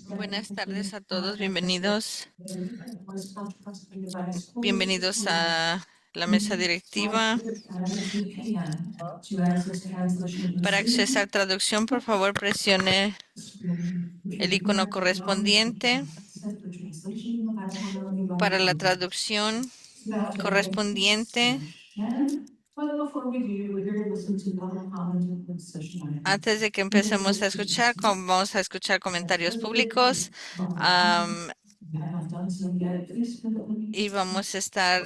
Buenas tardes a todos, bienvenidos. Bienvenidos a la mesa directiva. Para accesar traducción, por favor, presione el icono correspondiente. Para la traducción correspondiente, antes de que empecemos a escuchar, vamos a escuchar comentarios públicos. Y vamos a estar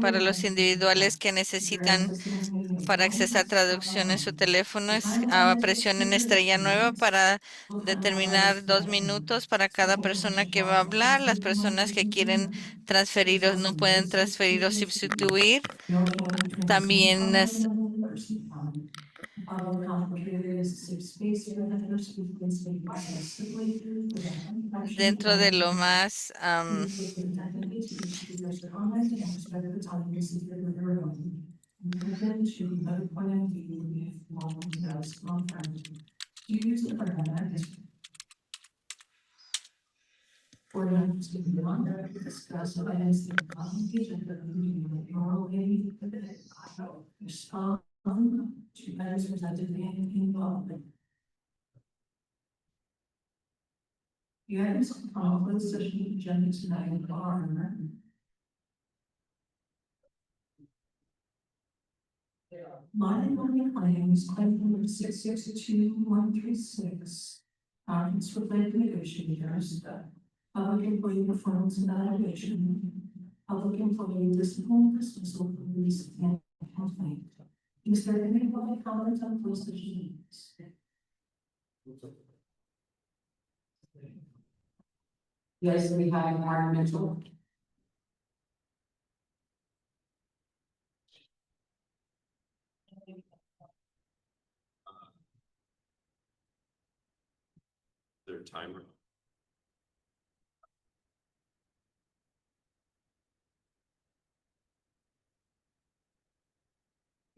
para los individuales que necesitan para accesar traducción en su teléfono, presionen estrella nueva para determinar 2 minutos para cada persona que va a hablar. Las personas que quieren transferir o no pueden transferir o sustituir. También dentro de lo más their timer.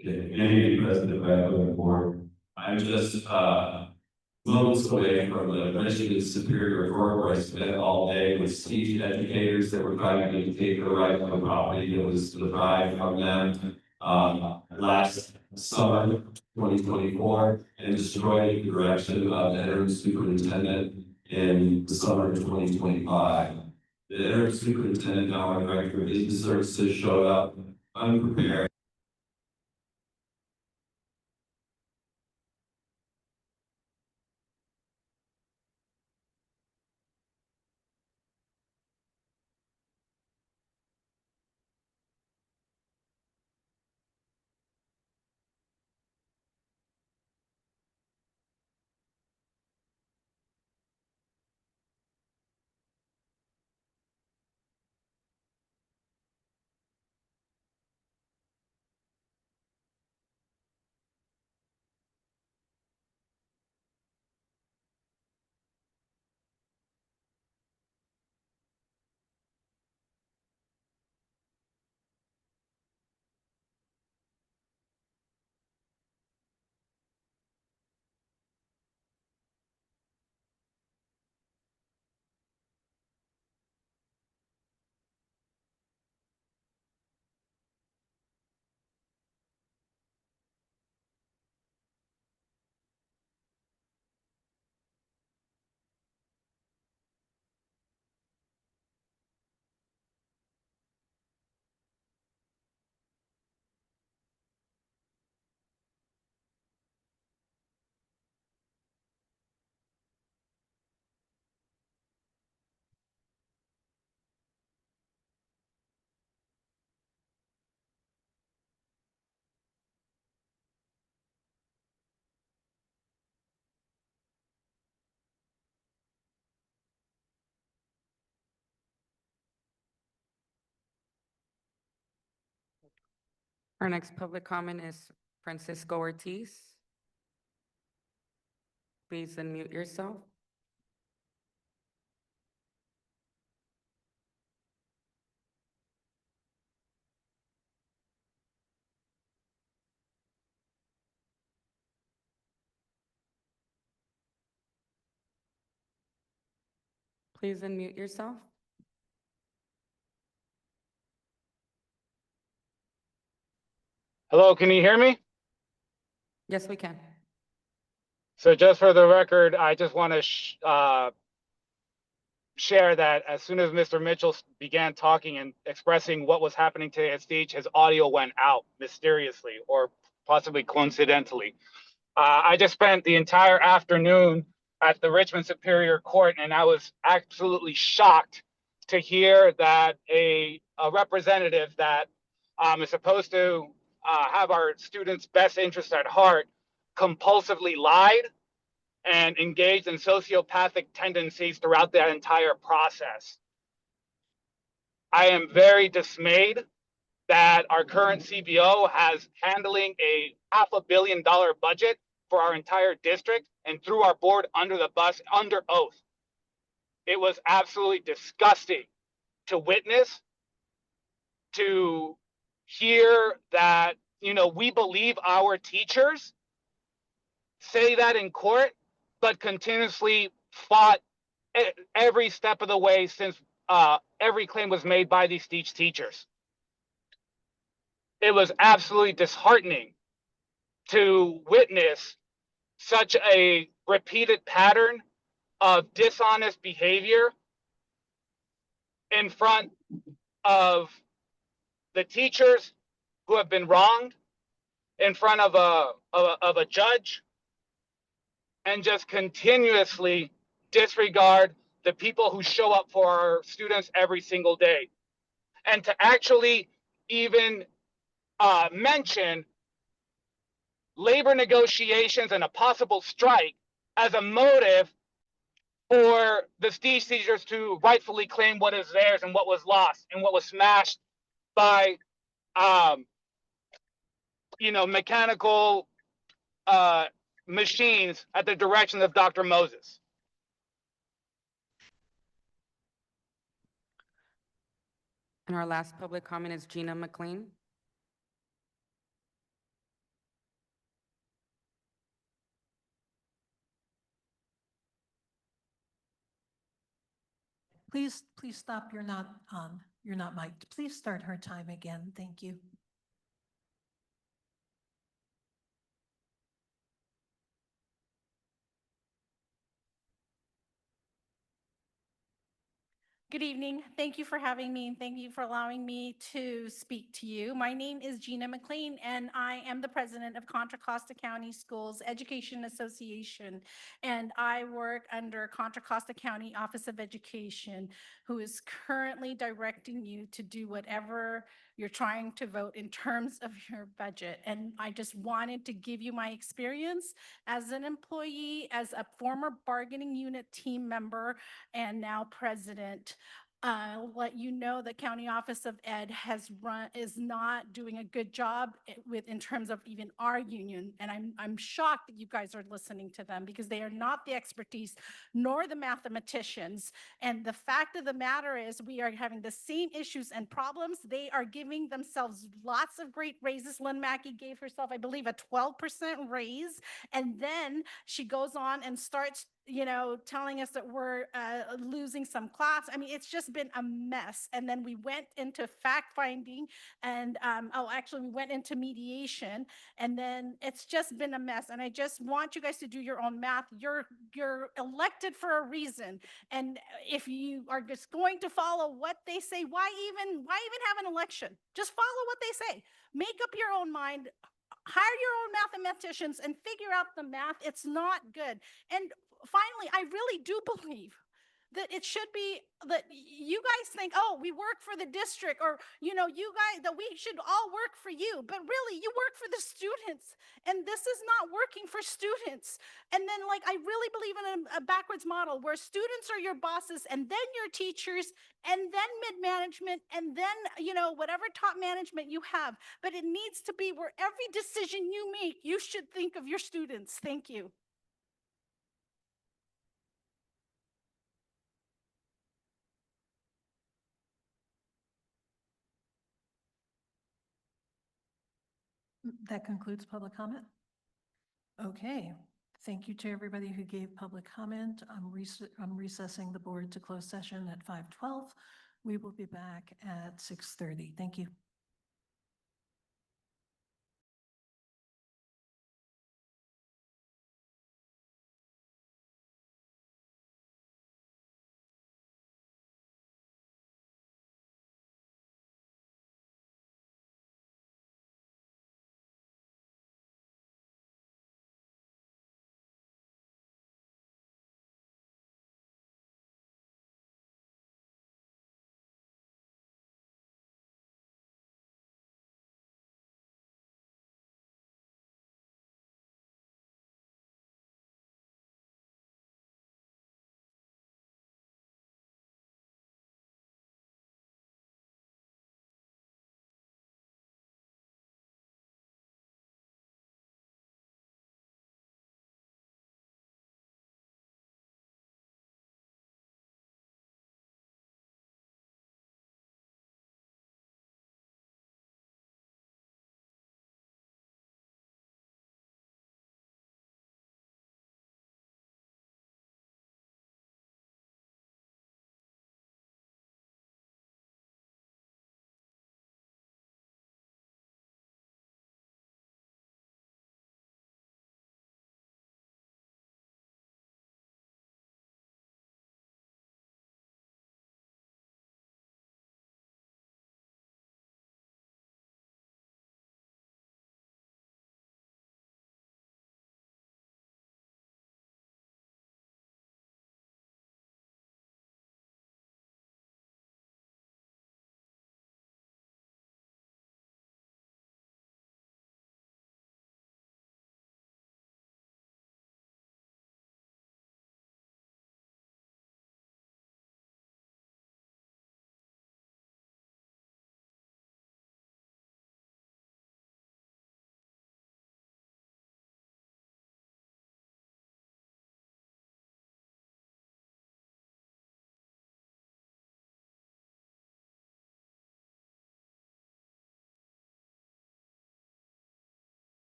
Okay, any president of the board. I'm just moments away from the Michigan Superior Court where I spent all day with teaching educators that were trying to take the right from property that was derived from them last summer, 2024, and destroyed the direction of the interim superintendent in the summer of 2025. The interim superintendent, now our director of business services, showed up unprepared. Our next public comment is Francisco Ortiz. Please unmute yourself. Please unmute yourself. Hello, can you hear me? Yes, we can. So just for the record, I just want to share that as soon as Mr. Mitchell began talking and expressing what was happening to his speech, his audio went out mysteriously or possibly coincidentally. I just spent the entire afternoon at the Richmond Superior Court, and I was absolutely shocked to hear that a representative that is supposed to have our students' best interests at heart compulsively lied and engaged in sociopathic tendencies throughout that entire process. I am very dismayed that our current CBO has handling a $500 million budget for our entire district and threw our board under the bus under oath. It was absolutely disgusting to witness, to hear that, we believe our teachers say that in court, but continuously fought every step of the way since every claim was made by these teachers. It was absolutely disheartening to witness such a repeated pattern of dishonest behavior in front of the teachers who have been wronged, in front of a judge, and just continuously disregard the people who show up for our students every single day. And to actually even mention labor negotiations and a possible strike as a motive for the teachers to rightfully claim what is theirs and what was lost and what was smashed by mechanical machines at the direction of Dr. Moses. And our last public comment is Gina McLean. Please stop. You're not on. You're not mic'd. Please start her time again. Thank you. Good evening. Thank you for having me, and thank you for allowing me to speak to you. My name is Gina McLean, and I am the president of Contra Costa County Schools Education Association, and I work under Contra Costa County Office of Education, who is currently directing you to do whatever you're trying to vote in terms of your budget. And I just wanted to give you my experience as an employee, as a former bargaining unit team member, and now president. Let you know the County Office of Ed is not doing a good job in terms of even our union. And I'm shocked that you guys are listening to them, because they are not the expertise nor the mathematicians. And the fact of the matter is, we are having the same issues and problems. They are giving themselves lots of great raises. Lynn Mackey gave herself, I believe, a 12% raise. And then she goes on and starts telling us that we're losing some class. I mean, it's just been a mess. And then we went into fact finding, and actually we went into mediation, and then it's just been a mess. And I just want you guys to do your own math. You're elected for a reason. And if you are just going to follow what they say, why even have an election? Just follow what they say. Make up your own mind. Hire your own mathematicians and figure out the math. It's not good. And finally, I really do believe that it should be that you guys think, oh, we work for the district, or, you know, you guys, that we should all work for you. But really, you work for the students, and this is not working for students. And then, like, I really believe in a backwards model where students are your bosses, and then your teachers, and then mid-management, and then, you know, whatever top management you have. But it needs to be where every decision you make, you should think of your students. Thank you. That concludes public comment. Okay, thank you to everybody who gave public comment. I'm recessing the board to close session at 5:12. We will be back at 6:30. Thank you.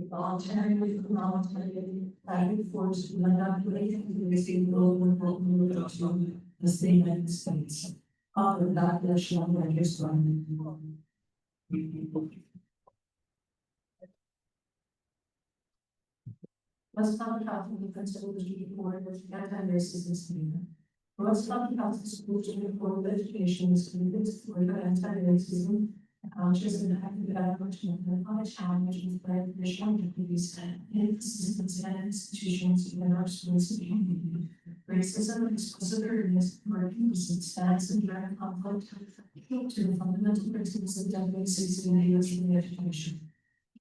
Voluntarily, voluntarily, I force to not receive the statement states. Other that the shall register. Let's talk about the principal of the board with anti-racism statement. Let's talk about the school to board of education is convinced for the anti-racism. Conscious and active advertisement on a challenge with recognition of these inconsistencies and institutions in our schools and community. Racism, explicit awareness, marking stands in direct conflict to the fundamental principles of democracy and in education.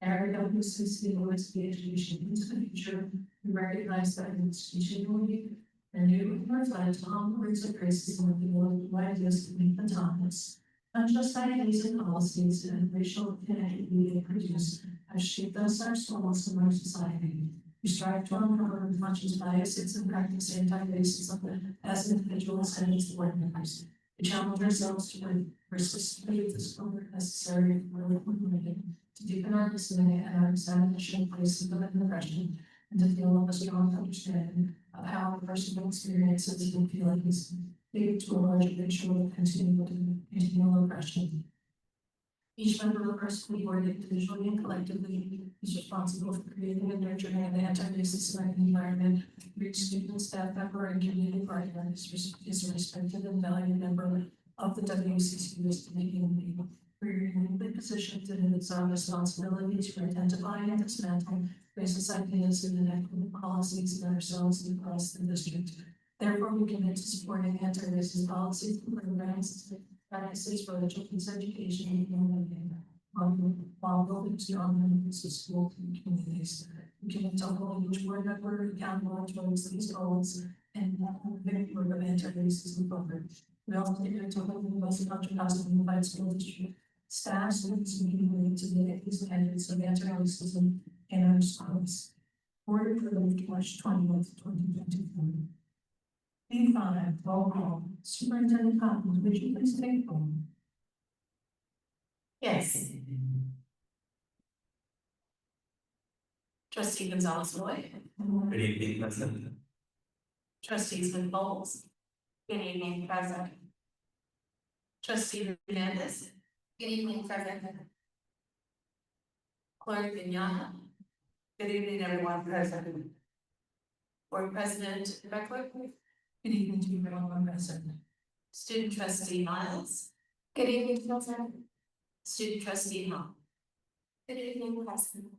Area of necessity was the education into the future, we recognize that institutionally, and new provide tolerance of racism and the world ideas to meet the times. Unjust ideas and policies and racial inequity they produce have shaped us, our schools, and our society. We strive to uncover as much as biases and practice anti-racism as individuals and as board members. We challenge ourselves to work persistently with the support necessary for living to deepen our listening and our examination of racism and oppression, and to develop a strong understanding of how our personal experiences and feelings lead to a larger picture of continual oppression. Each member of our school board, individually and collectively, is responsible for creating and nurturing an anti-racist learning environment for each student, staff member, and community partner is a respected and valued member of the WCCU's community. We are uniquely positioned in its own responsibility to identify and dismantle racist ideas and inequitable policies in ourselves and across the district. Therefore, we commit to supporting anti-racist policies and programs, practices for the children's education and learning, while building strong members of school communities. We commit to holding each board member accountable towards these goals and moving forward of anti-racism forward. We also commit to holding the most controversial unified school district staff, students, and community to meet these standards of anti-racism in our schools. Board approved March 20th, 2024. B5, roll call. Superintendent Cotton, would you please take roll? Yes. Trustee Gonzalez Roy. Good evening, President. Trustee Smith Bowles. Good evening, President. Trustee Hernandez. Good evening, President. Clerk Vignana. Good evening, everyone present. Board President Beckler. Good evening to you, everyone present. Student Trustee Miles. Good evening, President. Student Trustee Hall. Good evening, President.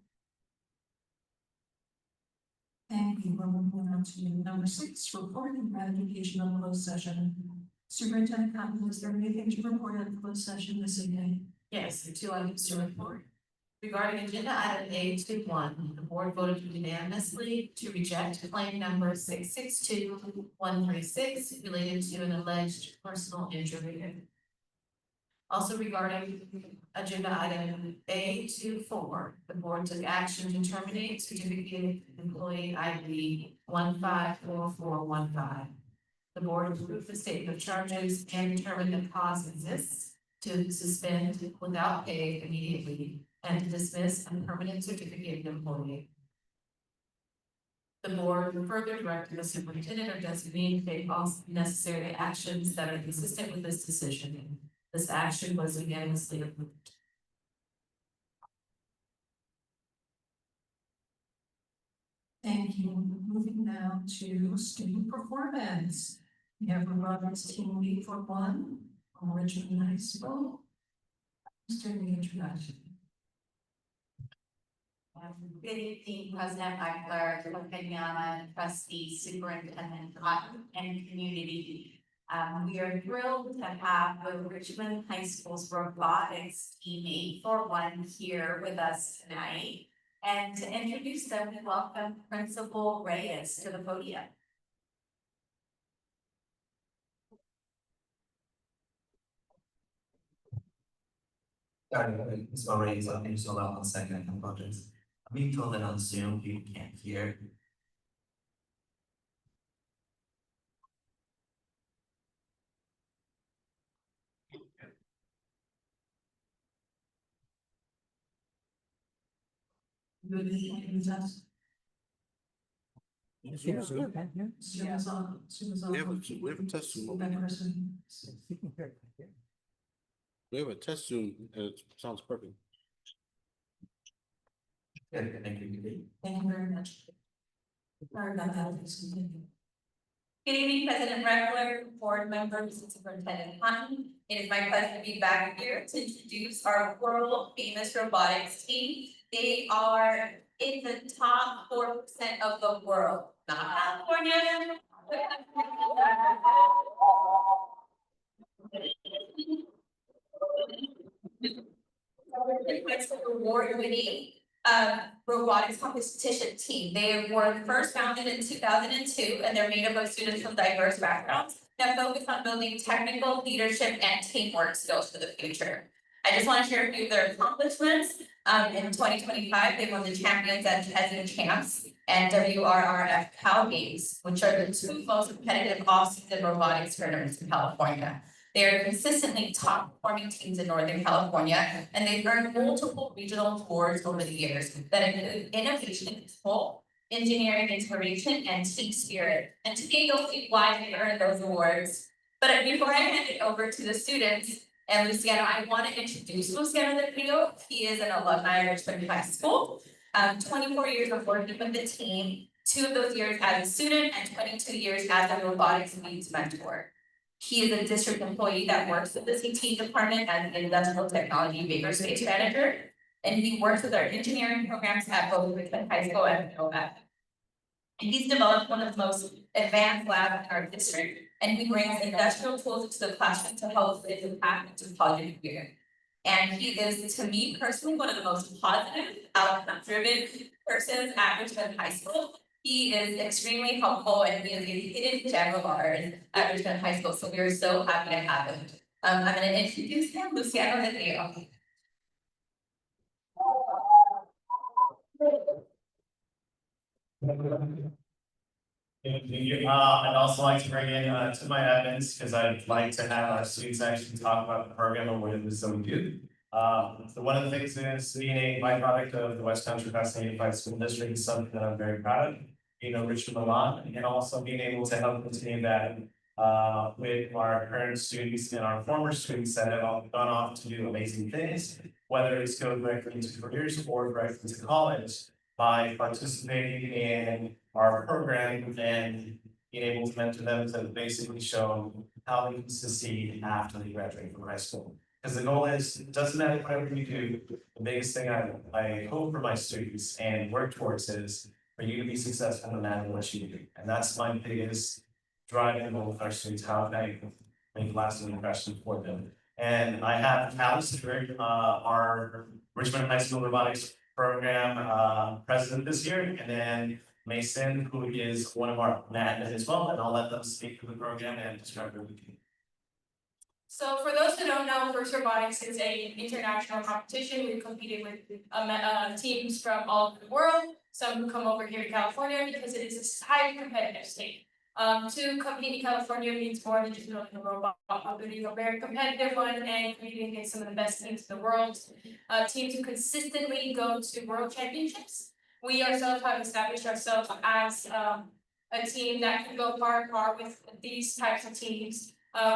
Thank you. We're moving on to number 6, report and ratification of closed session. Superintendent Cotton, is there anything to report on closed session this evening? Yes, there are 2 items to report. Regarding agenda item A21, the board voted unanimously to reject claim number 662136 related to an alleged personal injury. Also regarding agenda item A24, the board took action to terminate certificate employee ID 154415. The board approved the statement of charges and determined that cause exists to suspend without pay immediately and to dismiss a permanent certificate employee. The board further directed the superintendent or designee to take all necessary actions that are consistent with this decision. This action was unanimously approved. Thank you. Moving now to student performance. We have a Roberts team lead for 1 from Richmond High School. During the introduction. Good evening, President Beckler, Vignana, Trustee, Superintendent Cotton, and community. We are thrilled to have the Richmond High School's robotics team 841 here with us tonight. And to introduce them, we welcome Principal Reyes to the podium. Sorry, it's already something, so hold on 1 second, I apologize. I'm being told that on Zoom, you can't hear. Good evening, test. We have a test Zoom. We have a test Zoom and it sounds perfect. Thank you. Thank you very much. Sorry about that. Please continue. Good evening, President Beckler, board members, and Superintendent Cotton. It is my pleasure to be back here to introduce our world famous robotics team. They are in the top 4% of the world, not California. Award-winning robotics competition team. They were first founded in 2002, and they're made up of students from diverse backgrounds. that focus on building technical leadership and teamwork skills for the future. I just want to share a few of their accomplishments. In 2025, they won the Champions at Chesney Champs and WRRF Cal Games, which are the two most competitive off-season robotics tournaments in California. They are consistently top performing teams in Northern California, and they've earned multiple regional awards over the years that include innovation in control, engineering inspiration, and team spirit. And today you'll see why they earned those awards. But before I hand it over to the students and Luciano, I want to introduce Luciano in the video. He is an alumni of Richmond High School. 24 years of working with the team, 2 of those years as a student and 22 years as a robotics leads mentor. He is a district employee that works with the CT department as an industrial technology makerspace manager, and he works with our engineering programs at both Richmond High School and Nova. And he's developed one of the most advanced labs in our district, and he brings industrial tools into the classroom to help with the path into positive career. And he is, to me personally, one of the most positive, outcome-driven persons at Richmond High School. He is extremely helpful, and he is a hidden gem of ours at Richmond High School, so we are so happy to have him. I'm going to introduce him, Luciano Hideo. I'd also like to bring in Timaya Evans, because I'd like to have our students actually talk about the program and what it is that we do. So one of the things is being a byproduct of the West Country Pasadena Unified School District is something that I'm very proud of. You know, Richmond Milan, and also being able to help continue that with our current students and our former students that have all gone off to do amazing things, whether it's go directly into careers or directly to college, by participating in our program and being able to mentor them to basically show how they can succeed after they graduate from high school. Because the goal is, it doesn't matter whatever we do, the biggest thing I hope for my students and work towards is for you to be successful no matter what you do. And that's my biggest driving goal with our students, how can I make lasting impression for them. And I have Alice Stewart, our Richmond High School Robotics Program president this year, and then Mason, who is one of our admins as well, and I'll let them speak to the program and describe everything. So for those who don't know, First Robotics is an international competition. We've competed with teams from all over the world, some who come over here to California because it is a highly competitive state. To compete in California means more than just building a robot, building a very competitive one and competing against some of the best teams in the world. Teams who consistently go to world championships. We ourselves have established ourselves as a team that can go far and far with these types of teams.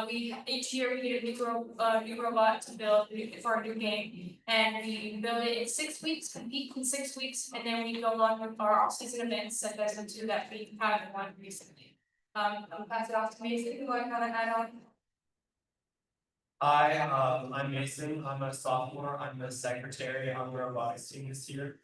Each year we get a new robot to build for a new game, and we build it in 6 weeks, compete in 6 weeks, and then we go on with our off-season events such as the 2 that we have one recently. I'll pass it off to Mason, who I kind of add on. Hi, I'm Mason. I'm a sophomore. I'm the secretary on the robotics team this year.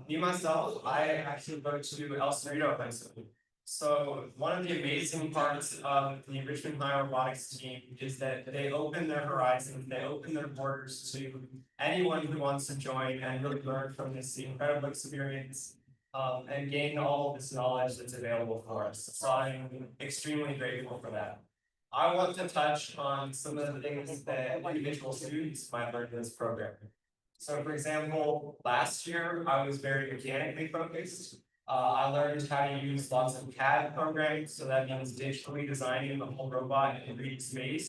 Me myself, I actually go to El Cerrito High School. So one of the amazing parts of the Richmond High Robotics team is that they open their horizons, they open their borders to anyone who wants to join and really learn from this incredible experience. And gain all of this knowledge that's available for us. So I'm extremely grateful for that. I want to touch on some of the things that individual students might learn in this program. So for example, last year I was very mechanically focused. I learned how to use lots of CAD programs, so that means digitally designing the whole robot in 3D space.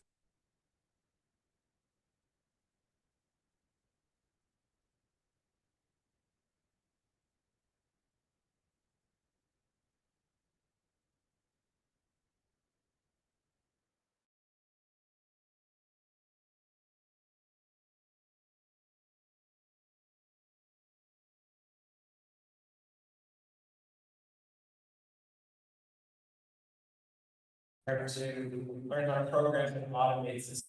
To learn our program and automate this.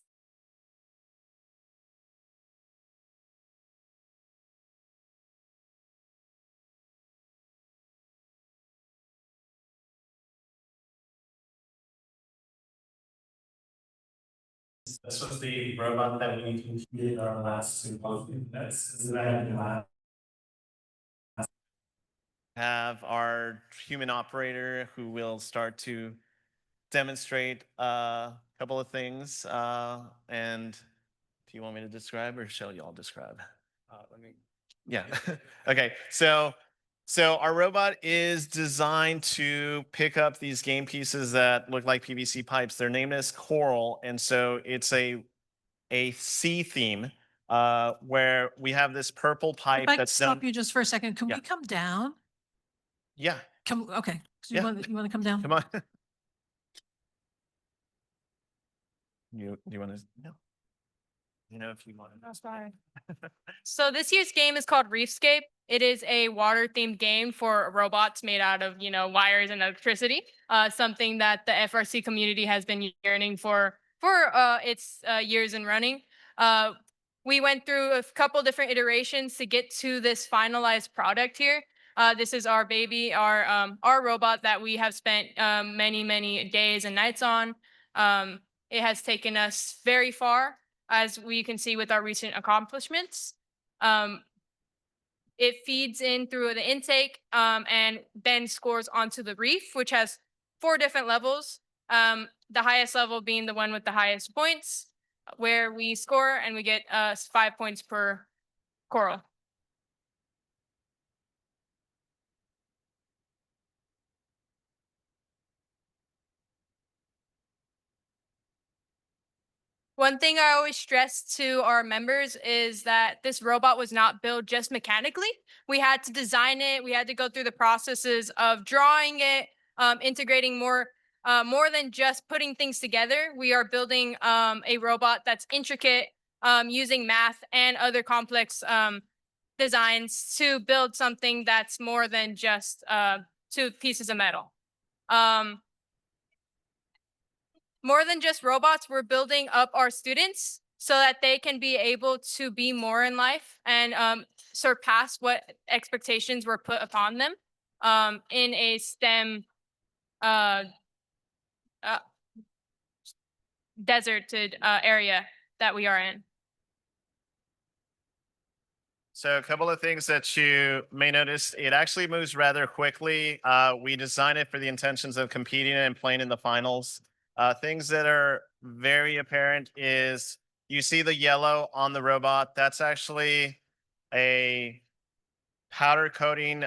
This was the robot that we competed our last symposium. Have our human operator who will start to demonstrate a couple of things. And if you want me to describe, or shall y'all describe? Yeah. Okay. So our robot is designed to pick up these game pieces that look like PVC pipes. They're named as Coral, and so it's a sea theme where we have this purple pipe If I could that's done. stop you just for a second, can Yeah. we come down? Yeah. Okay, so Yeah. you want to come down? Come on. You want to? No. You know, if you want to. Oh, sorry. So this year's game is called Reefscape. It is a water themed game for robots made out of, wires and electricity. Something that the FRC community has been yearning for its years in running. We went through a couple different iterations to get to this finalized product here. This is our baby, our robot that we have spent many days and nights on. It has taken us very far, as we can see with our recent accomplishments. It feeds in through the intake and then scores onto the reef, which has 4 different levels. The highest level being the one with the highest points, where we score and we get 5 points per coral. One thing I always stress to our members is that this robot was not built just mechanically. We had to design it. We had to go through the processes of drawing it, integrating more than just putting things together. We are building a robot that's intricate, using math and other complex designs to build something that's more than just 2 pieces of metal. More than just robots, we're building up our students so that they can be able to be more in life and surpass what expectations were put upon them in a STEM deserted area that we are in. So a couple of things that you may notice, it actually moves rather quickly. We designed it for the intentions of competing and playing in the finals. Things that are very apparent is you see the yellow on the robot. That's actually a powder coating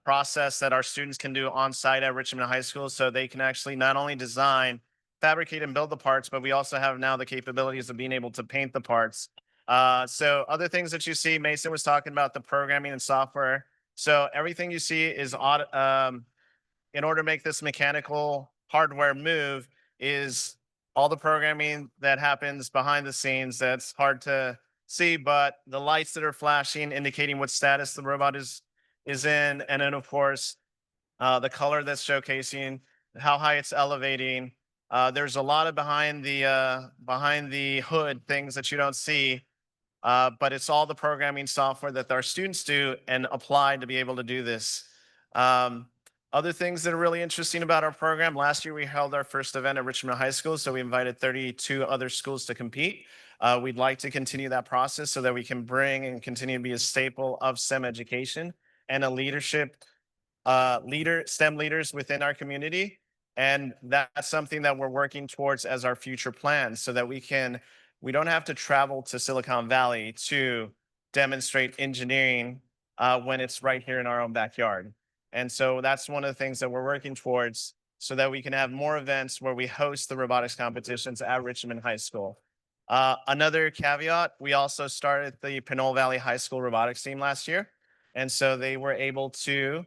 process that our students can do on site at Richmond High School. So they can actually not only design, fabricate, and build the parts, but we also have now the capabilities of being able to paint the parts. So other things that you see, Mason was talking about the programming and software. So everything you see is in order to make this mechanical hardware move is all the programming that happens behind the scenes that's hard to see, but the lights that are flashing indicating what status the robot is in, and then of course the color that's showcasing how high it's elevating. There's a lot of behind the hood things that you don't see, but it's all the programming software that our students do and apply to be able to do this. Other things that are really interesting about our program, last year we held our first event at Richmond High School, so we invited 32 other schools to compete. We'd like to continue that process so that we can bring and continue to be a staple of STEM education and a leadership, STEM leaders within our community. And that's something that we're working towards as our future plans so that we don't have to travel to Silicon Valley to demonstrate engineering when it's right here in our own backyard. And so that's one of the things that we're working towards so that we can have more events where we host the robotics competitions at Richmond High School. Another caveat, we also started the Pinole Valley High School robotics team last year. And so they were able to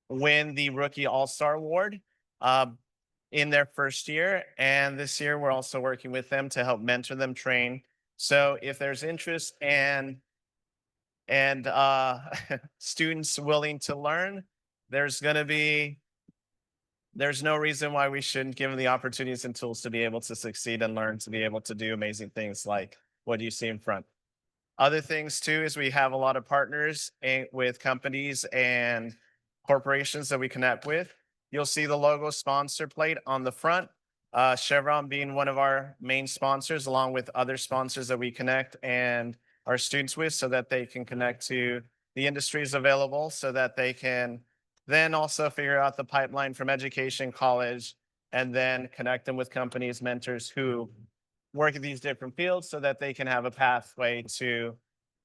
win the Rookie All-Star Award in their first year. And this year, we're also working with them to help mentor them, train. So if there's interest and students willing to learn, there's no reason why we shouldn't give them the opportunities and tools to be able to succeed and learn to be able to do amazing things like what you see in front. Other things too is we have a lot of partners with companies and corporations that we connect with. You'll see the logo sponsor plate on the front. Chevron being one of our main sponsors, along with other sponsors that we connect and our students with so that they can connect to the industries available so that they can then also figure out the pipeline from education, college, and then connect them with companies, mentors who work in these different fields so that they can have a pathway to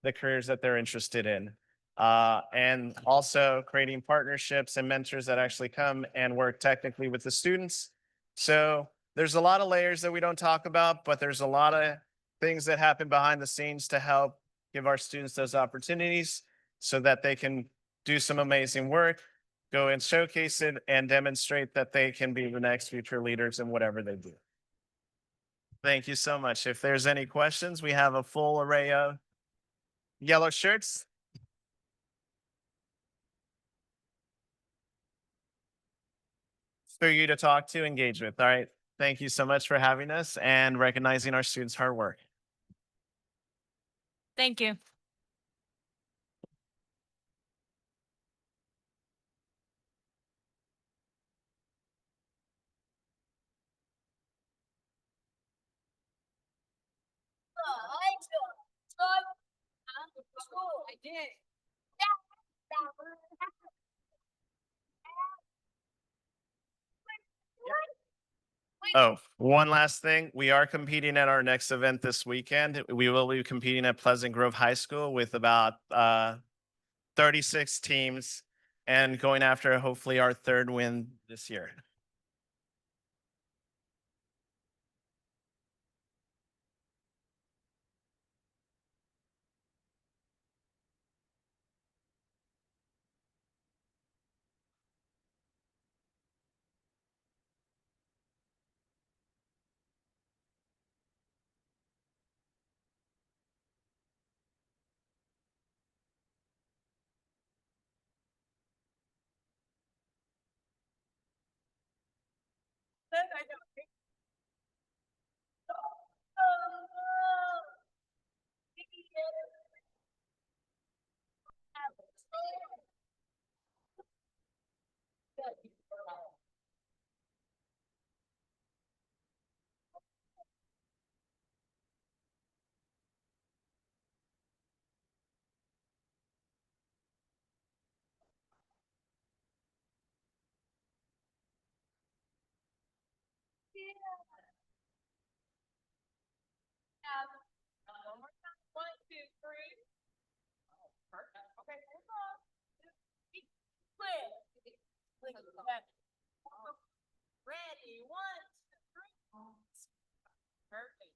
the careers that they're interested in. And also creating partnerships and mentors that actually come and work technically with the students. So there's a lot of layers that we don't talk about, but there's a lot of things that happen behind the scenes to help give our students those opportunities so that they can do some amazing work, go and showcase it and demonstrate that they can be the next future leaders in whatever they do. Thank you so much. If there's any questions, we have a full array of yellow shirts. For you to talk to, engage with. All right. Thank you so much for having us and recognizing our students' hard work. Thank you. I did. Oh, one last thing. We are competing at our next event this weekend. We will be competing at Pleasant Grove High School with about 36 teams and going after hopefully our third win this year. One, two, three. Perfect. Okay, hold on. Clear. Ready, one, two, three. Perfect.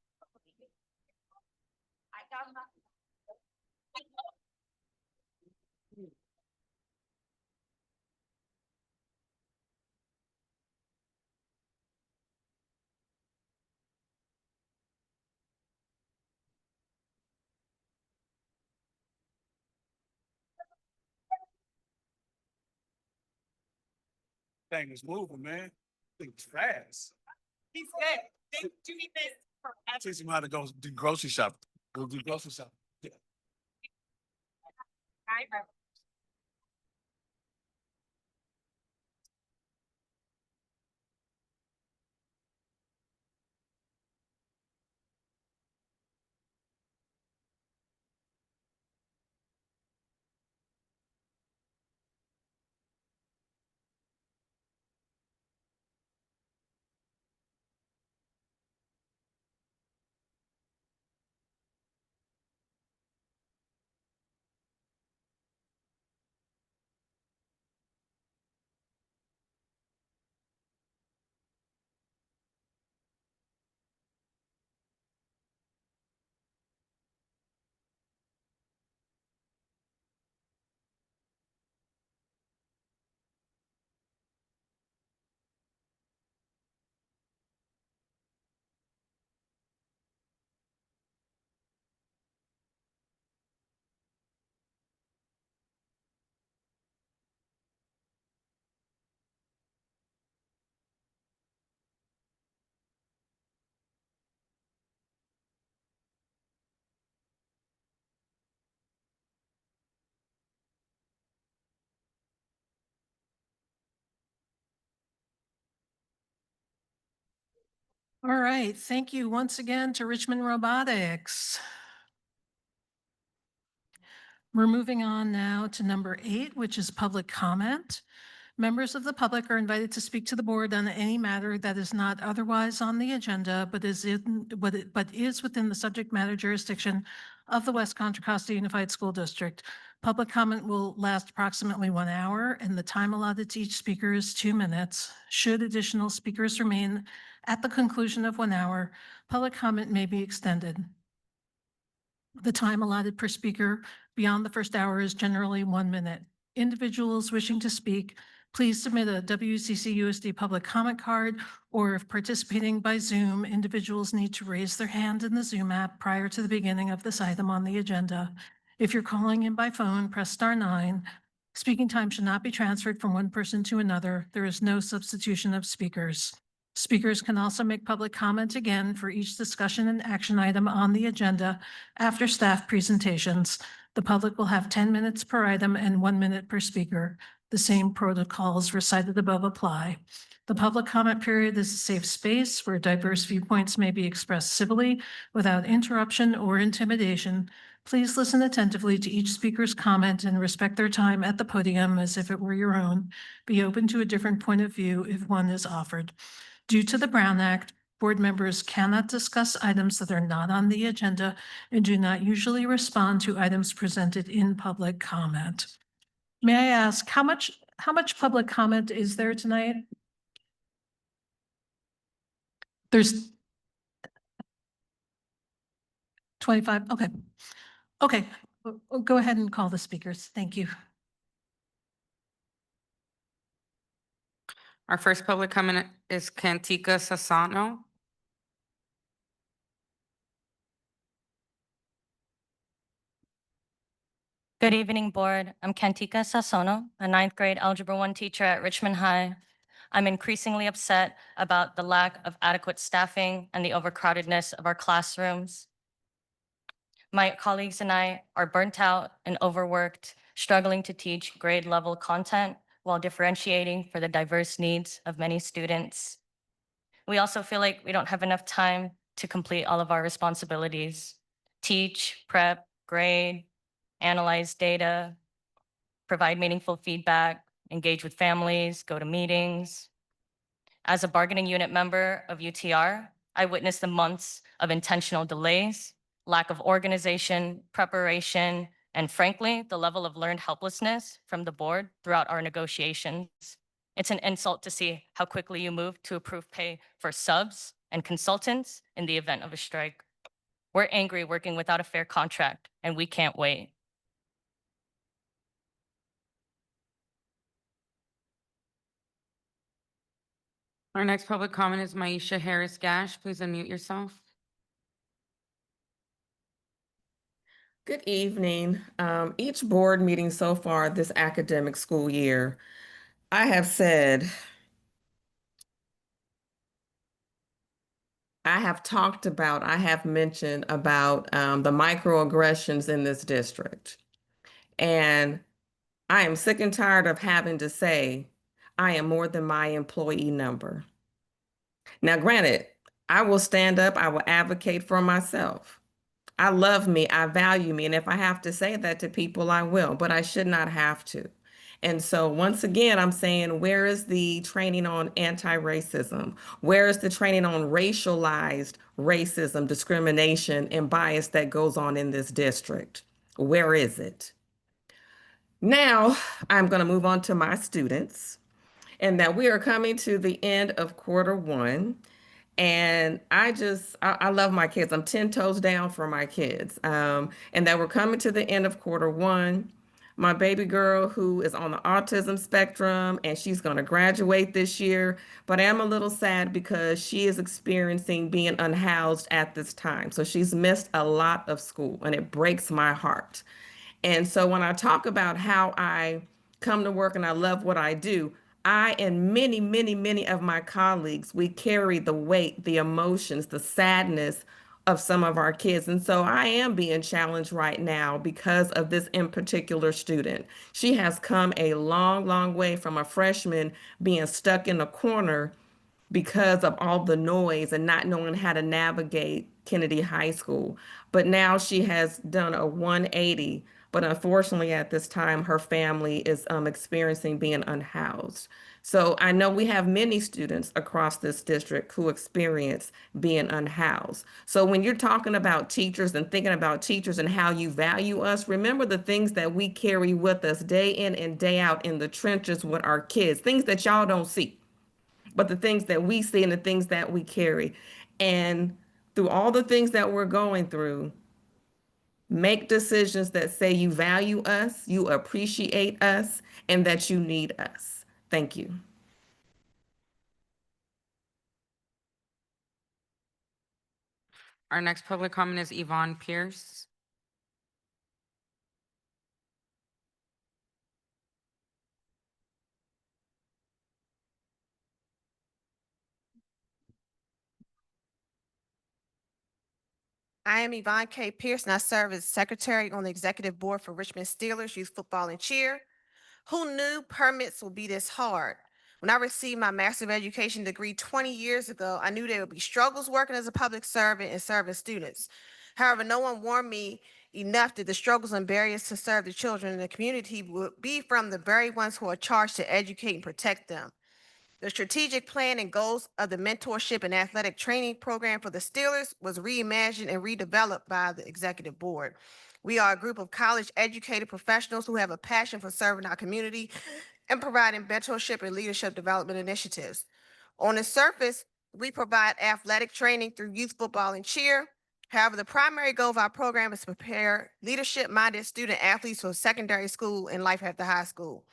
I got my. Thing is moving, man. Thing's fast. He's good. They do this forever. Teach him how to go do grocery shopping. Go do grocery shopping. Yeah. All right, thank you once again to Richmond Robotics. We're moving on now to number 8, which is public comment. Members of the public are invited to speak to the board on any matter that is not otherwise on the agenda, but is within the subject matter jurisdiction of the West Contra Costa Unified School District. Public comment will last approximately 1 hour, and the time allotted to each speaker is 2 minutes. Should additional speakers remain at the conclusion of 1 hour, public comment may be extended. The time allotted per speaker beyond the first hour is generally 1 minute. Individuals wishing to speak, please submit a WCC USD public comment card, or if participating by Zoom, individuals need to raise their hand in the Zoom app prior to the beginning of this item on the agenda. If you're calling in by phone, press *9. Speaking time should not be transferred from one person to another. There is no substitution of speakers. Speakers can also make public comment again for each discussion and action item on the agenda after staff presentations. The public will have 10 minutes per item and 1 minute per speaker. The same protocols recited above apply. The public comment period is a safe space where diverse viewpoints may be expressed civilly without interruption or intimidation. Please listen attentively to each speaker's comment and respect their time at the podium as if it were your own. Be open to a different point of view if one is offered. Due to the Brown Act, board members cannot discuss items that are not on the agenda and do not usually respond to items presented in public comment. May I ask, how much public comment is there tonight? There's 25, okay. Okay, go ahead and call the speakers. Thank you. Our first public comment is Cantica Sassano. Good evening, board. I'm Cantica Sassono, a 9th grade Algebra 1 teacher at Richmond High. I'm increasingly upset about the lack of adequate staffing and the overcrowdedness of our classrooms. My colleagues and I are burnt out and overworked, struggling to teach grade level content while differentiating for the diverse needs of many students. We also feel like we don't have enough time to complete all of our responsibilities: teach, prep, grade, analyze data, provide meaningful feedback, engage with families, go to meetings. As a bargaining unit member of UTR, I witnessed the months of intentional delays, lack of organization, preparation, and frankly, the level of learned helplessness from the board throughout our negotiations. It's an insult to see how quickly you move to approve pay for subs and consultants in the event of a strike. We're angry working without a fair contract, and we can't wait. Our next public comment is Maisha Harris Gash. Please unmute yourself. Good evening. Each board meeting so far this academic school year, I have said, I have mentioned about the microaggressions in this district. And I am sick and tired of having to say, I am more than my employee number. Now, granted, I will stand up, I will advocate for myself. I love me, I value me, and if I have to say that to people, I will, but I should not have to. And so once again, I'm saying, where is the training on anti-racism? Where is the training on racialized racism, discrimination, and bias that goes on in this district? Where is it? Now, I'm going to move on to my students, and that we are coming to the end of Q1. And I love my kids. I'm 10 toes down for my kids. And that we're coming to the end of Q1. My baby girl, who is on the autism spectrum, and she's going to graduate this year. But I am a little sad because she is experiencing being unhoused at this time. So she's missed a lot of school, and it breaks my heart. And so when I talk about how I come to work and I love what I do, I and many, many, many of my colleagues, we carry the weight, the emotions, the sadness of some of our kids. And so I am being challenged right now because of this in particular student. She has come a long, long way from a freshman being stuck in a corner because of all the noise and not knowing how to navigate Kennedy High School. But now she has done a 180 but unfortunately at this time, her family is experiencing being unhoused. So I know we have many students across this district who experience being unhoused. So when you're talking about teachers and thinking about teachers and how you value us, remember the things that we carry with us day in and day out in the trenches with our kids, things that y'all don't see, but the things that we see and the things that we carry. And through all the things that we're going through, make decisions that say you value us, you appreciate us, and that you need us. Thank you. Our next public comment is Yvonne Pierce. I am Yvonne K. Pierce, and I serve as Secretary on the Executive Board for Richmond Steelers Youth Football and Cheer. Who knew permits would be this hard? When I received my Master of Education degree 20 years ago, I knew there would be struggles working as a public servant and serving students. However, no one warned me enough that the struggles and barriers to serve the children in the community would be from the very ones who are charged to educate and protect them. The strategic plan and goals of the mentorship and athletic training program for the Steelers was reimagined and redeveloped by the executive board. We are a group of college-educated professionals who have a passion for serving our community and providing mentorship and leadership development initiatives. On the surface, we provide athletic training through youth football and cheer. However, the primary goal of our program is to prepare leadership-minded student athletes for secondary school and life after high school.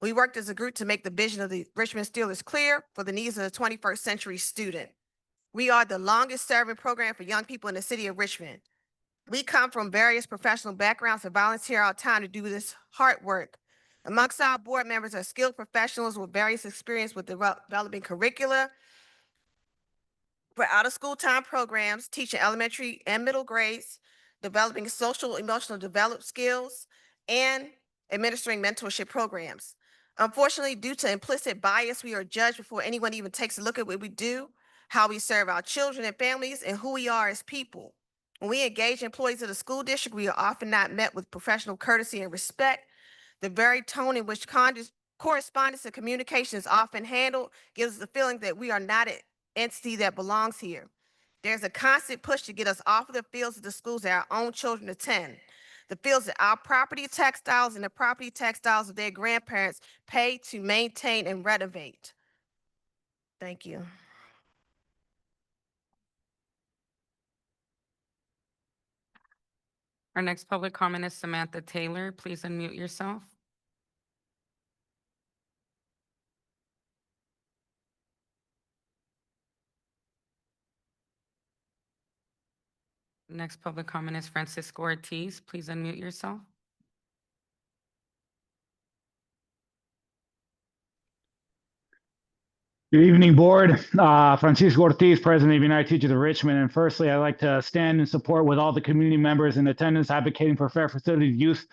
We worked as a group to make the vision of the Richmond Steelers clear for the needs of the 21st century student. We are the longest serving program for young people in the city of Richmond. We come from various professional backgrounds and volunteer our time to do this hard work. Amongst our board members are skilled professionals with various experience with developing curricula for out-of-school time programs, teaching elementary and middle grades, developing social emotional development skills, and administering mentorship programs. Unfortunately, due to implicit bias, we are judged before anyone even takes a look at what we do, how we serve our children and families, and who we are as people. When we engage employees of the school district, we are often not met with professional courtesy and respect. The very tone in which correspondence and communication is often handled gives us the feeling that we are not an entity that belongs here. There's a constant push to get us off of the fields of the schools that our own children attend. The fields that our property textiles and the property textiles of their grandparents pay to maintain and renovate. Thank you. Our next public comment is Samantha Taylor. Please unmute yourself. Next public comment is Francisco Ortiz. Please unmute yourself. Good evening, board. Francisco Ortiz, President of the United Teachers of Richmond. And firstly, I'd like to stand in support with all the community members in attendance advocating for fair facilities use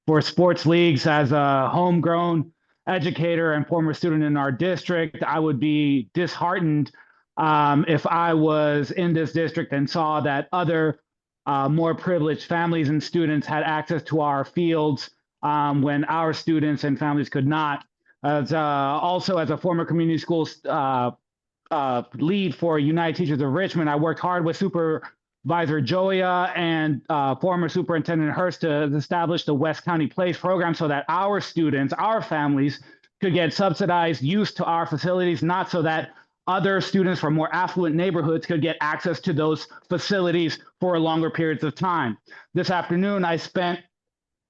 for sports leagues. As a homegrown educator and former student in our district, I would be disheartened if I was in this district and saw that other more privileged families and students had access to our fields when our students and families could not. Also, as a former community schools lead for United Teachers of Richmond, I worked hard with Supervisor Joya and former Superintendent Hurst to establish the West County Place program so that our students, our families, could get subsidized use to our facilities, not so that other students from more affluent neighborhoods could get access to those facilities for longer periods of time. This afternoon, I spent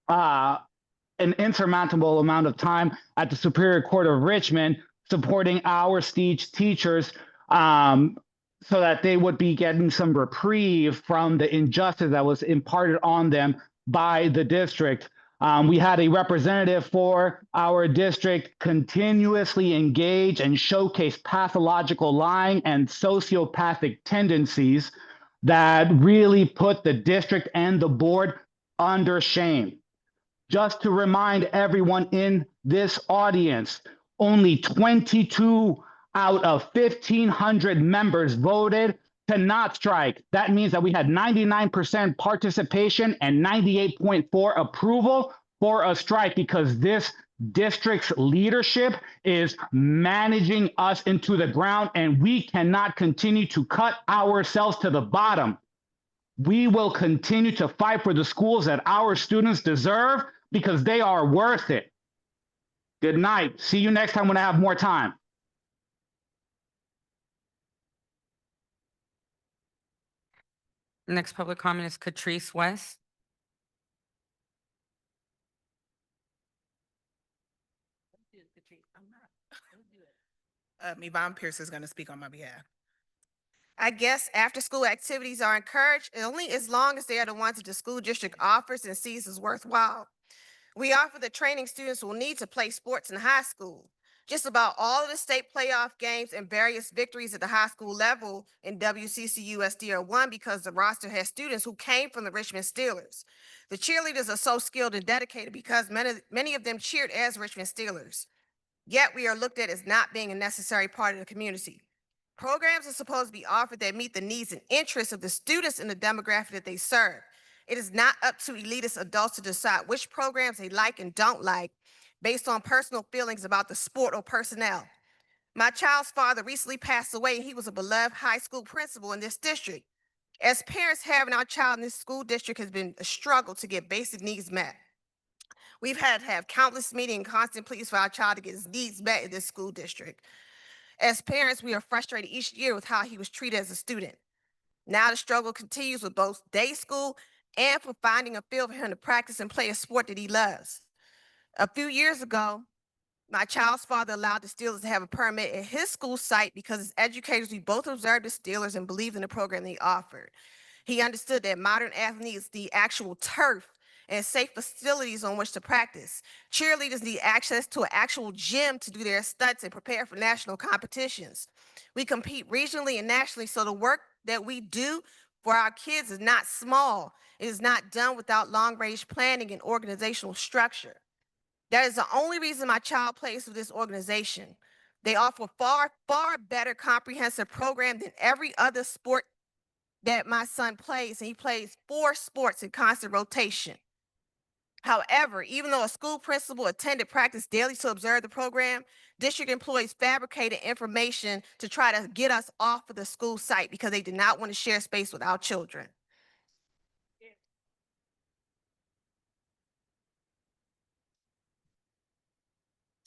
an insurmountable amount of time at the Superior Court of Richmond supporting our teachers so that they would be getting some reprieve from the injustice that was imparted on them by the district. We had a representative for our district continuously engage and showcase pathological lying and sociopathic tendencies that really put the district and the board under shame. Just to remind everyone in this audience, only 22 out of 1,500 members voted to not strike. That means that we had 99% participation and 98.4 approval for a strike because this district's leadership is managing us into the ground and we cannot continue to cut ourselves to the bottom. We will continue to fight for the schools that our students deserve because they are worth it. Good night. See you next time when I have more time. Next public comment is Catrice West. Yvonne Pierce is going to speak on my behalf. I guess after-school activities are encouraged only as long as they are the ones that the school district offers and sees as worthwhile. We offer the training students will need to play sports in high school. Just about all of the state playoff games and various victories at the high school level in WCCUSD are won because the roster has students who came from the Richmond Steelers. The cheerleaders are so skilled and dedicated because many of them cheered as Richmond Steelers. Yet we are looked at as not being a necessary part of the community. Programs are supposed to be offered that meet the needs and interests of the students in the demographic that they serve. It is not up to elitist adults to decide which programs they like and don't like based on personal feelings about the sport or personnel. My child's father recently passed away, and he was a beloved high school principal in this district. As parents, having our child in this school district has been a struggle to get basic needs met. We've had to have countless meetings and constant pleas for our child to get his needs met in this school district. As parents, we are frustrated each year with how he was treated as a student. Now the struggle continues with both day school and for finding a field for him to practice and play a sport that he loves. A few years ago, my child's father allowed the Steelers to have a permit at his school site because as educators, we both observed the Steelers and believed in the program they offered. He understood that modern athletes need actual turf and safe facilities on which to practice. Cheerleaders need access to an actual gym to do their stunts and prepare for national competitions. We compete regionally and nationally, so the work that we do for our kids is not small. It is not done without long-range planning and organizational structure. That is the only reason my child plays for this organization. They offer far, far better comprehensive program than every other sport that my son plays, and he plays 4 sports in constant rotation. However, even though a school principal attended practice daily to observe the program, district employees fabricated information to try to get us off of the school site because they did not want to share space with our children.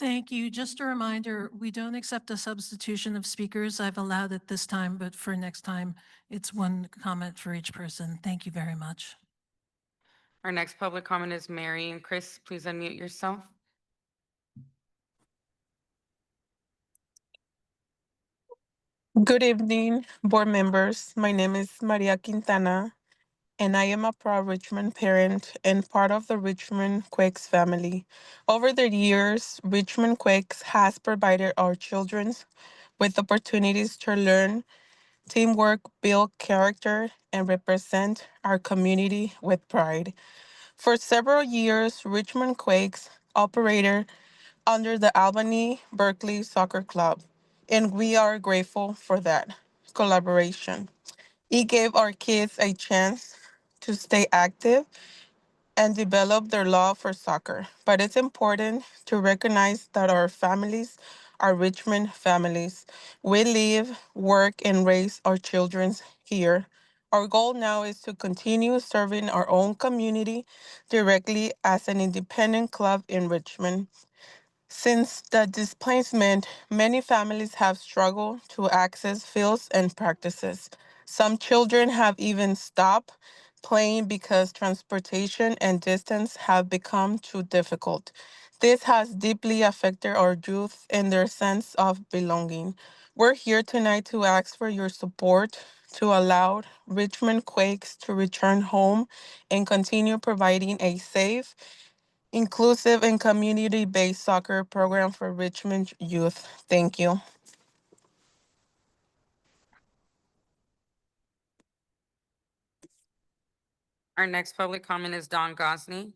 Thank you. Just a reminder, we don't accept a substitution of speakers. I've allowed it this time, but for next time, it's 1 comment for each person. Thank you very much. Our next public comment is Mary, and Chris, please unmute yourself. Good evening, board members. My name is Maria Quintana, and I am a proud Richmond parent and part of the Richmond Quakes family. Over the years, Richmond Quakes has provided our children with opportunities to learn teamwork, build character, and represent our community with pride. For several years, Richmond Quakes operated under the Albany Berkeley Soccer Club, and we are grateful for that collaboration. It gave our kids a chance to stay active and develop their love for soccer. But it's important to recognize that our families are Richmond families. We live, work, and raise our children here. Our goal now is to continue serving our own community directly as an independent club in Richmond. Since the displacement, many families have struggled to access fields and practices. Some children have even stopped playing because transportation and distance have become too difficult. This has deeply affected our youth and their sense of belonging. We're here tonight to ask for your support to allow Richmond Quakes to return home and continue providing a safe, inclusive, and community-based soccer program for Richmond youth. Thank you. Our next public comment is Don Gosney.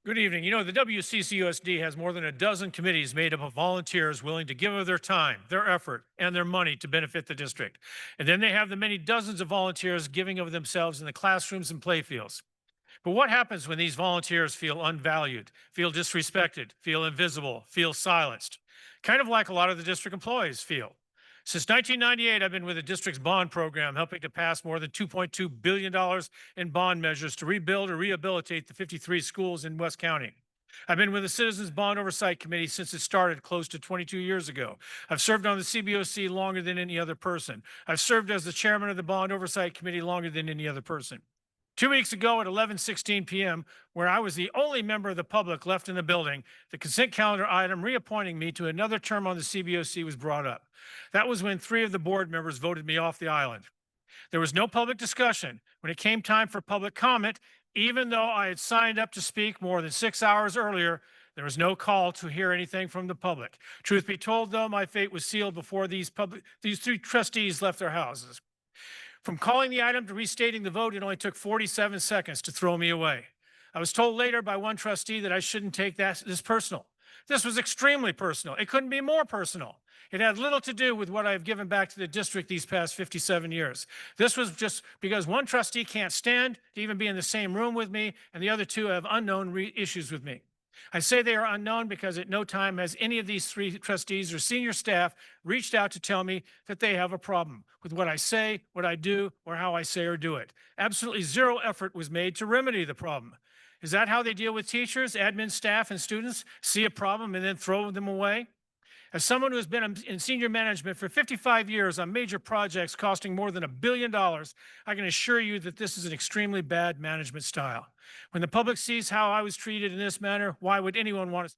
Good evening. You know, the WCCUSD has more than a dozen committees made up of volunteers willing to give of their time, their effort, and their money to benefit the district. And then they have the many dozens of volunteers giving of themselves in the classrooms and playfields. But what happens when these volunteers feel unvalued, feel disrespected, feel invisible, feel silenced? Kind of like a lot of the district employees feel. Since 1998, I've been with the district's bond program, helping to pass more than $2.2 billion in bond measures to rebuild or rehabilitate the 53 schools in West County. I've been with the Citizens Bond Oversight Committee since it started close to 22 years ago. I've served on the CBOC longer than any other person. I've served as the chairman of the Bond Oversight Committee longer than any other person. 2 weeks ago at 11:16 p.m., where I was the only member of the public left in the building, the consent calendar item reappointing me to another term on the CBOC was brought up. That was when 3 of the board members voted me off the island. There was no public discussion. When it came time for public comment, even though I had signed up to speak more than 6 hours earlier, there was no call to hear anything from the public. Truth be told, though, my fate was sealed before these 3 trustees left their houses. From calling the item to restating the vote, it only took 47 seconds to throw me away. I was told later by one trustee that I shouldn't take this personal. This was extremely personal. It couldn't be more personal. It had little to do with what I've given back to the district these past 57 years. This was just because one trustee can't stand to even be in the same room with me, and the other 2 have unknown issues with me. I say they are unknown because at no time has any of these 3 trustees or senior staff reached out to tell me that they have a problem with what I say, what I do, or how I say or do it. Absolutely zero effort was made to remedy the problem. Is that how they deal with teachers, admin staff, and students? See a problem and then throw them away? As someone who has been in senior management for 55 years on major projects costing more than $1 billion, I can assure you that this is an extremely bad management style. When the public sees how I was treated in this manner, why would anyone want to?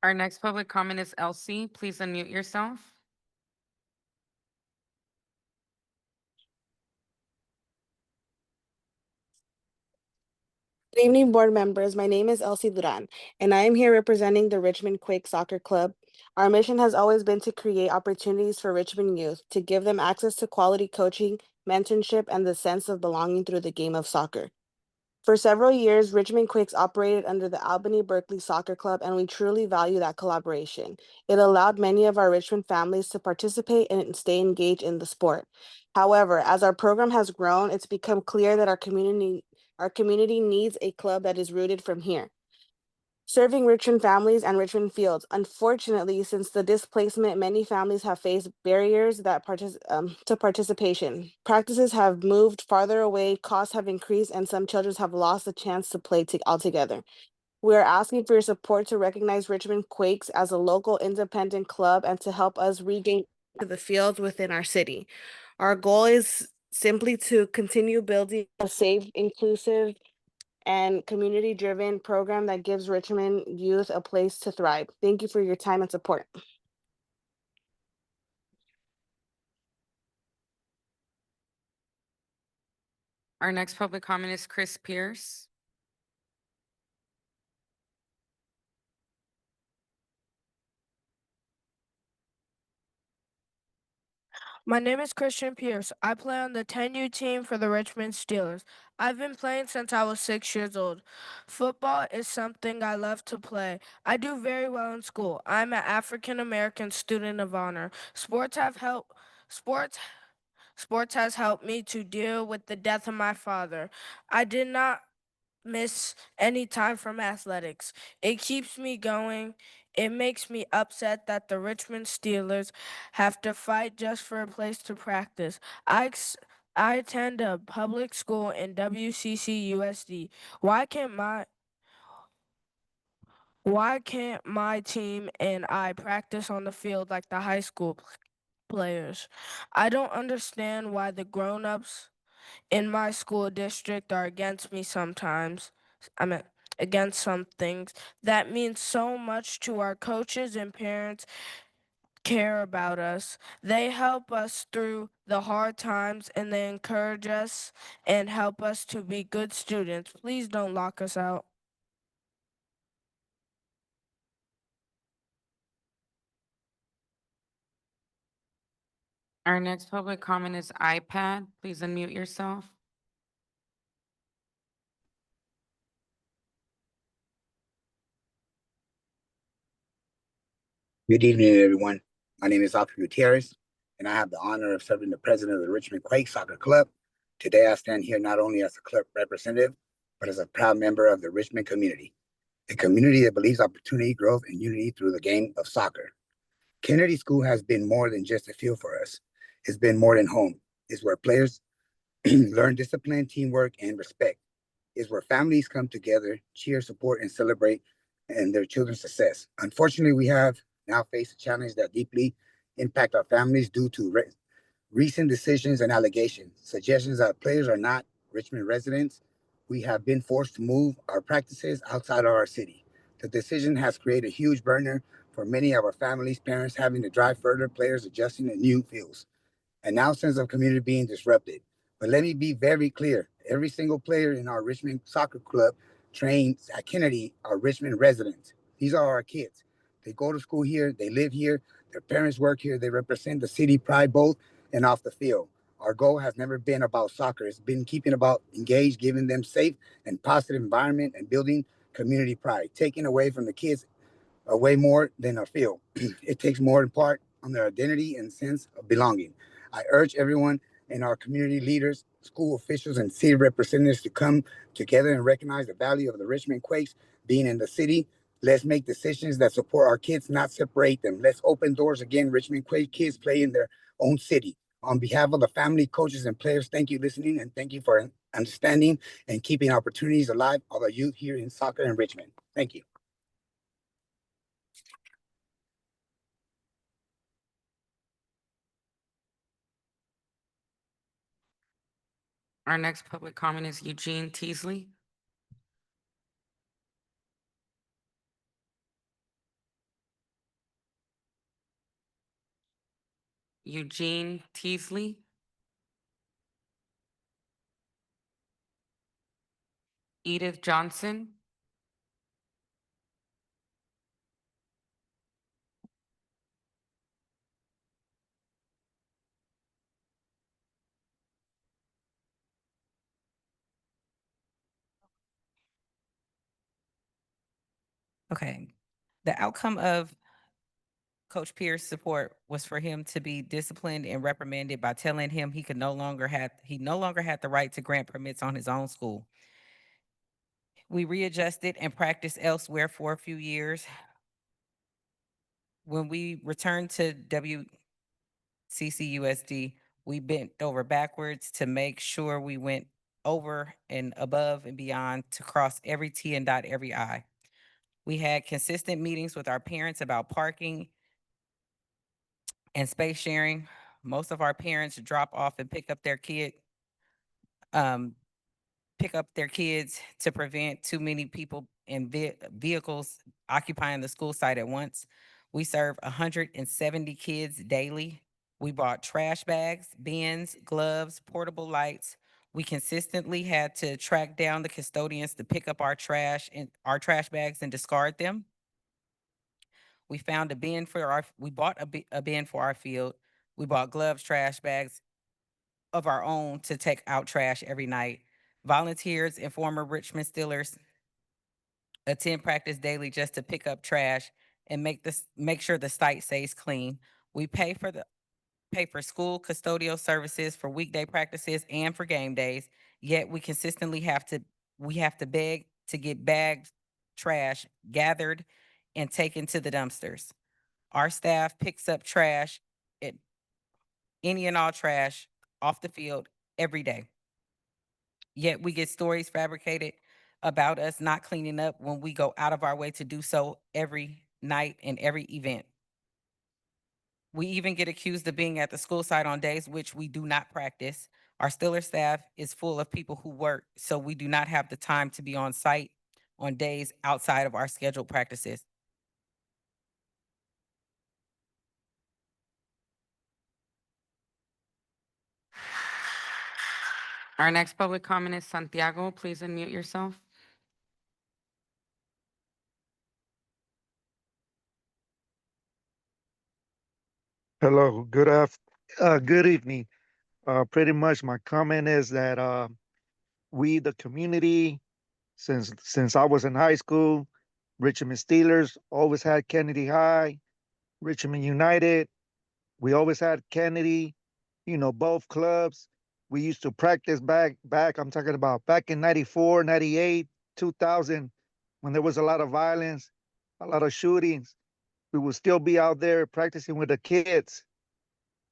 Our next public comment is Elsie. Please unmute yourself. Good evening, board members. My name is Elsie Duran, and I am here representing the Richmond Quake Soccer Club. Our mission has always been to create opportunities for Richmond youth, to give them access to quality coaching, mentorship, and the sense of belonging through the game of soccer. For several years, Richmond Quakes operated under the Albany Berkeley Soccer Club, and we truly value that collaboration. It allowed many of our Richmond families to participate and stay engaged in the sport. However, as our program has grown, it's become clear that our community needs a club that is rooted from here, serving Richmond families and Richmond fields. Unfortunately, since the displacement, many families have faced barriers to participation. Practices have moved farther away, costs have increased, and some children have lost the chance to play altogether. We are asking for your support to recognize Richmond Quakes as a local independent club and to help us regain the fields within our city. Our goal is simply to continue building a safe, inclusive, and community-driven program that gives Richmond youth a place to thrive. Thank you for your time and support. Our next public comment is Chris Pierce. My name is Christian Pierce. I play on the 10U team for the Richmond Steelers. I've been playing since I was 6 years old. Football is something I love to play. I do very well in school. I'm an African American student of honor. Sports has helped me to deal with the death of my father. I did not miss any time from athletics. It keeps me going. It makes me upset that the Richmond Steelers have to fight just for a place to practice. I attend a public school in WCC USD. Why can't my team and I practice on the field like the high school players? I don't understand why the grown-ups in my school district are against me sometimes. Against some things that mean so much to our coaches and parents care about us. They help us through the hard times and they encourage us and help us to be good students. Please don't lock us out. Our next public comment is iPad. Please unmute yourself. Good evening, everyone. My name is Oscar Gutierrez, and I have the honor of serving the president of the Richmond Quakes Soccer Club. Today, I stand here not only as a club representative, but as a proud member of the Richmond community, a community that believes opportunity, growth, and unity through the game of soccer. Kennedy School has been more than just a field for us. It's been more than home. It's where players learn discipline, teamwork, and respect. It's where families come together, cheer, support, and celebrate and their children's success. Unfortunately, we have now faced a challenge that deeply impact our families due to recent decisions and allegations, suggestions that players are not Richmond residents. We have been forced to move our practices outside of our city. The decision has created a huge burden for many of our families, parents having to drive further, players adjusting to new fields, and now sense of community being disrupted. But let me be very clear. Every single player in our Richmond Soccer Club trains at Kennedy are Richmond residents. These are our kids. They go to school here, they live here, their parents work here, they represent the city pride both and off the field. Our goal has never been about soccer. It's been keeping about engaged, giving them safe and positive environment and building community pride, taking away from the kids way more than a field. It takes more in part on their identity and sense of belonging. I urge everyone in our community leaders, school officials, and city representatives to come together and recognize the value of the Richmond Quakes being in the city. Let's make decisions that support our kids, not separate them. Let's open doors again. Richmond Quakes kids play in their own city. On behalf of the family, coaches, and players, thank you for listening and thank you for understanding and keeping opportunities alive of the youth here in soccer in Richmond. Thank you. Our next public comment is Eugene Teasley. Eugene Teasley. Edith Johnson. Okay. The outcome of Coach Pierce's support was for him to be disciplined and reprimanded by telling him he no longer had the right to grant permits on his own school. We readjusted and practiced elsewhere for a few years. When we returned to WCCUSD, we bent over backwards to make sure we went over and above and beyond to cross every T and dot every I. We had consistent meetings with our parents about parking and space sharing. Most of our parents drop off and pick up their kids to prevent too many people and vehicles occupying the school site at once. We serve 170 kids daily. We bought trash bags, bins, gloves, portable lights. We consistently had to track down the custodians to pick up our trash bags and discard them. We found a bin we bought a bin for our field. We bought gloves, trash bags of our own to take out trash every night. Volunteers and former Richmond Steelers attend practice daily just to pick up trash and make sure the site stays clean. We pay for school custodial services for weekday practices and for game days, yet we consistently have to beg to get bagged trash gathered and taken to the dumpsters. Our staff picks up trash, any and all trash off the field every day. Yet we get stories fabricated about us not cleaning up when we go out of our way to do so every night and every event. We even get accused of being at the school site on days which we do not practice. Our Steeler staff is full of people who work, so we do not have the time to be on site on days outside of our scheduled practices. Our next public comment is Santiago. Please unmute yourself. Hello, good evening. Pretty much my comment is that we, the community, since I was in high school, Richmond Steelers always had Kennedy High, Richmond United, we always had Kennedy, both clubs. We used to practice back, I'm talking about back in 94, 98, 2000, when there was a lot of violence, a lot of shootings. We would still be out there practicing with the kids,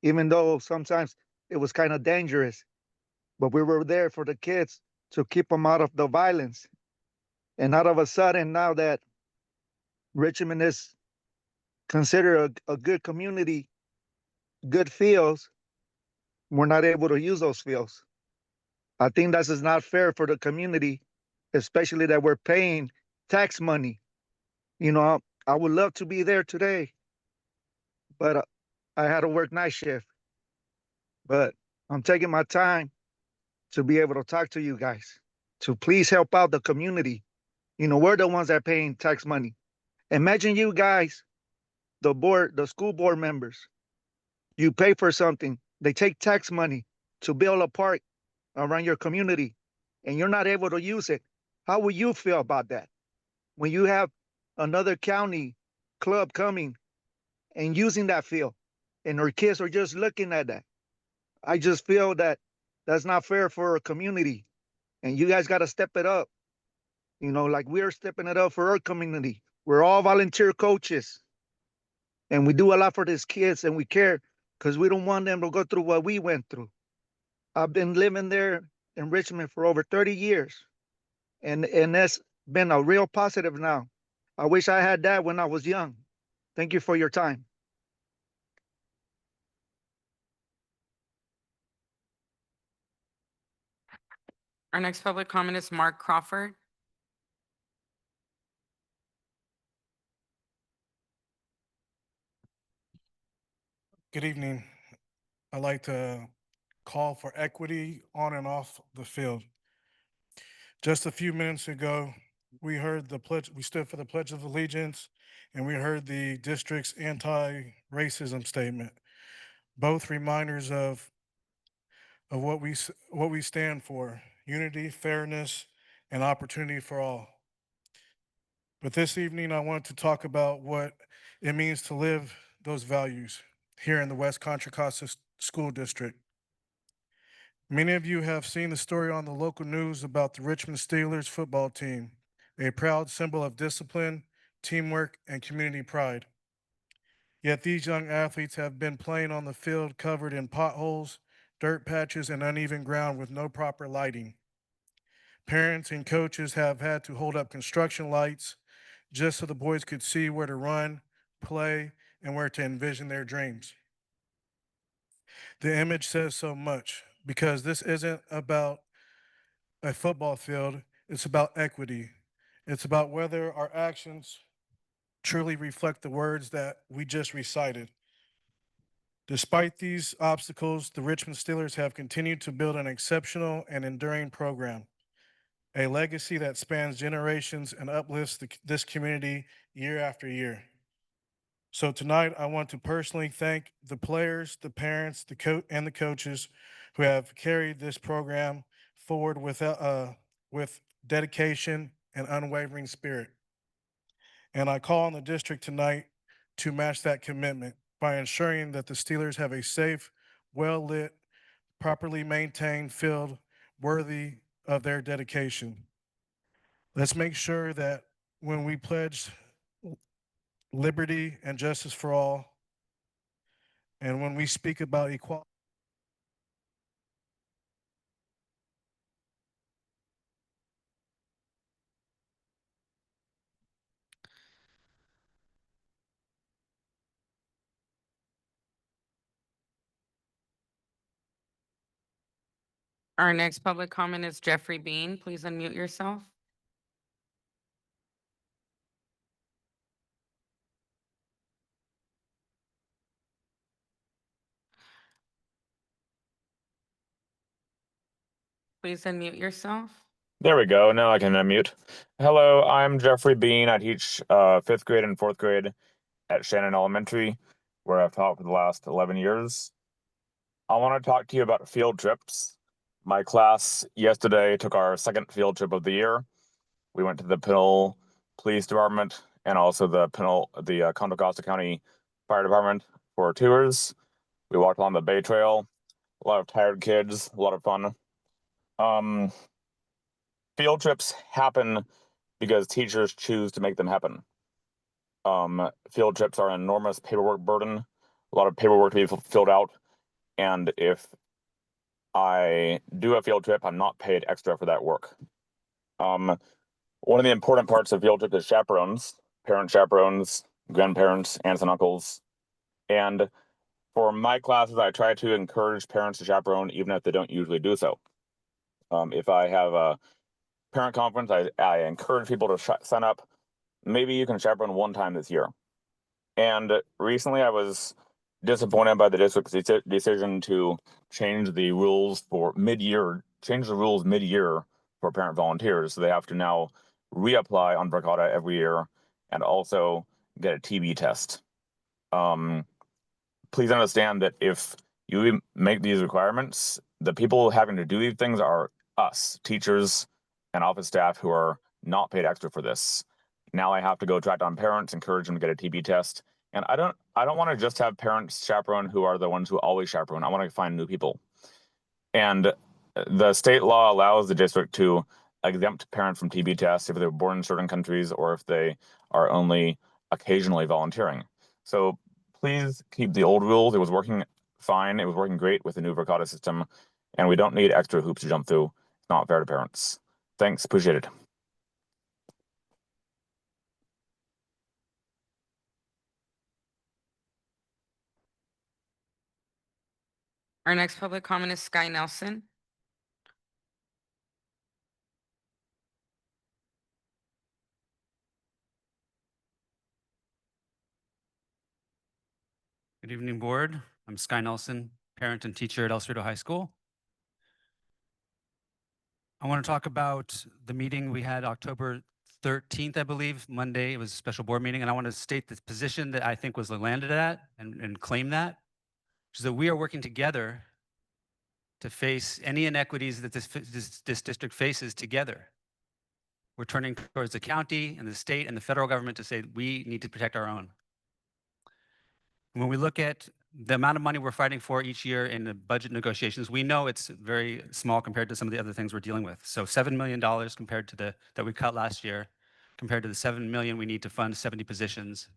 even though sometimes it was kind of dangerous. But we were there for the kids to keep them out of the violence. And out of a sudden, now that Richmond is considered a good community, good fields, we're not able to use those fields. I think that's just not fair for the community, especially that we're paying tax money. I would love to be there today, but I had to work night shift. But I'm taking my time to be able to talk to you guys, to please help out the community. We're the ones that are paying tax money. Imagine you guys, the school board members, you pay for something, they take tax money to build a park around your community, and you're not able to use it. How will you feel about that? When you have another county club coming and using that field, and our kids are just looking at that. I just feel that that's not fair for our community, and you guys got to step it up. Like we're stepping it up for our community. We're all volunteer coaches, and we do a lot for these kids, and we care because we don't want them to go through what we went through. I've been living there in Richmond for over 30 years, and that's been a real positive now. I wish I had that when I was young. Thank you for your time. Our next public comment is Mark Crawford. Good evening. I'd like to call for equity on and off the field. Just a few minutes ago, we heard the pledge, we stood for the Pledge of Allegiance, and we heard the district's anti-racism statement. Both reminders of what we stand for: unity, fairness, and opportunity for all. But this evening, I want to talk about what it means to live those values here in the West Contra Costa School District. Many of you have seen the story on the local news about the Richmond Steelers football team, a proud symbol of discipline, teamwork, and community pride. Yet these young athletes have been playing on the field covered in potholes, dirt patches, and uneven ground with no proper lighting. Parents and coaches have had to hold up construction lights just so the boys could see where to run, play, and where to envision their dreams. The image says so much because this isn't about a football field, it's about equity. It's about whether our actions truly reflect the words that we just recited. Despite these obstacles, the Richmond Steelers have continued to build an exceptional and enduring program, a legacy that spans generations and uplifts this community year after year. So tonight, I want to personally thank the players, the parents, and the coaches who have carried this program forward with dedication and unwavering spirit. And I call on the district tonight to match that commitment by ensuring that the Steelers have a safe, well-lit, properly maintained field worthy of their dedication. Let's make sure that when we pledge liberty and justice for all, and when we speak about equality, Our next public comment is Jeffrey Bean. Please unmute yourself. please unmute yourself. There we go. Now I can unmute. Hello, I'm Jeffrey Bean. I teach 5th grade and 4th grade at Shannon Elementary, where I've taught for the last 11 years. I want to talk to you about field trips. My class yesterday took our second field trip of the year. We went to the Pinole Police Department and also the Contra Costa County Fire Department for tours. We walked along the Bay Trail. A lot of tired kids, a lot of fun. Field trips happen because teachers choose to make them happen. Field trips are an enormous paperwork burden, a lot of paperwork to be filled out. And if I do a field trip, I'm not paid extra for that work. One of the important parts of field trips is chaperones, parent chaperones, grandparents, aunts and uncles. And for my classes, I try to encourage parents to chaperone even if they don't usually do so. If I have a parent conference, I encourage people to sign up. Maybe you can chaperone one time this year. And recently I was disappointed by the district's decision to change the rules mid-year for parent volunteers. So they have to now reapply on Verkada every year and also get a TB test. Please understand that if you make these requirements, the people having to do these things are us, teachers and office staff who are not paid extra for this. Now I have to go track down parents, encourage them to get a TB test. And I don't want to just have parents chaperone who are the ones who always chaperone. I want to find new people. And the state law allows the district to exempt parents from TB tests if they're born in certain countries or if they are only occasionally volunteering. So please keep the old rules. It was working fine. It was working great with the new Verkada system. And we don't need extra hoops to jump through. It's not fair to parents. Thanks. Appreciate it. Our next public comment is Sky Nelson. Good evening, board. I'm Sky Nelson, parent and teacher at El Cerrito High School. I want to talk about the meeting we had October 13th, I believe, Monday. It was a special board meeting, and I want to state the position that I think was landed at and claim that, which is that we are working together to face any inequities that this district faces together. We're turning towards the county and the state and the federal government to say we need to protect our own. When we look at the amount of money we're fighting for each year in the budget negotiations, we know it's very small compared to some of the other things we're dealing with. So $7 million compared to that we cut last year, compared to the $7 million we need to fund 70 positions,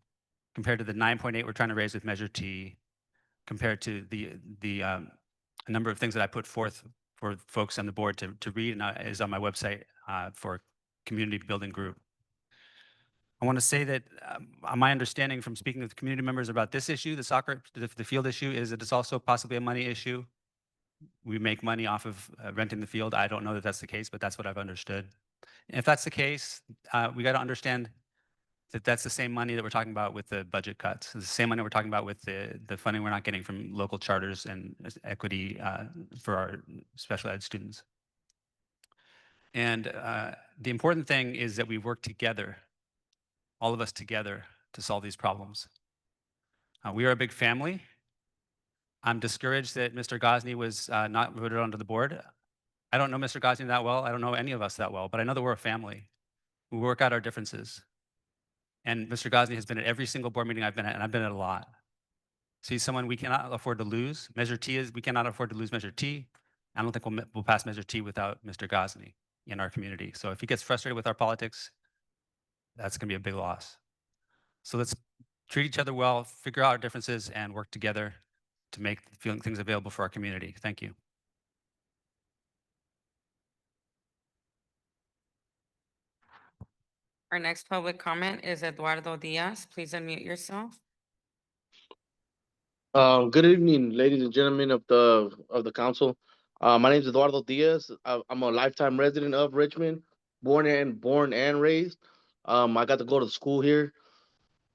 compared to the 9.8 we're trying to raise with Measure T, compared to the number of things that I put forth for folks on the board to read and is on my website for community building group. I want to say that my understanding from speaking with community members about this issue, the field issue, is that it's also possibly a money issue. We make money off of renting the field. I don't know that that's the case, but that's what I've understood. And if that's the case, we got to understand that that's the same money that we're talking about with the budget cuts. It's the same money we're talking about with the funding we're not getting from local charters and equity for our special ed students. And the important thing is that we work together, all of us together, to solve these problems. We are a big family. I'm discouraged that Mr. Gosney was not voted onto the board. I don't know Mr. Gosney that well. I don't know any of us that well, but I know that we're a family. We work out our differences. And Mr. Gosney has been at every single board meeting I've been at, and I've been at a lot. So he's someone we cannot afford to lose. Measure T is, we cannot afford to lose Measure T. I don't think we'll pass Measure T without Mr. Gosney in our community. So if he gets frustrated with our politics, that's going to be a big loss. So let's treat each other well, figure out our differences, and work together to make things available for our community. Thank you. Our next public comment is Eduardo Diaz. Please unmute yourself. Good evening, ladies and gentlemen of the council. My name is Eduardo Diaz. I'm a lifetime resident of Richmond, born and raised. I got to go to school here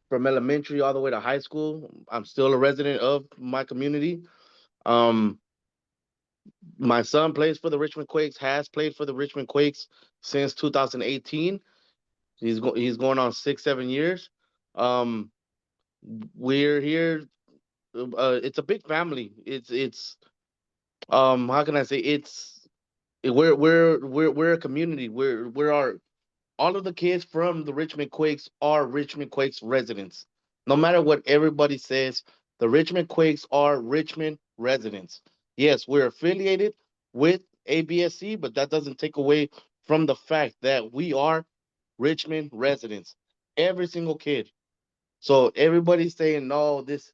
from elementary all the way to high school. I'm still a resident of my community. My son plays for the Richmond Quakes, has played for the Richmond Quakes since 2018. He's going on 6-7 years. We're here. It's a big family. It's how can I say, we're a community. All of the kids from the Richmond Quakes are Richmond Quakes residents. No matter what everybody says, the Richmond Quakes are Richmond residents. Yes, we're affiliated with ABSC, but that doesn't take away from the fact that we are Richmond residents. Every single kid. So everybody's saying, no, this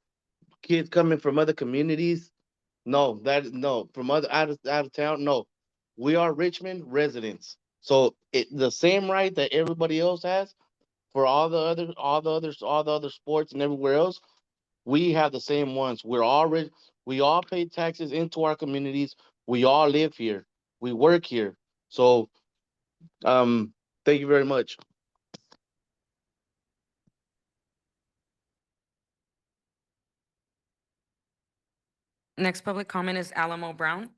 kid's coming from other communities. No, from other out of town. No, we are Richmond residents. So the same right that everybody else has for all the other sports and everywhere else, we have the same ones. We all pay taxes into our communities. We all live here. We work here. So thank you very much. Next public comment is Alamo Brown.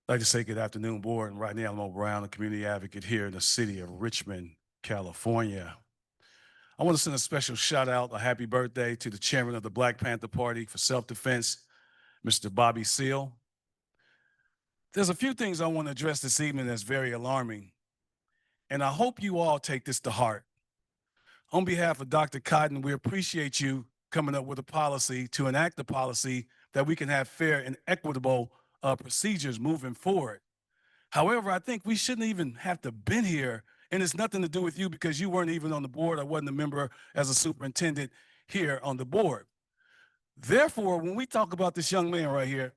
I'd like to say good afternoon, board. And right now, Alamo Brown, a community advocate here in the city of Richmond, California. I want to send a special shout out, a happy birthday to the chairman of the Black Panther Party for Self-Defense, Mr. Bobby Seale. There's a few things I want to address this evening that's very alarming, and I hope you all take this to heart. On behalf of Dr. Cotton, we appreciate you coming up with a policy to enact a policy that we can have fair and equitable procedures moving forward. However, I think we shouldn't even have to been here, and it's nothing to do with you because you weren't even on the board. I wasn't a member as a superintendent here on the board. Therefore, when we talk about this young man right here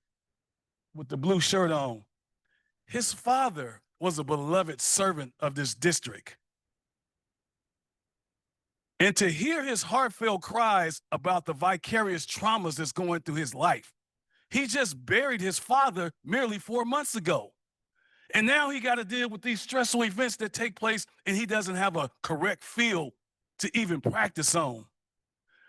with the blue shirt on, his father was a beloved servant of this district. And to hear his heartfelt cries about the vicarious traumas that's going through his life, he just buried his father merely 4 months ago. And now he got to deal with these stressful events that take place, and he doesn't have a correct field to even practice on.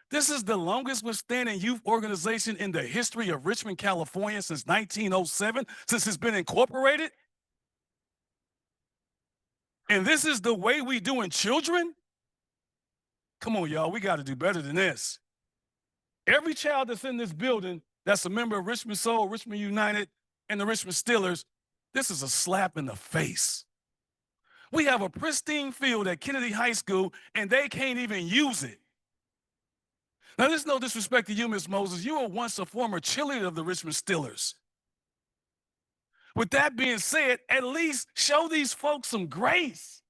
This is the longest withstanding youth organization in the history of Richmond, California since 1907, since it's been incorporated. And this is the way we doing children? Come on, y'all, we got to do better than this. Every child that's in this building that's a member of Richmond Soul, Richmond United, and the Richmond Steelers, this is a slap in the face. We have a pristine field at Kennedy High School, and they can't even use it. Now, there's no disrespect to you, Ms. Moses. You were once a former cheerleader of the Richmond Steelers. With that being said, at least show these folks some grace.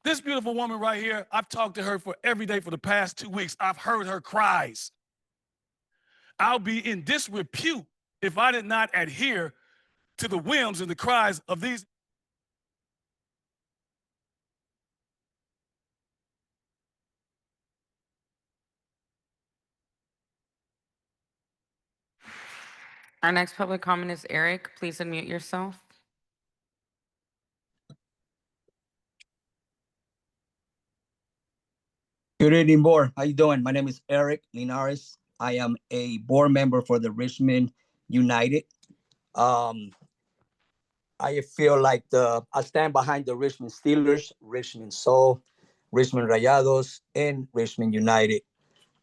This beautiful woman right here, I've talked to her for every day for the past 2 weeks. I've heard her cries. I'll be in disrepute if I did not adhere to the whims and the cries of these. Our next public comment is Eric. Please unmute yourself. Good evening, board. How you doing? My name is Eric Linares. I am a board member for the Richmond United. I feel like I stand behind the Richmond Steelers, Richmond Soul, Richmond Rayados, and Richmond United.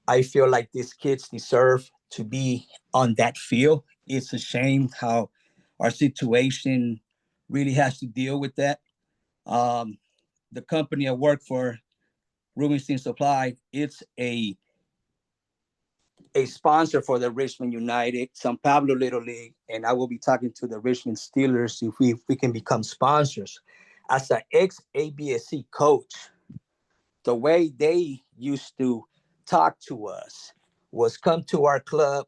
I feel like these kids deserve to be on that field. It's a shame how our situation really has to deal with that. The company I work for, Rubenstein Supply, it's a sponsor for the Richmond United, San Pablo Little League, and I will be talking to the Richmond Steelers if we can become sponsors. As an ex-ABSC coach, the way they used to talk to us was come to our club,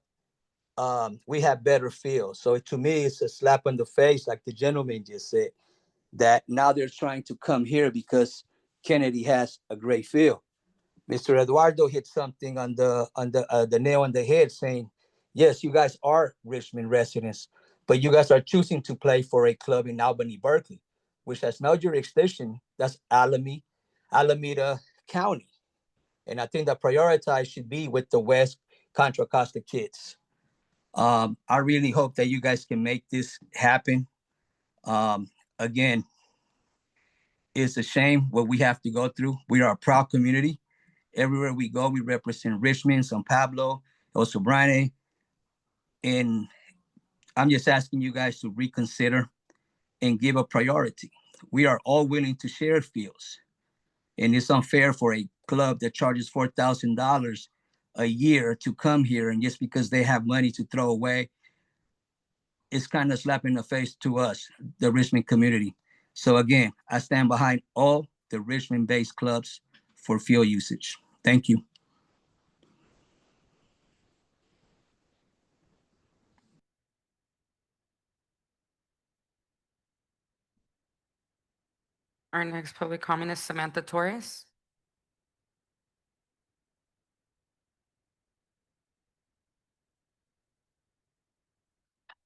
we have better fields. So to me, it's a slap in the face, like the gentleman just said, that now they're trying to come here because Kennedy has a great field. Mr. Eduardo hit something on the nail on the head, saying, yes, you guys are Richmond residents, but you guys are choosing to play for a club in Albany, Berkeley, which has no jurisdiction. That's Alameda County. And I think the prioritize should be with the West Contra Costa kids. I really hope that you guys can make this happen. Again, it's a shame what we have to go through. We are a proud community. Everywhere we go, we represent Richmond, San Pablo, El Sobrante. And I'm just asking you guys to reconsider and give a priority. We are all willing to share fields. And it's unfair for a club that charges $4,000 a year to come here, and just because they have money to throw away, it's kind of slapping the face to us, the Richmond community. So again, I stand behind all the Richmond-based clubs for field usage. Thank you. Our next public comment is Samantha Torres.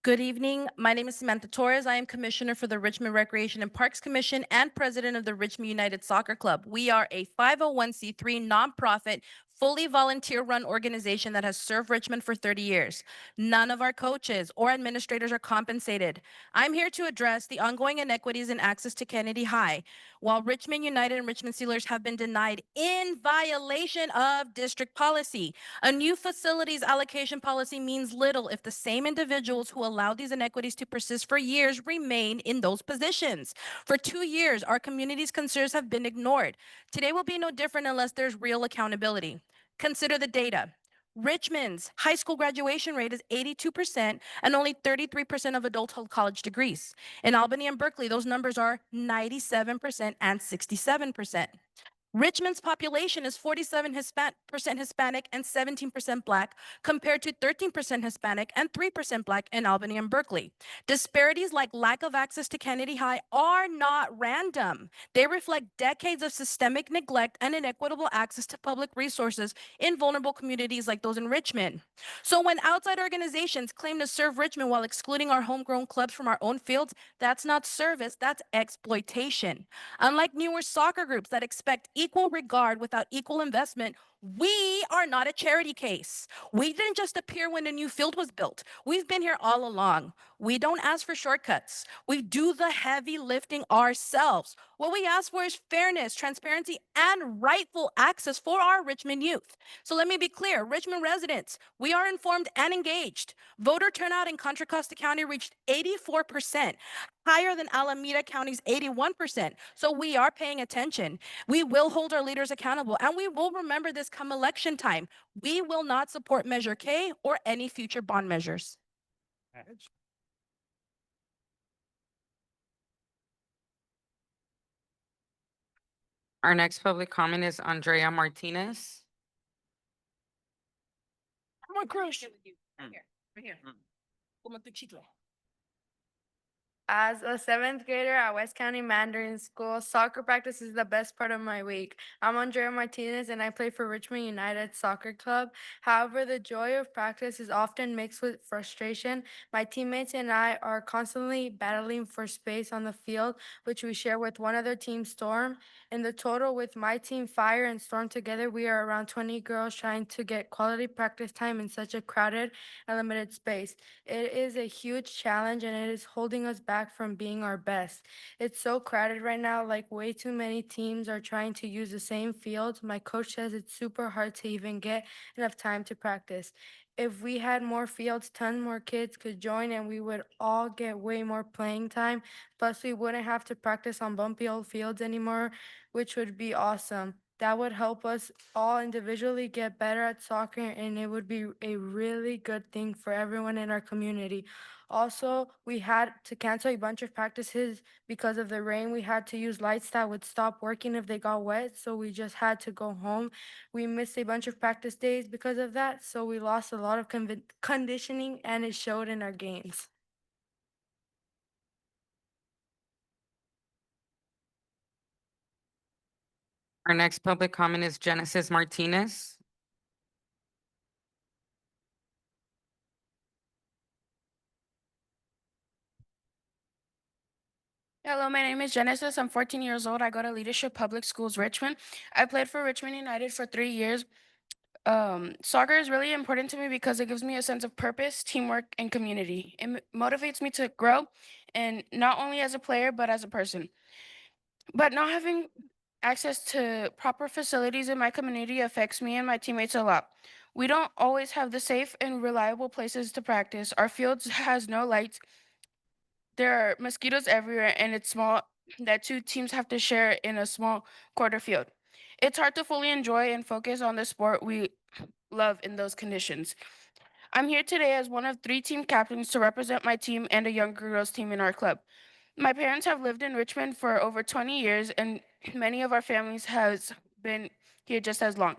Good evening. My name is Samantha Torres. I am Commissioner for the Richmond Recreation and Parks Commission and President of the Richmond United Soccer Club. We are a 501c3 nonprofit, fully volunteer-run organization that has served Richmond for 30 years. None of our coaches or administrators are compensated. I'm here to address the ongoing inequities in access to Kennedy High. While Richmond United and Richmond Steelers have been denied in violation of district policy, a new facilities allocation policy means little if the same individuals who allow these inequities to persist for years remain in those positions. For 2 years, our community's concerns have been ignored. Today will be no different unless there's real accountability. Consider the data. Richmond's high school graduation rate is 82% and only 33% of adults hold college degrees. In Albany and Berkeley, those numbers are 97% and 67%. Richmond's population is 47% Hispanic and 17% Black, compared to 13% Hispanic and 3% Black in Albany and Berkeley. Disparities like lack of access to Kennedy High are not random. They reflect decades of systemic neglect and inequitable access to public resources in vulnerable communities like those in Richmond. So when outside organizations claim to serve Richmond while excluding our homegrown clubs from our own fields, that's not service, that's exploitation. Unlike newer soccer groups that expect equal regard without equal investment, we are not a charity case. We didn't just appear when a new field was built. We've been here all along. We don't ask for shortcuts. We do the heavy lifting ourselves. What we ask for is fairness, transparency, and rightful access for our Richmond youth. So let me be clear, Richmond residents, we are informed and engaged. Voter turnout in Contra Costa County reached 84%, higher than Alameda County's 81%. So we are paying attention. We will hold our leaders accountable, and we will remember this come election time. We will not support Measure K or any future bond measures. Our next public comment is Andrea Martinez. Come on, Chris. Right here. As a seventh grader at West County Mandarin School, soccer practice is the best part of my week. I'm Andrea Martinez and I play for Richmond United Soccer Club. However, the joy of practice is often mixed with frustration. My teammates and I are constantly battling for space on the field, which we share with one other team, Storm. In the total, with my team, Fire and Storm together, we are around 20 girls trying to get quality practice time in such a crowded and limited space. It is a huge challenge and it is holding us back from being our best. It's so crowded right now, like way too many teams are trying to use the same field. My coach says it's super hard to even get enough time to practice. If we had more fields, tons more kids could join and we would all get way more playing time. Plus, we wouldn't have to practice on bumpy old fields anymore, which would be awesome. That would help us all individually get better at soccer, and it would be a really good thing for everyone in our community. Also, we had to cancel a bunch of practices because of the rain. We had to use lights that would stop working if they got wet, so we just had to go home. We missed a bunch of practice days because of that, so we lost a lot of conditioning, and it showed in our games. Our next public comment is Genesis Martinez. Hello, my name is Genesis. I'm 14 years old. I go to Leadership Public Schools, Richmond. I played for Richmond United for 3 years. Soccer is really important to me because it gives me a sense of purpose, teamwork, and community. It motivates me to grow, and not only as a player, but as a person. But not having access to proper facilities in my community affects me and my teammates a lot. We don't always have the safe and reliable places to practice. Our fields has no lights. There are mosquitoes everywhere, and it's small that two teams have to share in a small quarter field. It's hard to fully enjoy and focus on the sport we love in those conditions. I'm here today as one of 3 team captains to represent my team and a younger girls team in our club. My parents have lived in Richmond for over 20 years, and many of our families has been here just as long.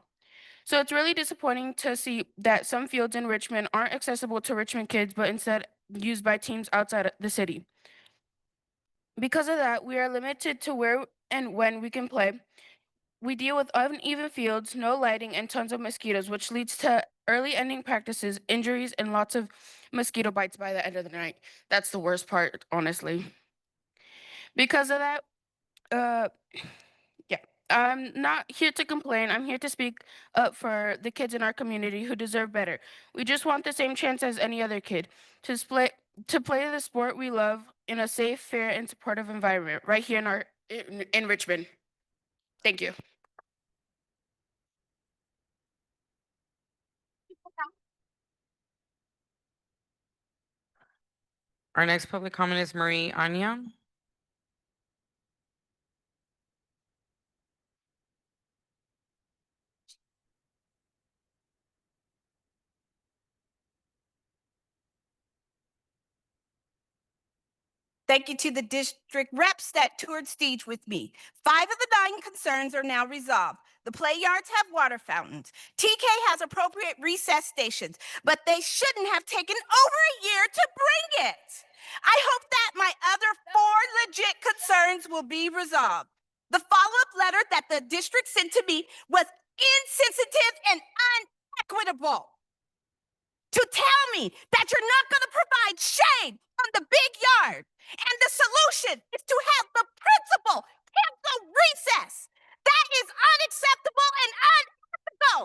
So it's really disappointing to see that some fields in Richmond aren't accessible to Richmond kids, but instead used by teams outside of the city. Because of that, we are limited to where and when we can play. We deal with uneven fields, no lighting, and tons of mosquitoes, which leads to early ending practices, injuries, and lots of mosquito bites by the end of the night. That's the worst part, honestly. Because of that, uh, yeah, I'm not here to complain. I'm here to speak up for the kids in our community who deserve better. We just want the same chance as any other kid to play the sport we love in a safe, fair, and supportive environment right here in Richmond. Thank you. Our next public comment is Marie Anya. Thank you to the district reps that toured stage with me. 5 of the 9 concerns are now resolved. The play yards have water fountains. TK has appropriate recess stations, but they shouldn't have taken over a year to bring it. I hope that my other 4 legit concerns will be resolved. The follow-up letter that the district sent to me was insensitive and unequitable. To tell me that you're not going to provide shade on the big yard. And the solution is to have the principal cancel recess. That is unacceptable and unethical.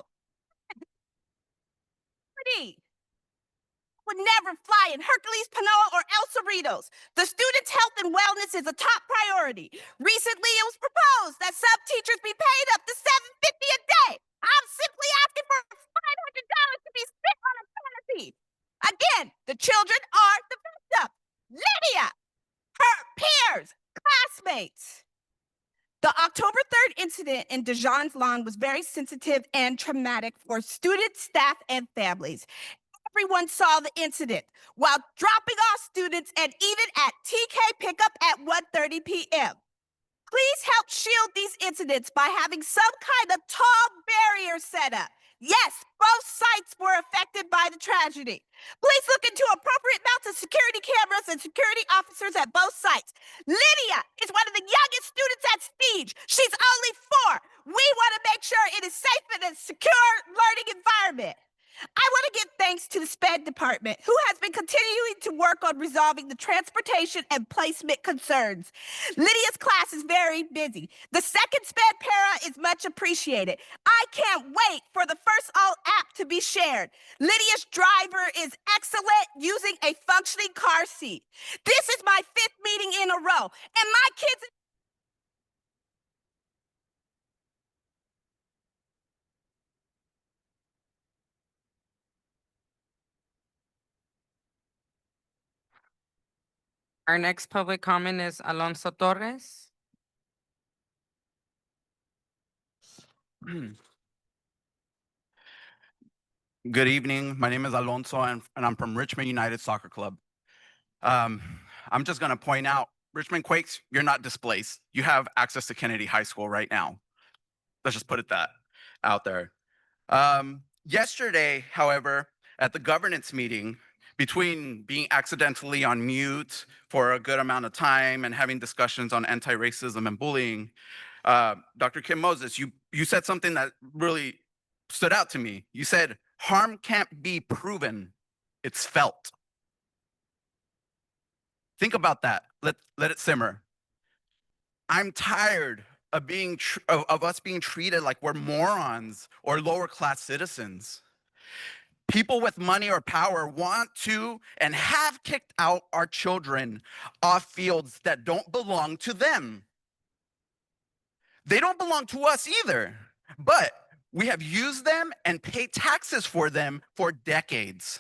Would never fly in Hercules, Panoa, or El Cerritos. The students' health and wellness is a top priority. Recently, it was proposed that sub teachers be paid up to $750 a day. I'm simply asking for $500 to be spent on a fantasy. Again, the children are the victim. Lydia, her peers, classmates. The October 3rd incident in Dijon's lawn was very sensitive and traumatic for students, staff, and families. Everyone saw the incident while dropping off students and even at TK pickup at 1:30 p.m. Please help shield these incidents by having some kind of tall barrier set up. Yes, both sites were affected by the tragedy. Please look into appropriate amounts of security cameras and security officers at both sites. Lydia is one of the youngest students at Stage. She's only 4. We want to make sure it is safe and a secure learning environment. I want to give thanks to the SPED department, who has been continuing to work on resolving the transportation and placement concerns. Lydia's class is very busy. The second SPED para is much appreciated. I can't wait for the first all app to be shared. Lydia's driver is excellent using a functioning car seat. This is my 5th meeting in a row, and my kids. Our next public comment is Alonso Torres. Good evening. My name is Alonso, and I'm from Richmond United Soccer Club. I'm just going to point out, Richmond Quakes, you're not displaced. You have access to Kennedy High School right now. Let's just put that out there. Yesterday, however, at the governance meeting, between being accidentally on mute for a good amount of time and having discussions on anti-racism and bullying, Dr. Kim Moses, you said something that really stood out to me. You said, harm can't be proven, it's felt. Think about that. Let it simmer. I'm tired of of us being treated like we're morons or lower class citizens. People with money or power want to and have kicked out our children off fields that don't belong to them. They don't belong to us either, but we have used them and paid taxes for them for decades.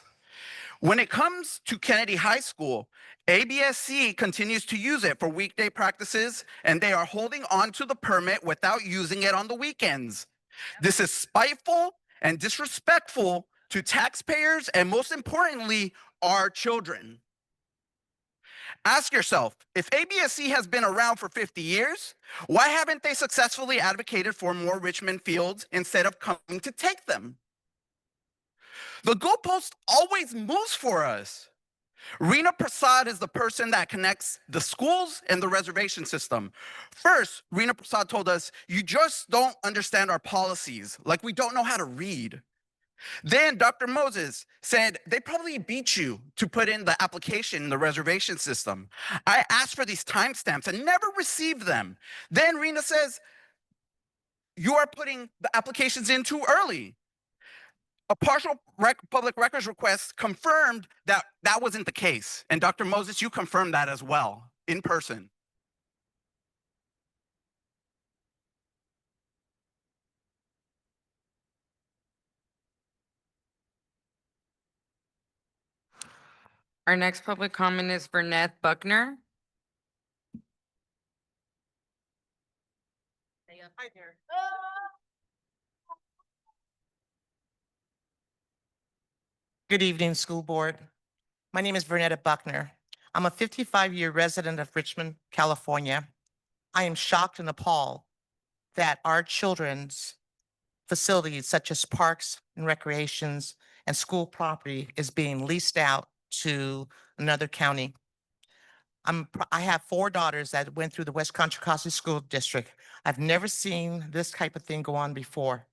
When it comes to Kennedy High School, ABSC continues to use it for weekday practices, and they are holding on to the permit without using it on the weekends. This is spiteful and disrespectful to taxpayers and, most importantly, our children. Ask yourself, if ABSC has been around for 50 years, why haven't they successfully advocated for more Richmond fields instead of coming to take them? The goalpost always moves for us. Rina Prasad is the person that connects the schools and the reservation system. First, Rina Prasad told us, you just don't understand our policies, like we don't know how to read. Then Dr. Moses said they probably beat you to put in the application in the reservation system. I asked for these timestamps and never received them. Then Rina says, you are putting the applications in too early. A partial public records request confirmed that that wasn't the case. And Dr. Moses, you confirmed that as well in person. Our next public comment is Verneth Buckner. Good evening, school board. My name is Vernetta Buckner. I'm a 55-year resident of Richmond, California. I am shocked and appalled that our children's facilities such as parks and recreations and school property is being leased out to another county. I have 4 daughters that went through the West Contra Costa School District. I've never seen this type of thing go on before.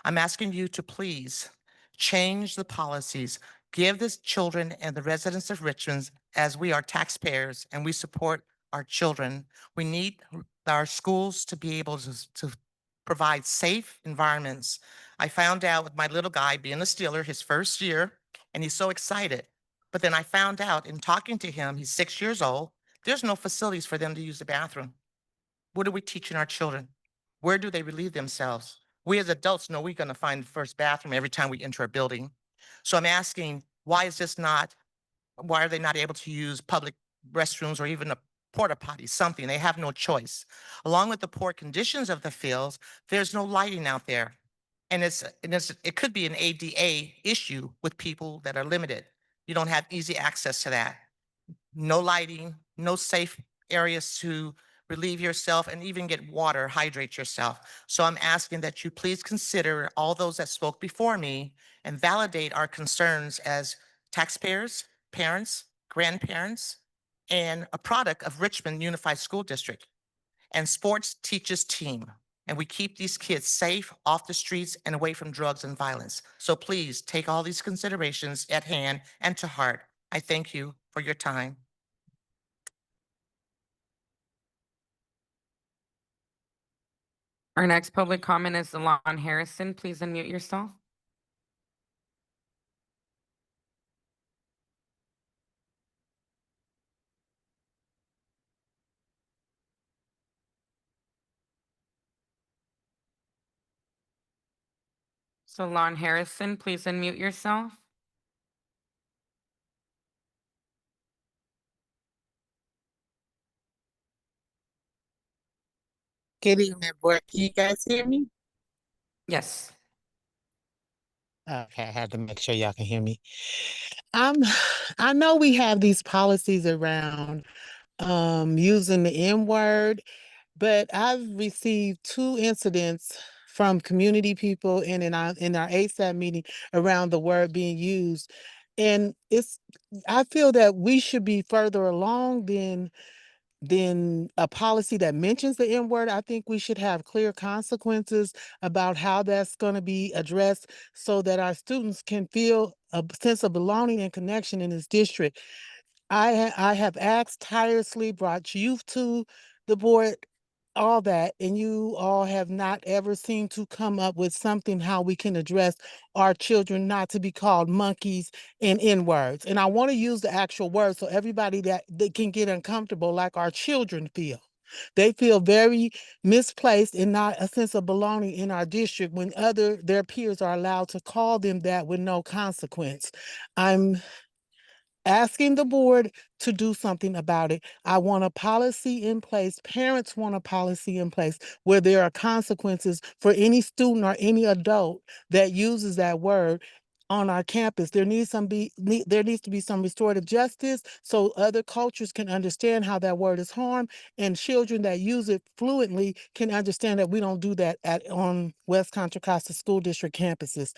I'm asking you to please change the policies, give the children and the residents of Richmond, as we are taxpayers and we support our children. We need our schools to be able to provide safe environments. I found out with my little guy being a Steeler his first year, and he's so excited. But then I found out in talking to him, he's 6 years old, there's no facilities for them to use the bathroom. What are we teaching our children? Where do they relieve themselves? We as adults know we're going to find the first bathroom every time we enter a building. So I'm asking, why are they not able to use public restrooms or even a porta potty, something? They have no choice. Along with the poor conditions of the fields, there's no lighting out there. And it could be an ADA issue with people that are limited. You don't have easy access to that. No lighting, no safe areas to relieve yourself and even get water, hydrate yourself. So I'm asking that you please consider all those that spoke before me and validate our concerns as taxpayers, parents, grandparents, and a product of Richmond Unified School District and sports teaches team. And we keep these kids safe off the streets and away from drugs and violence. So please take all these considerations at hand and to heart. I thank you for your time. Our next public comment is Alon Harrison. Please unmute yourself. So Lon Harrison, please unmute yourself. Good evening, board. Can you guys hear me? Yes. Okay, I had to make sure y'all can hear me. I know we have these policies around using the N-word, but I've received 2 incidents from community people and in our ASAP meeting around the word being used. And I feel that we should be further along than a policy that mentions the N-word. I think we should have clear consequences about how that's going to be addressed so that our students can feel a sense of belonging and connection in this district. I have asked tirelessly, brought youth to the board all that, and you all have not ever seemed to come up with something how we can address our children not to be called monkeys and N-words. And I want to use the actual words so everybody that can get uncomfortable like our children feel. They feel very misplaced and not a sense of belonging in our district when their peers are allowed to call them that with no consequence. I'm asking the board to do something about it. I want a policy in place. Parents want a policy in place where there are consequences for any student or any adult that uses that word on our campus. There needs to be some restorative justice so other cultures can understand how that word is harmed, and children that use it fluently can understand that we don't do that on West Contra Costa School District campuses.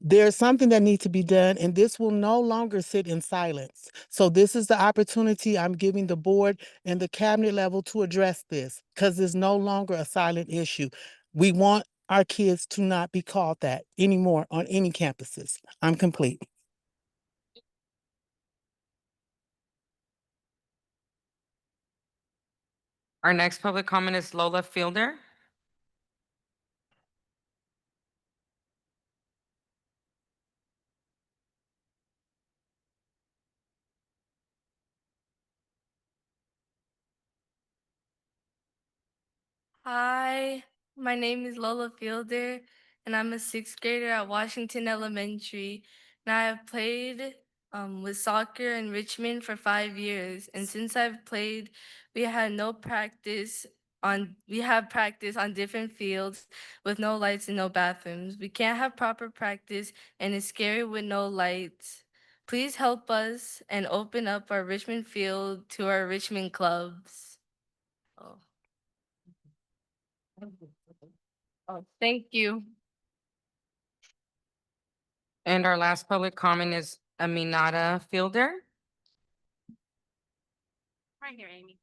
There's something that needs to be done, and this will no longer sit in silence. So this is the opportunity I'm giving the board and the cabinet level to address this, because it's no longer a silent issue. We want our kids to not be called that anymore on any campuses. I'm complete. Our next public comment is Lola Fielder. Hi, my name is Lola Fielder, and I'm a sixth grader at Washington Elementary. And I have played with soccer in Richmond for 5 years. And since I've played, we have practice on different fields with no lights and no bathrooms. We can't have proper practice, and it's scary with no lights. Please help us and open up our Richmond field to our Richmond clubs. Oh. Oh, thank you. And our last public comment is Aminata Fielder. Right here, Amy.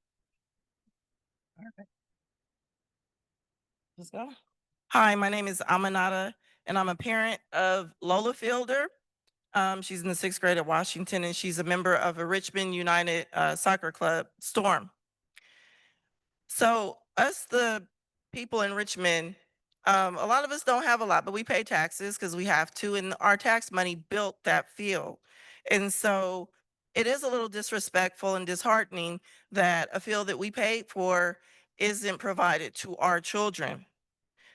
Let's go. Hi, my name is Aminata, and I'm a parent of Lola Fielder. She's in the sixth grade at Washington, and she's a member of a Richmond United Soccer Club, Storm. So us, the people in Richmond, a lot of us don't have a lot, but we pay taxes because we have to, and our tax money built that field. And so it is a little disrespectful and disheartening that a field that we paid for isn't provided to our children.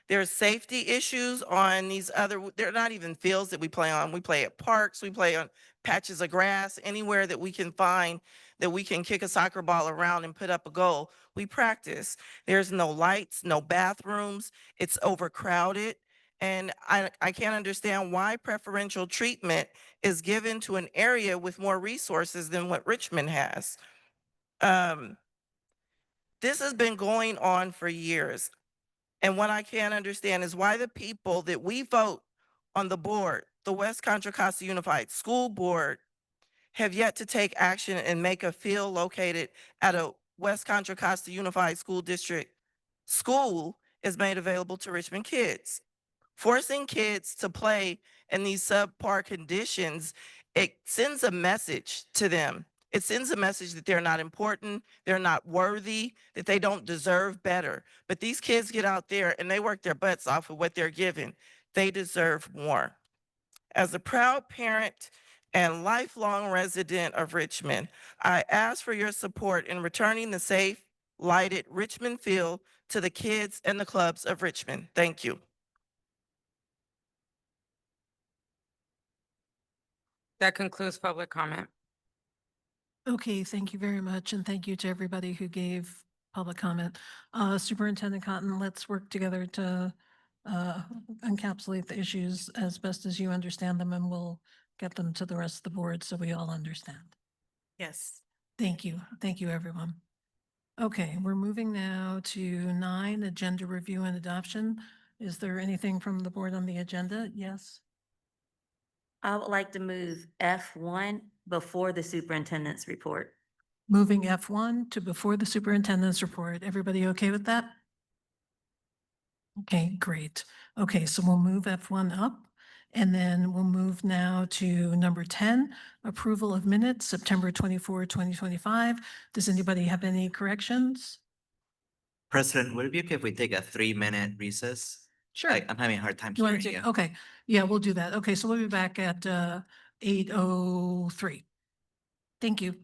There's safety issues on these they're not even fields that we play on. We play at parks, we play on patches of grass, anywhere that we can find that we can kick a soccer ball around and put up a goal. We practice. There's no lights, no bathrooms. It's overcrowded. And I can't understand why preferential treatment is given to an area with more resources than what Richmond has. This has been going on for years. And what I can't understand is why the people that we vote on the board, the West Contra Costa Unified School Board, have yet to take action and make a field located at a West Contra Costa Unified School District school is made available to Richmond kids. Forcing kids to play in these subpar conditions, it sends a message to them. It sends a message that they're not important, they're not worthy, that they don't deserve better. But these kids get out there and they work their butts off of what they're given. They deserve more. As a proud parent and lifelong resident of Richmond, I ask for your support in returning the safe, lighted Richmond field to the kids and the clubs of Richmond. Thank you. That concludes public comment. Okay, thank you very much, and thank you to everybody who gave public comment. Superintendent Cotton, let's work together to encapsulate the issues as best as you understand them, and we'll get them to the rest of the board so we all understand. Yes. Thank you. Thank you, everyone. Okay, we're moving now to 9, agenda review and adoption. Is there anything from the board on the agenda? Yes? I would like to move F1 before the superintendent's report. Moving F1 to before the superintendent's report. Everybody okay with that? Okay, great. Okay, so we'll move F1 up, and then we'll move now to number 10, approval of minutes, September 24, 2025. Does anybody have any corrections? President, would it be okay if we take a 3-minute recess? Sure. I'm having a hard time You want hearing to, you. okay, yeah, we'll do that. Okay, so we'll be back at 8:03. Thank you.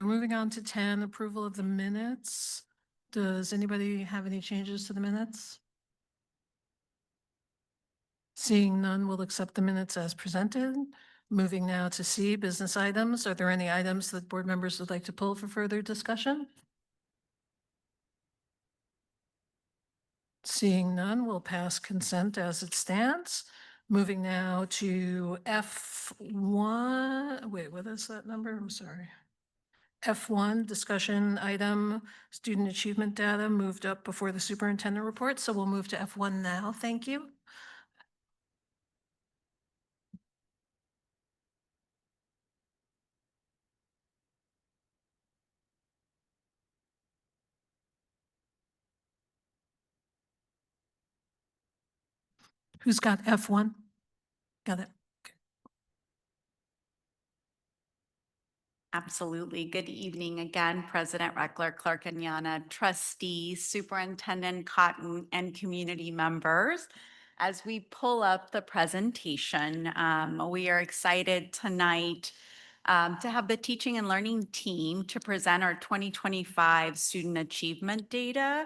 Moving on to 10, approval of the minutes. Does anybody have any changes to the minutes? Seeing none, we'll accept the minutes as presented. Moving now to C, business items. Are there any items that board members would like to pull for further discussion? Seeing none, we'll pass consent as it stands. Moving now to F1. Wait, what is that number? I'm sorry. F1, discussion item, student achievement data moved up before the superintendent report. So we'll move to F1 now. Thank you. Who's got F1? Got it. Absolutely. Good evening again, President Reckler, Clerk Anyana, trustees, Superintendent Cotton, and community members. As we pull up the presentation, we are excited tonight to have the teaching and learning team to present our 2025 student achievement data.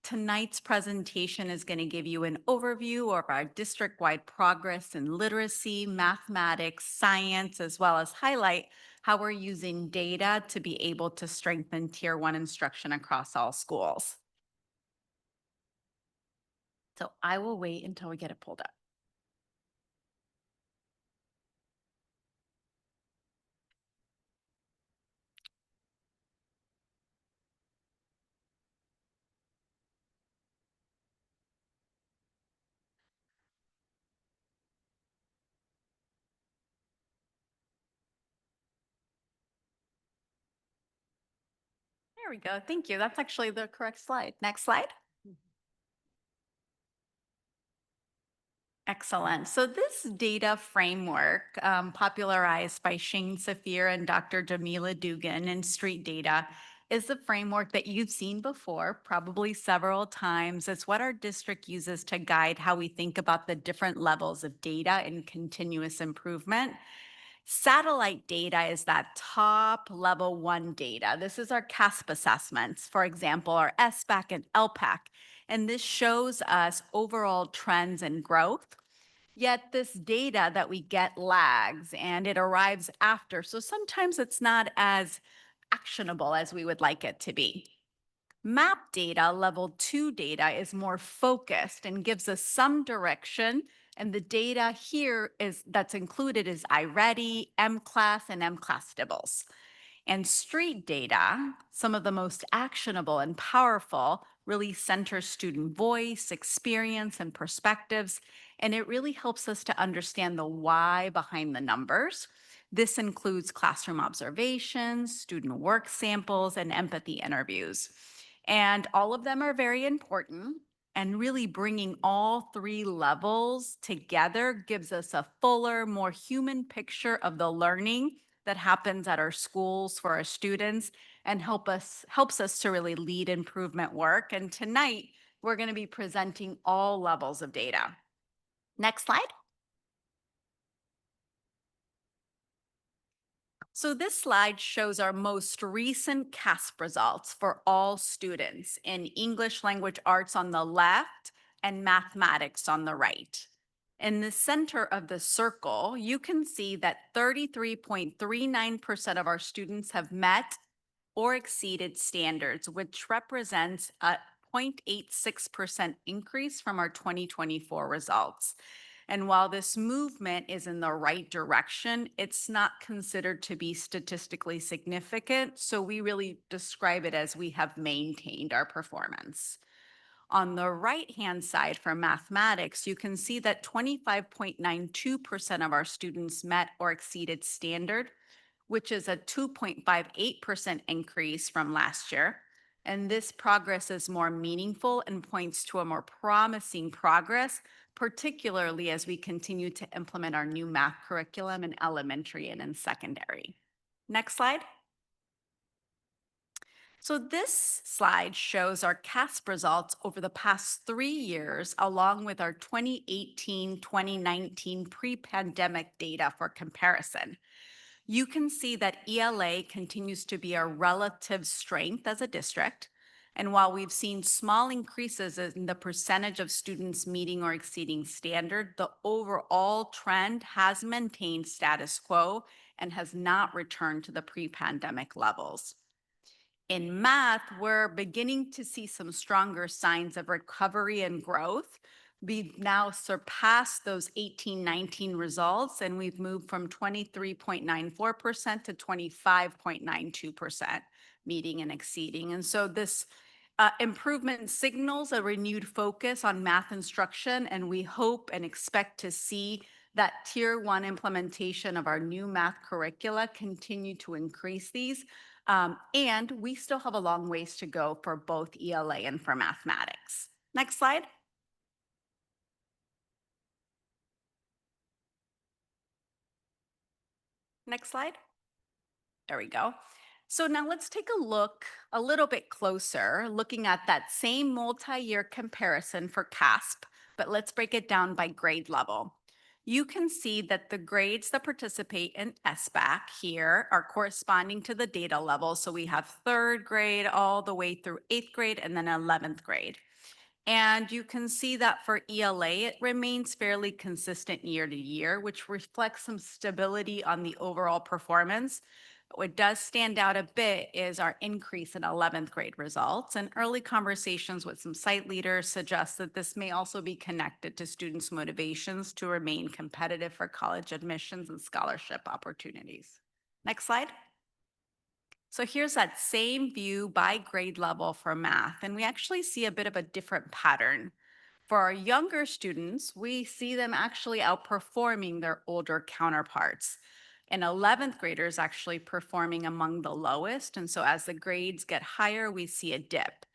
Tonight's presentation is going to give you an overview of our district-wide progress in literacy, mathematics, science, as well as highlight how we're using data to be able to strengthen Tier 1 instruction across all schools. So I will wait until we get it pulled up. There we go. Thank you. That's actually the correct slide. Next slide. Excellent. So this data framework, popularized by Shane Saphir and Dr. Jamila Dugan in Street Data, is the framework that you've seen before, probably several times. It's what our district uses to guide how we think about the different levels of data and continuous improvement. Satellite data is that top level 1 data. This is our CASP assessments, for example, our SBAC and LPAC. And this shows us overall trends and growth. Yet this data that we get lags and it arrives after. So sometimes it's not as actionable as we would like it to be. MAP data, level 2 data, is more focused and gives us some direction. And the data here that's included is iReady, MClass, and MClass DIBELS. And street data, some of the most actionable and powerful, really center student voice, experience, and perspectives. And it really helps us to understand the why behind the numbers. This includes classroom observations, student work samples, and empathy interviews. And all of them are very important. And really bringing all 3 levels together gives us a fuller, more human picture of the learning that happens at our schools for our students and helps us to really lead improvement work. And tonight, we're going to be presenting all levels of data. Next slide. So this slide shows our most recent CASP results for all students in English language arts on the left and mathematics on the right. In the center of the circle, you can see that 33.39% of our students have met or exceeded standards, which represents a 0.86% increase from our 2024 results. And while this movement is in the right direction, it's not considered to be statistically significant. So we really describe it as we have maintained our performance. On the right-hand side for mathematics, you can see that 25.92% of our students met or exceeded standard, which is a 2.58% increase from last year. And this progress is more meaningful and points to a more promising progress, particularly as we continue to implement our new math curriculum in elementary and in secondary. Next slide. So this slide shows our CASP results over the past 3 years, along with our 2018-2019 pre-pandemic data for comparison. You can see that ELA continues to be a relative strength as a district. And while we've seen small increases in the percentage of students meeting or exceeding standard, the overall trend has maintained status quo and has not returned to the pre-pandemic levels. In math, we're beginning to see some stronger signs of recovery and growth. We've now surpassed those 18-19 results, and we've moved from 23.94% to 25.92% meeting and exceeding. And so this improvement signals a renewed focus on math instruction, and we hope and expect to see that Tier 1 implementation of our new math curricula continue to increase these. And we still have a long ways to go for both ELA and for mathematics. Next slide. Next slide. There we go. So now let's take a look a little bit closer, looking at that same multi-year comparison for CASP, but let's break it down by grade level. You can see that the grades that participate in SBAC here are corresponding to the data level. So we have 3rd grade all the way through 8th grade and then 11th grade. And you can see that for ELA, it remains fairly consistent year to year, which reflects some stability on the overall performance. What does stand out a bit is our increase in 11th grade results, and early conversations with some site leaders suggest that this may also be connected to students' motivations to remain competitive for college admissions and scholarship opportunities. Next slide. So here's that same view by grade level for math, and we actually see a bit of a different pattern. For our younger students, we see them actually outperforming their older counterparts. And 11th graders actually performing among the lowest. And so as the grades get higher, we see a dip.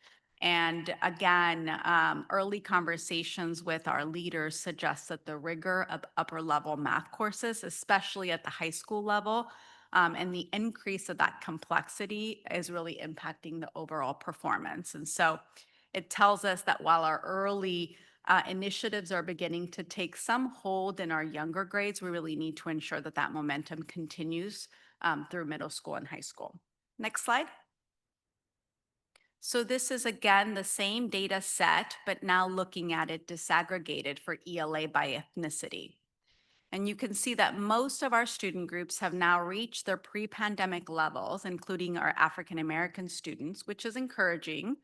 And again, early conversations with our leaders suggest that the rigor of upper level math courses, especially at the high school level, and the increase of that complexity is really impacting the overall performance. And so it tells us that while our early initiatives are beginning to take some hold in our younger grades, we really need to ensure that that momentum continues through middle school and high school. Next slide. So this is again the same data set, but now looking at it disaggregated for ELA by ethnicity. And you can see that most of our student groups have now reached their pre-pandemic levels, including our African American students, which is encouraging.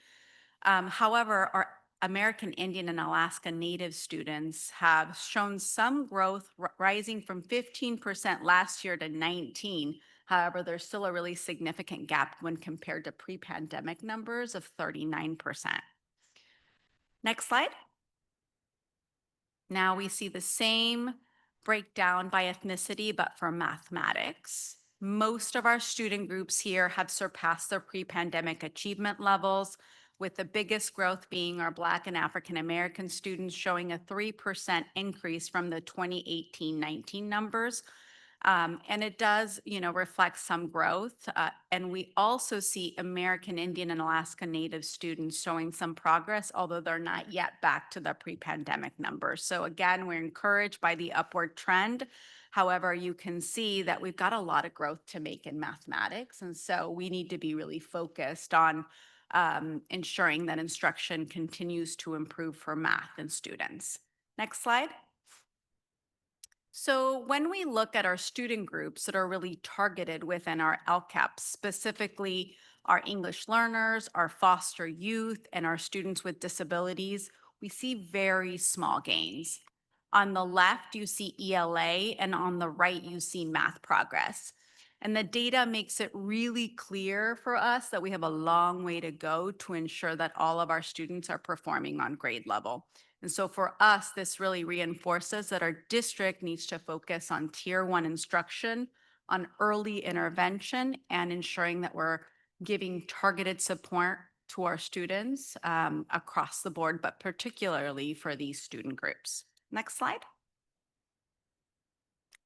However, our American Indian and Alaska Native students have shown some growth, rising from 15% last year to 19%. However, there's still a really significant gap when compared to pre-pandemic numbers of 39%. Next slide. Now we see the same breakdown by ethnicity, but for mathematics. Most of our student groups here have surpassed their pre-pandemic achievement levels, with the biggest growth being our Black and African American students, showing a 3% increase from the 2018-19 numbers. And it does, reflect some growth. And we also see American Indian and Alaska Native students showing some progress, although they're not yet back to the pre-pandemic numbers. So again, we're encouraged by the upward trend. However, you can see that we've got a lot of growth to make in mathematics. And so we need to be really focused on ensuring that instruction continues to improve for math and students. Next slide. So when we look at our student groups that are really targeted within our LCAP, specifically our English learners, our foster youth, and our students with disabilities, we see very small gains. On the left, you see ELA, and on the right, you see math progress. And the data makes it really clear for us that we have a long way to go to ensure that all of our students are performing on grade level. And so for us, this really reinforces that our district needs to focus on Tier 1 instruction, on early intervention, and ensuring that we're giving targeted support to our students across the board, but particularly for these student groups. Next slide.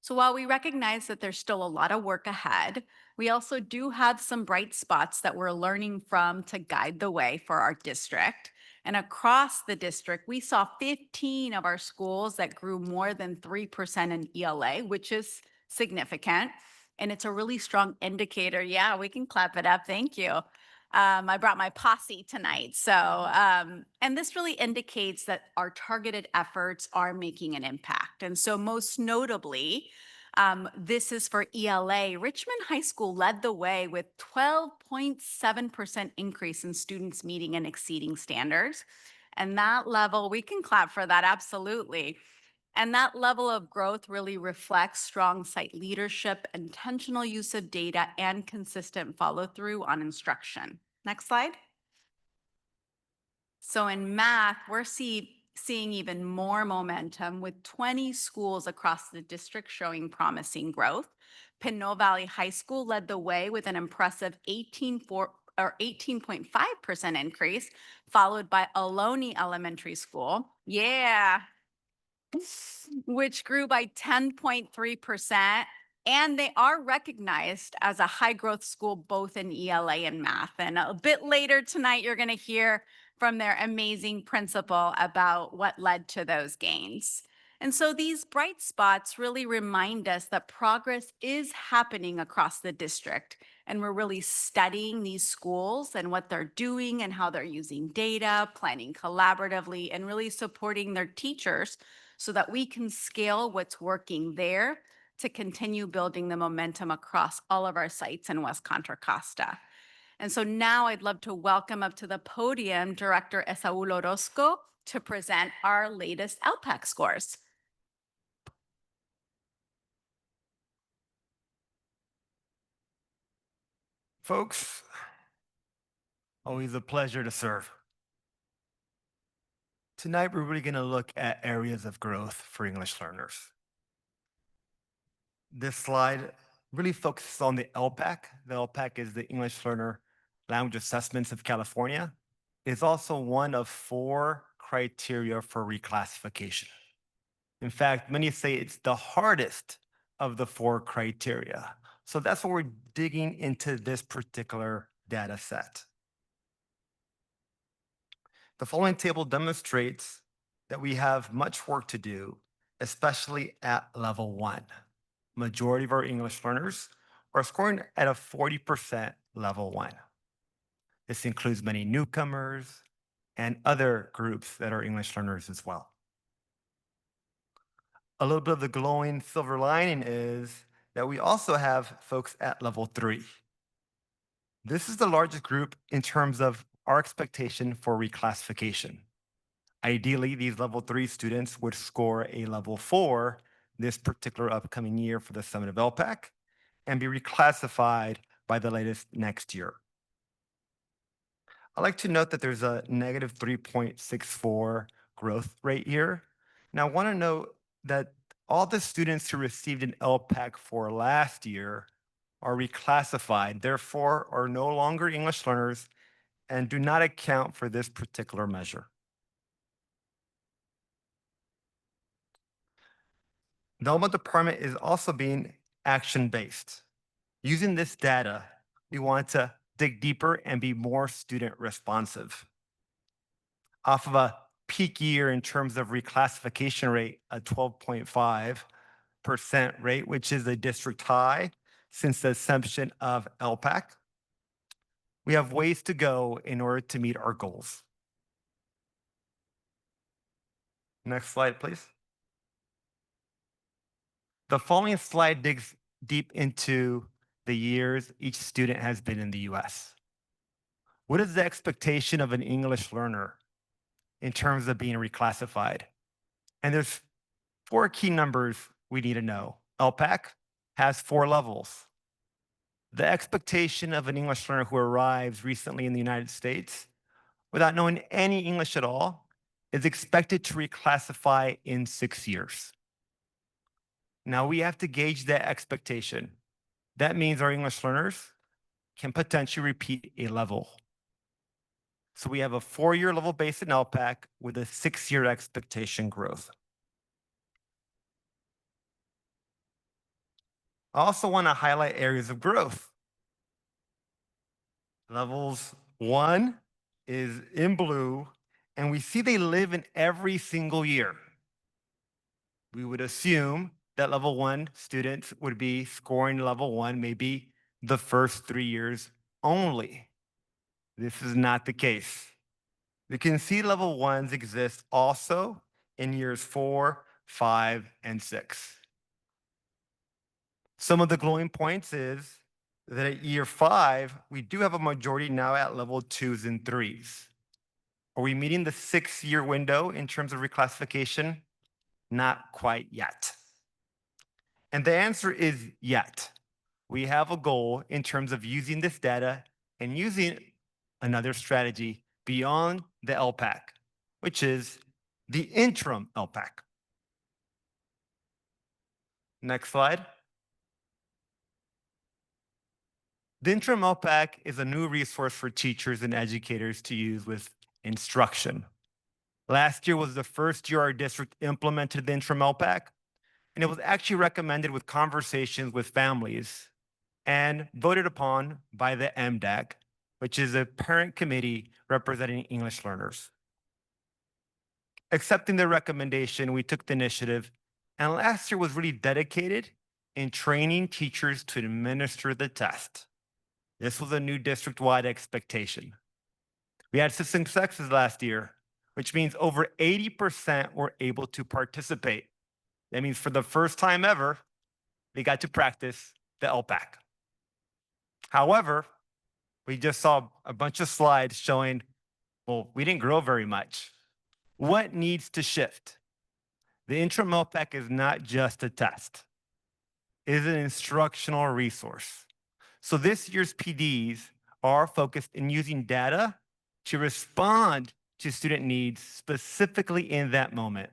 So while we recognize that there's still a lot of work ahead, We also do have some bright spots that we're learning from to guide the way for our district. And across the district, we saw 15 of our schools that grew more than 3% in ELA, which is significant. And it's a really strong indicator. Yeah, we can clap it up. Thank you. I brought my posse tonight. And this really indicates that our targeted efforts are making an impact. And so most notably, this is for ELA. Richmond High School led the way with 12.7% increase in students meeting and exceeding standards. And that level, we can clap for that, absolutely. And that level of growth really reflects strong site leadership, intentional use of data, and consistent follow through on instruction. Next slide. So in math, we're seeing even more momentum with 20 schools across the district showing promising growth. Pinot Valley High School led the way with an impressive 18.5% increase, followed by Ohlone Elementary School. Yeah. Which grew by 10.3%. And they are recognized as a high growth school, both in ELA and math. And a bit later tonight, you're going to hear from their amazing principal about what led to those gains. And so these bright spots really remind us that progress is happening across the district. And we're really studying these schools and what they're doing and how they're using data, planning collaboratively, and really supporting their teachers so that we can scale what's working there to continue building the momentum across all of our sites in West Contra Costa. And so now I'd love to welcome up to the podium Director Esaul Orozco to present our latest LPAC scores. Folks, always a pleasure to serve. Tonight, we're really going to look at areas of growth for English learners. This slide really focuses on the LPAC. The LPAC is the English Learner Language Assessments of California. It's also one of 4 criteria for reclassification. In fact, many say it's the hardest of the 4 criteria. So that's what we're digging into this particular data set. The following table demonstrates that we have much work to do, especially at level 1. Majority of our English learners are scoring at a 40% level 1. This includes many newcomers and other groups that are English learners as well. A little bit of the glowing silver lining is that we also have folks at level 3. This is the largest group in terms of our expectation for reclassification. Ideally, these level 3 students would score a level 4 this particular upcoming year for the Summit of LPAC and be reclassified by the latest next year. I'd like to note that there's a negative 3.64 growth rate here. Now, I want to note that all the students who received an LPAC for last year are reclassified, therefore are no longer English learners and do not account for this particular measure. The Alma department is also being action-based. Using this data, we want to dig deeper and be more student responsive. Off of a peak year in terms of reclassification rate, a 12.5% rate, which is a district high since the inception of LPAC, we have ways to go in order to meet our goals. Next slide, please. The following slide digs deep into the years each student has been in the US. What is the expectation of an English learner in terms of being reclassified? And there's 4 key numbers we need to know. LPAC has 4 levels. The expectation of an English learner who arrives recently in the United States without knowing any English at all is expected to reclassify in 6 years. Now we have to gauge that expectation. That means our English learners can potentially repeat a level. So we have a 4-year level based in LPAC with a 6-year expectation growth. I also want to highlight areas of growth. Levels 1 is in blue, and we see they live in every single year. We would assume that level 1 students would be scoring level 1 maybe the first 3 years only. This is not the case. You can see level 1s exist also in years 4, 5, and 6. Some of the glowing points is that at year 5, we do have a majority now at level 2s and 3s. Are we meeting the 6-year window in terms of reclassification? Not quite yet. And the answer is yet. We have a goal in terms of using this data and using another strategy beyond the LPAC, which is the interim LPAC. Next slide. The interim LPAC is a new resource for teachers and educators to use with instruction. Last year was the first year our district implemented the interim LPAC, and it was actually recommended with conversations with families and voted upon by the MDAC, which is a parent committee representing English learners. Accepting the recommendation, we took the initiative, and last year was really dedicated in training teachers to administer the test. This was a new district-wide expectation. We had some successes last year, which means over 80% were able to participate. That means for the first time ever, they got to practice the LPAC. However, we just saw a bunch of slides showing, well, we didn't grow very much. What needs to shift? The interim LPAC is not just a test. It is an instructional resource. So this year's PDs are focused in using data to respond to student needs specifically in that moment.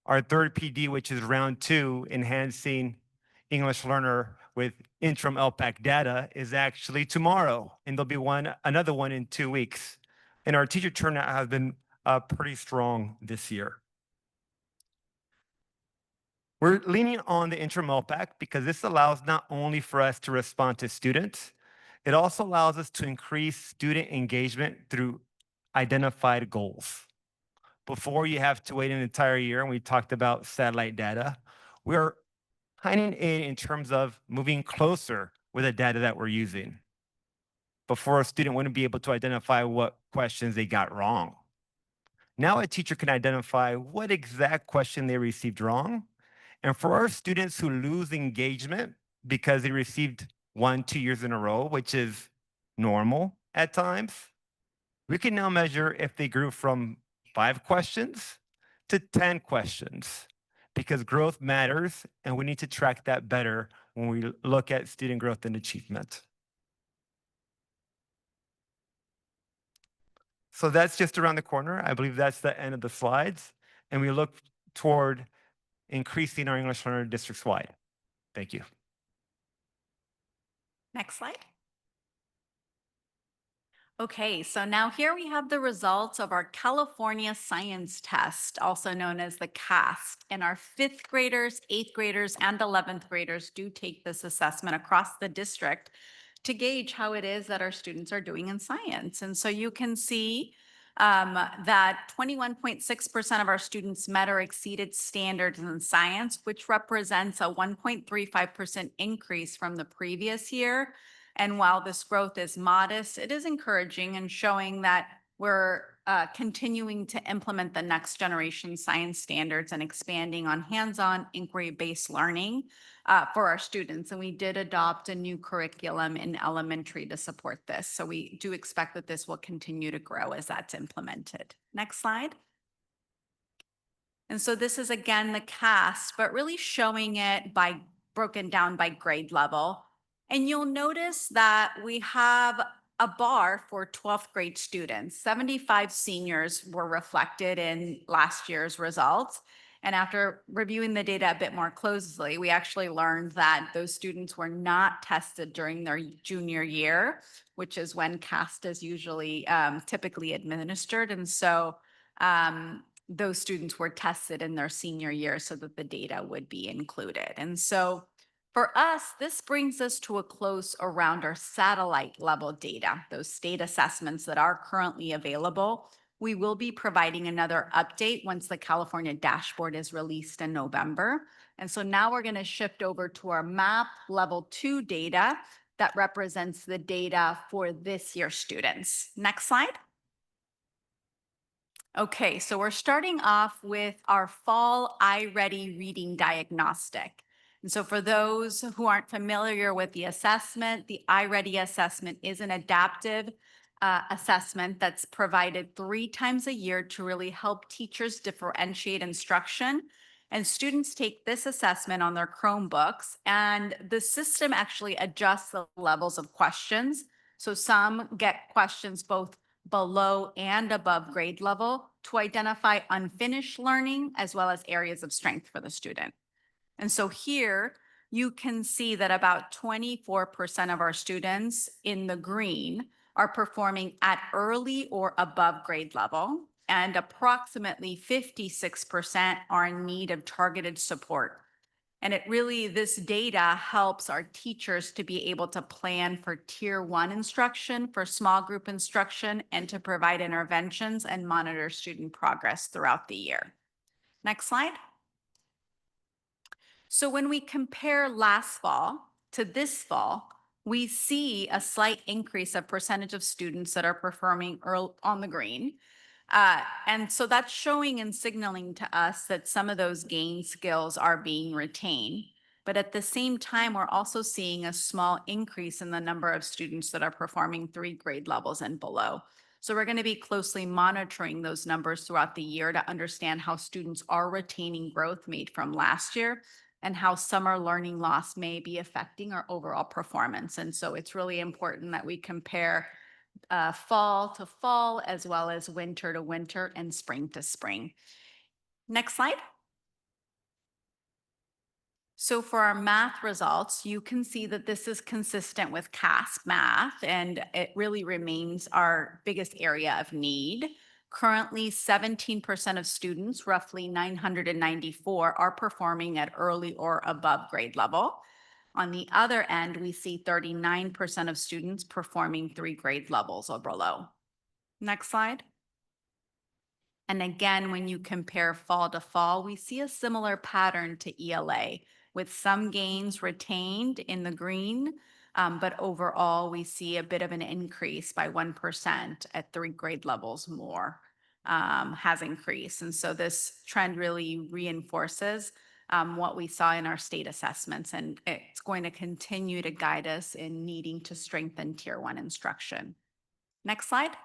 Our third PD, which is round 2, enhancing English learner with interim LPAC data, is actually tomorrow, and there'll be another one in 2 weeks. And our teacher turnout has been pretty strong this year. We're leaning on the interim LPAC because this allows not only for us to respond to students, it also allows us to increase student engagement through identified goals. Before you have to wait an entire year, and we talked about satellite data, we're hunting in terms of moving closer with the data that we're using. Before, a student wouldn't be able to identify what questions they got wrong. Now a teacher can identify what exact question they received wrong. And for our students who lose engagement because they received 1, 2 years in a row, which is normal at times, we can now measure if they grew from 5 questions to 10 questions, because growth matters and we need to track that better when we look at student growth and achievement. So that's just around the corner. I believe that's the end of the slides. And we look toward increasing our English learner districts-wide. Thank you. Next slide. Okay, so now here we have the results of our California Science Test, also known as the CAST. And our 5th graders, 8th graders, and 11th graders do take this assessment across the district to gauge how it is that our students are doing in science. And so you can see that 21.6% of our students met or exceeded standards in science, which represents a 1.35% increase from the previous year. And while this growth is modest, it is encouraging and showing that we're continuing to implement the next generation science standards and expanding on hands-on inquiry-based learning for our students. And we did adopt a new curriculum in elementary to support this. So we do expect that this will continue to grow as that's implemented. Next slide. And so this is again the CAST, but really showing it broken down by grade level. And you'll notice that we have a bar for 12th grade students. 75 seniors were reflected in last year's results. And after reviewing the data a bit more closely, we actually learned that those students were not tested during their junior year, which is when CAST is usually typically administered. And so those students were tested in their senior year so that the data would be included. And so For us, this brings us to a close around our satellite level data, those state assessments that are currently available. We will be providing another update once the California dashboard is released in November. And so now we're going to shift over to our MAP level 2 data that represents the data for this year's students. Next slide. Okay, so we're starting off with our fall iReady reading diagnostic. And so for those who aren't familiar with the assessment, the iReady assessment is an adaptive assessment that's provided 3 times a year to really help teachers differentiate instruction. And students take this assessment on their Chromebooks, and the system actually adjusts the levels of questions. So some get questions both below and above grade level to identify unfinished learning as well as areas of strength for the student. And so here you can see that about 24% of our students in the green are performing at early or above grade level, and approximately 56% are in need of targeted support. And this data helps our teachers to be able to plan for tier 1 instruction, for small group instruction, and to provide interventions and monitor student progress throughout the year. Next slide. So when we compare last fall to this fall, we see a slight increase of percentage of students that are performing early on the green. And so that's showing and signaling to us that some of those gain skills are being retained. But at the same time, we're also seeing a small increase in the number of students that are performing 3 grade levels and below. So we're going to be closely monitoring those numbers throughout the year to understand how students are retaining growth made from last year and how summer learning loss may be affecting our overall performance. And so it's really important that we compare fall to fall, as well as winter to winter and spring to spring. Next slide. So for our math results, you can see that this is consistent with CASP math, and it really remains our biggest area of need. Currently, 17% of students, roughly 994, are performing at early or above grade level. On the other end, we see 39% of students performing 3 grade levels or below. Next slide. And again, when you compare fall to fall, we see a similar pattern to ELA, with some gains retained in the green, but overall we see a bit of an increase by 1% at 3 grade levels more has increased. And so this trend really reinforces what we saw in our state assessments, and it's going to continue to guide us in needing to strengthen tier 1 instruction. Next slide.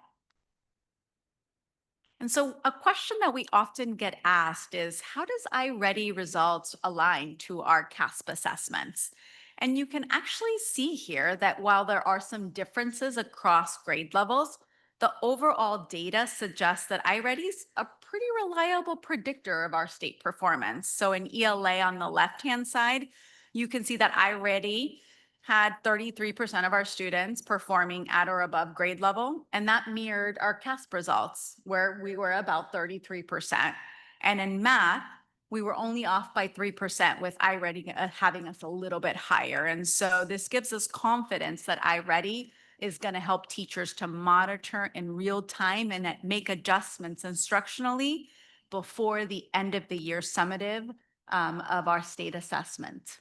And so a question that we often get asked is, how does iReady results align to our CASP assessments? And you can actually see here that while there are some differences across grade levels, the overall data suggests that iReady is a pretty reliable predictor of our state performance. So in ELA on the left-hand side, you can see that iReady had 33% of our students performing at or above grade level, and that mirrored our CASP results, where we were about 33%. And in math, we were only off by 3%, with iReady having us a little bit higher. And so this gives us confidence that iReady is going to help teachers to monitor in real time and make adjustments instructionally before the end of the year summative of our state assessment.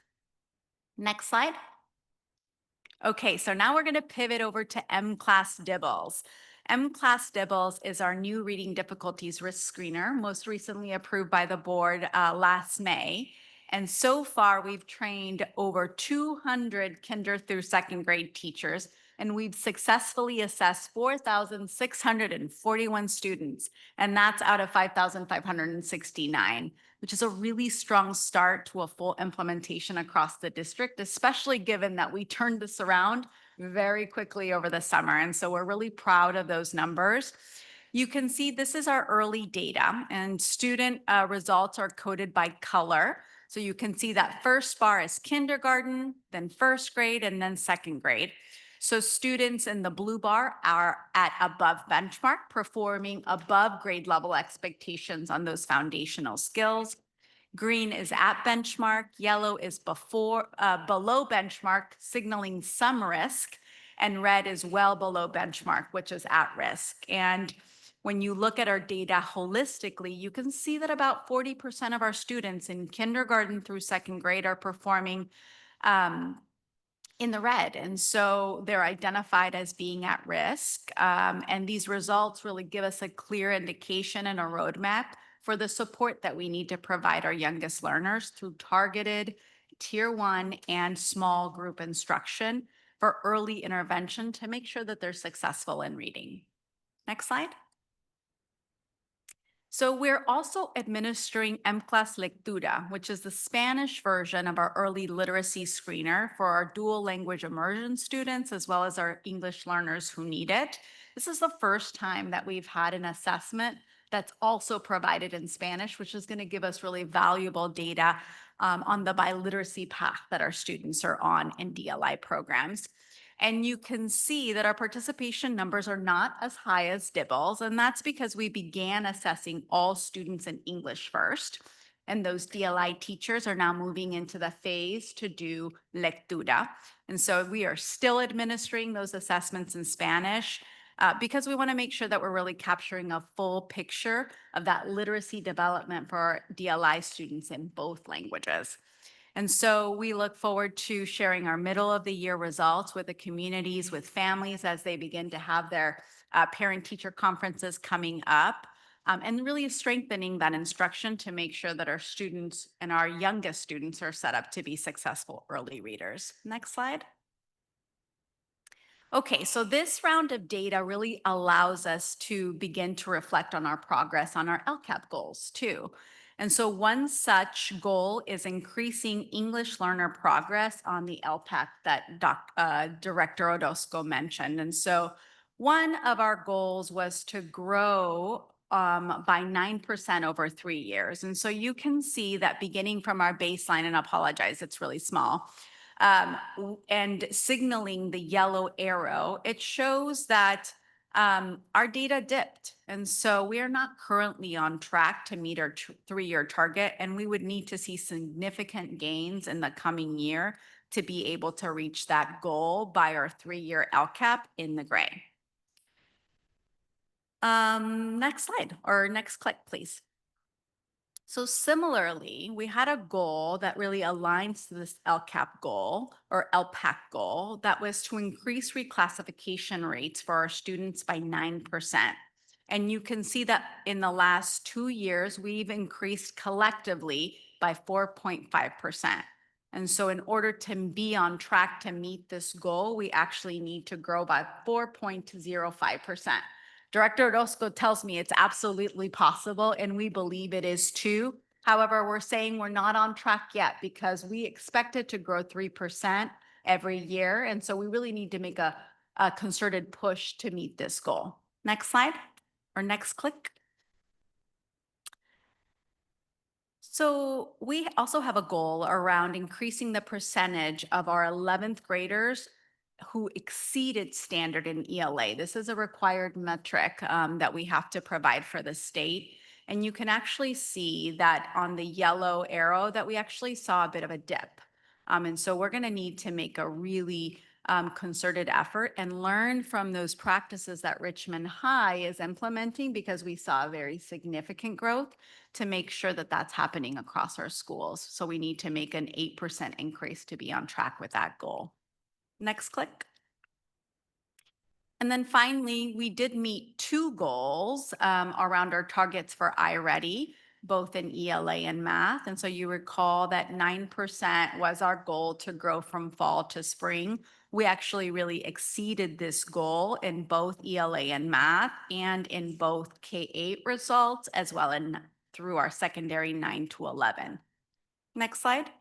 Next slide. Okay, so now we're going to pivot over to M-Class DIBELS. M-Class DIBELS is our new reading difficulties risk screener, most recently approved by the board last May. And so far, we've trained over 200 kinder through 2nd grade teachers, and we've successfully assessed 4,641 students, and that's out of 5,569, which is a really strong start to a full implementation across the district, especially given that we turned this around very quickly over the summer. And so we're really proud of those numbers. You can see this is our early data, and student results are coded by color. So you can see that first bar is kindergarten, then 1st grade, and then 2nd grade. So students in the blue bar are at above benchmark, performing above grade level expectations on those foundational skills. Green is at benchmark, yellow is below benchmark, signaling some risk, and red is well below benchmark, which is at risk. And when you look at our data holistically, you can see that about 40% of our students in kindergarten through second grade are performing in the red. And so they're identified as being at risk. And these results really give us a clear indication and a roadmap for the support that we need to provide our youngest learners through targeted tier 1 and small group instruction for early intervention to make sure that they're successful in reading. Next slide. So we're also administering MCLAS Lectura, which is the Spanish version of our early literacy screener for our dual language immersion students, as well as our English learners who need it. This is the first time that we've had an assessment that's also provided in Spanish, which is going to give us really valuable data on the biliteracy path that our students are on in DLI programs. And you can see that our participation numbers are not as high as DIBELS, and that's because we began assessing all students in English first. And those DLI teachers are now moving into the phase to do lectura. And so we are still administering those assessments in Spanish because we want to make sure that we're really capturing a full picture of that literacy development for our DLI students in both languages. And so we look forward to sharing our middle of the year results with the communities, with families as they begin to have their parent-teacher conferences coming up, and really strengthening that instruction to make sure that our students and our youngest students are set up to be successful early readers. Next slide. Okay, so this round of data really allows us to begin to reflect on our progress on our LCAP goals too. And so one such goal is increasing English learner progress on the LPAC that Director Orozco mentioned. And so one of our goals was to grow by 9% over 3 years. And so you can see that beginning from our baseline, and I apologize, it's really small, and signaling the yellow arrow, it shows that our data dipped. And so we are not currently on track to meet our 3-year target, and we would need to see significant gains in the coming year to be able to reach that goal by our 3-year LCAP in the gray. Next slide, or next click, please. So similarly, we had a goal that really aligns to this LCAP goal or LPAC goal that was to increase reclassification rates for our students by 9%. And you can see that in the last 2 years, we've increased collectively by 4.5%. And so in order to be on track to meet this goal, we actually need to grow by 4.05%. Director Orozco tells me it's absolutely possible, and we believe it is too. However, we're saying we're not on track yet because we expect it to grow 3% every year. And so we really need to make a concerted push to meet this goal. Next slide, or next click. So we also have a goal around increasing the percentage of our 11th graders who exceeded standard in ELA. This is a required metric that we have to provide for the state. And you can actually see that on the yellow arrow that we actually saw a bit of a dip. And so we're going to need to make a really concerted effort and learn from those practices that Richmond High is implementing, because we saw a very significant growth, to make sure that that's happening across our schools. So we need to make an 8% increase to be on track with that goal. Next click. And then finally, we did meet 2 goals around our targets for iReady, both in ELA and math. And so you recall that 9% was our goal to grow from fall to spring. We actually really exceeded this goal in both ELA and math, and in both K-8 results, as well as through our secondary 9 to 11. Next slide.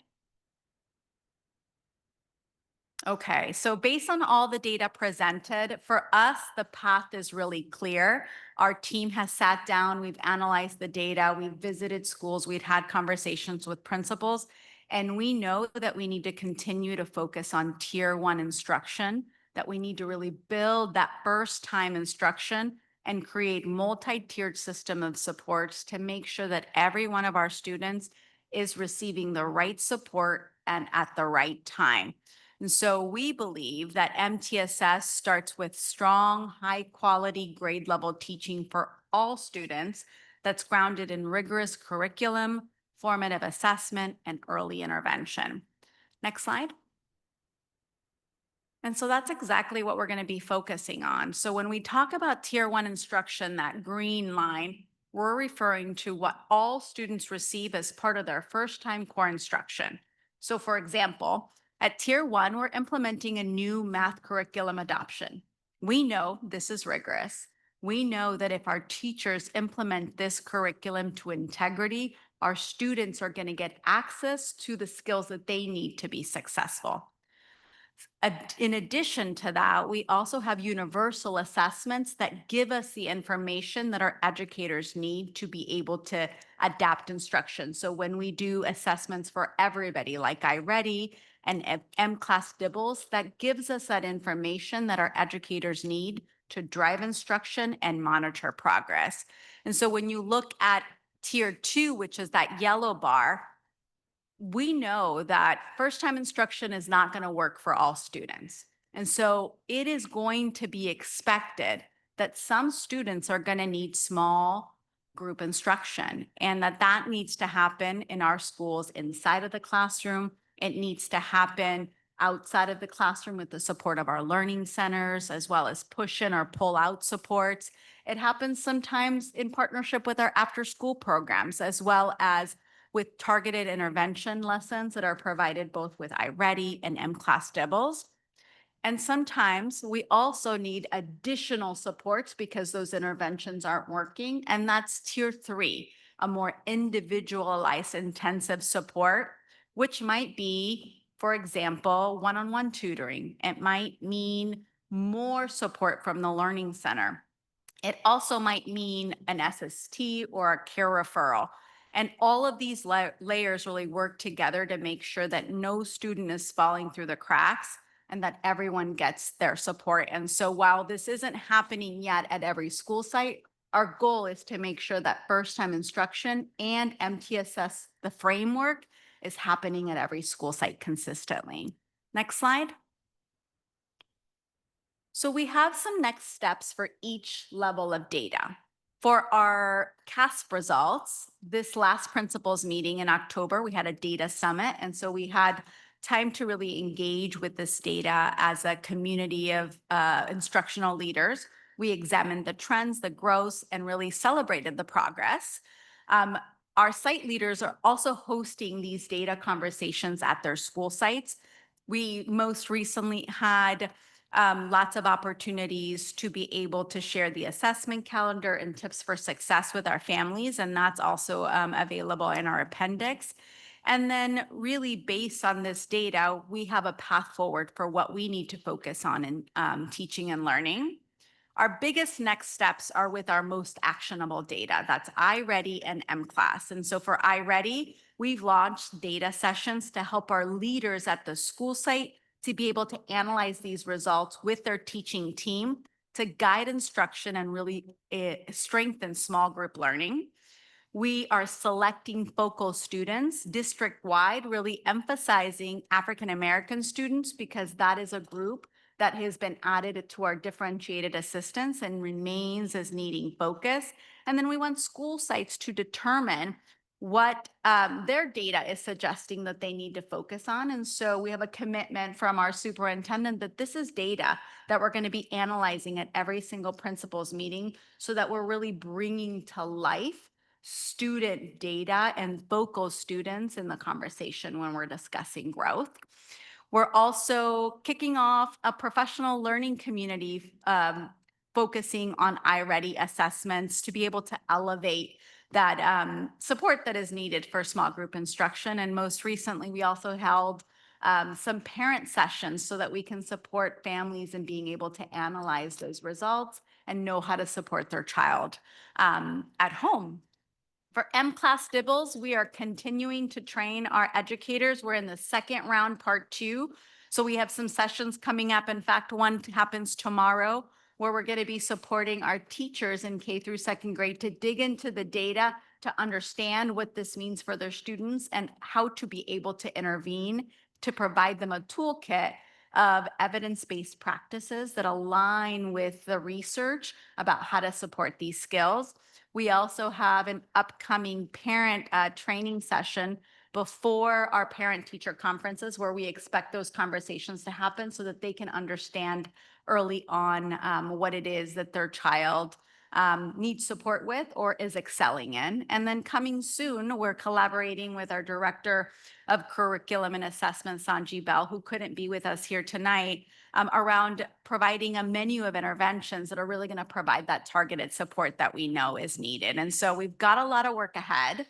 Okay, so based on all the data presented, for us, the path is really clear. Our team has sat down, we've analyzed the data, we've visited schools, we've had conversations with principals, and we know that we need to continue to focus on tier 1 instruction, that we need to really build that first time instruction and create multi-tiered system of supports to make sure that every one of our students is receiving the right support and at the right time. And so we believe that MTSS starts with strong, high-quality grade level teaching for all students that's grounded in rigorous curriculum, formative assessment, and early intervention. Next slide. And so that's exactly what we're going to be focusing on. So when we talk about Tier 1 instruction, that green line, we're referring to what all students receive as part of their first-time core instruction. So for example, at Tier 1, we're implementing a new math curriculum adoption. We know this is rigorous. We know that if our teachers implement this curriculum to integrity, our students are going to get access to the skills that they need to be successful. In addition to that, we also have universal assessments that give us the information that our educators need to be able to adapt instruction. So when we do assessments for everybody like iReady and M-Class DIBELS, that gives us that information that our educators need to drive instruction and monitor progress. And so when you look at Tier 2, which is that yellow bar, we know that first-time instruction is not going to work for all students. And so it is going to be expected that some students are going to need small group instruction, and that needs to happen in our schools inside of the classroom. It needs to happen outside of the classroom with the support of our learning centers, as well as push-in or pull-out supports. It happens sometimes in partnership with our after-school programs, as well as with targeted intervention lessons that are provided both with iReady and M-Class DIBELS. And sometimes we also need additional supports because those interventions aren't working. And that's Tier 3, a more individualized intensive support, which might be, for example, one-on-one tutoring. It might mean more support from the Learning Center. It also might mean an SST or a care referral. And all of these layers really work together to make sure that no student is falling through the cracks and that everyone gets their support. And so while this isn't happening yet at every school site, our goal is to make sure that first-time instruction and MTSS, the framework, is happening at every school site consistently. Next slide. So we have some next steps for each level of data. For our CASP results, this last principals meeting in October, we had a data summit. And so we had time to really engage with this data as a community of instructional leaders. We examined the trends, the growth, and really celebrated the progress. Our site leaders are also hosting these data conversations at their school sites. We most recently had lots of opportunities to be able to share the assessment calendar and tips for success with our families, and that's also available in our appendix. And then really based on this data, we have a path forward for what we need to focus on in teaching and learning. Our biggest next steps are with our most actionable data. That's iReady and M-Class. And so for iReady, we've launched data sessions to help our leaders at the school site to be able to analyze these results with their teaching team to guide instruction and really strengthen small group learning. We are selecting focal students district-wide, really emphasizing African-American students because that is a group that has been added to our differentiated assistance and remains as needing focus. And then we want school sites to determine what their data is suggesting that they need to focus on. And so we have a commitment from our superintendent that this is data that we're going to be analyzing at every single principals meeting so that we're really bringing to life student data and focal students in the conversation when we're discussing growth. We're also kicking off a professional learning community focusing on iReady assessments to be able to elevate that support that is needed for small group instruction. And most recently, we also held some parent sessions so that we can support families in being able to analyze those results and know how to support their child at home. For M-Class DIBELS, we are continuing to train our educators. We're in the second round, part 2. So we have some sessions coming up. In fact, one happens tomorrow where we're going to be supporting our teachers in K through second grade to dig into the data to understand what this means for their students and how to be able to intervene to provide them a toolkit of evidence-based practices that align with the research about how to support these skills. We also have an upcoming parent training session before our parent-teacher conferences where we expect those conversations to happen so that they can understand early on what it is that their child needs support with or is excelling in. And then coming soon, we're collaborating with our Director of Curriculum and Assessment, Sanji Bell, who couldn't be with us here tonight, around providing a menu of interventions that are really going to provide that targeted support that we know is needed. And so we've got a lot of work ahead.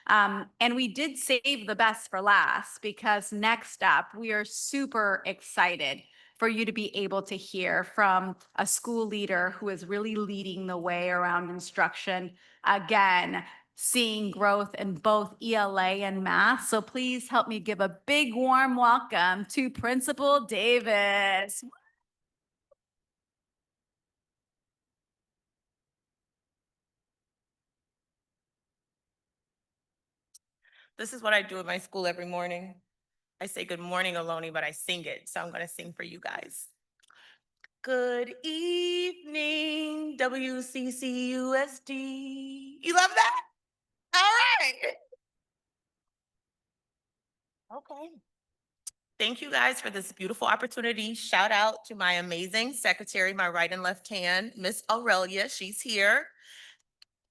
And we did save the best for last because next up, we are super excited for you to be able to hear from a school leader who is really leading the way around instruction. Again, seeing growth in both ELA and math. So please help me give a big warm welcome to Principal Davis. This is what I do at my school every morning. I say good morning, Ohlone, but I sing it. So I'm going to sing for you guys. Good evening, WCCUSD. You love that? All right. Okay. Thank you guys for this beautiful opportunity. Shout out to my amazing secretary, my right and left hand, Miss Aurelia. She's here.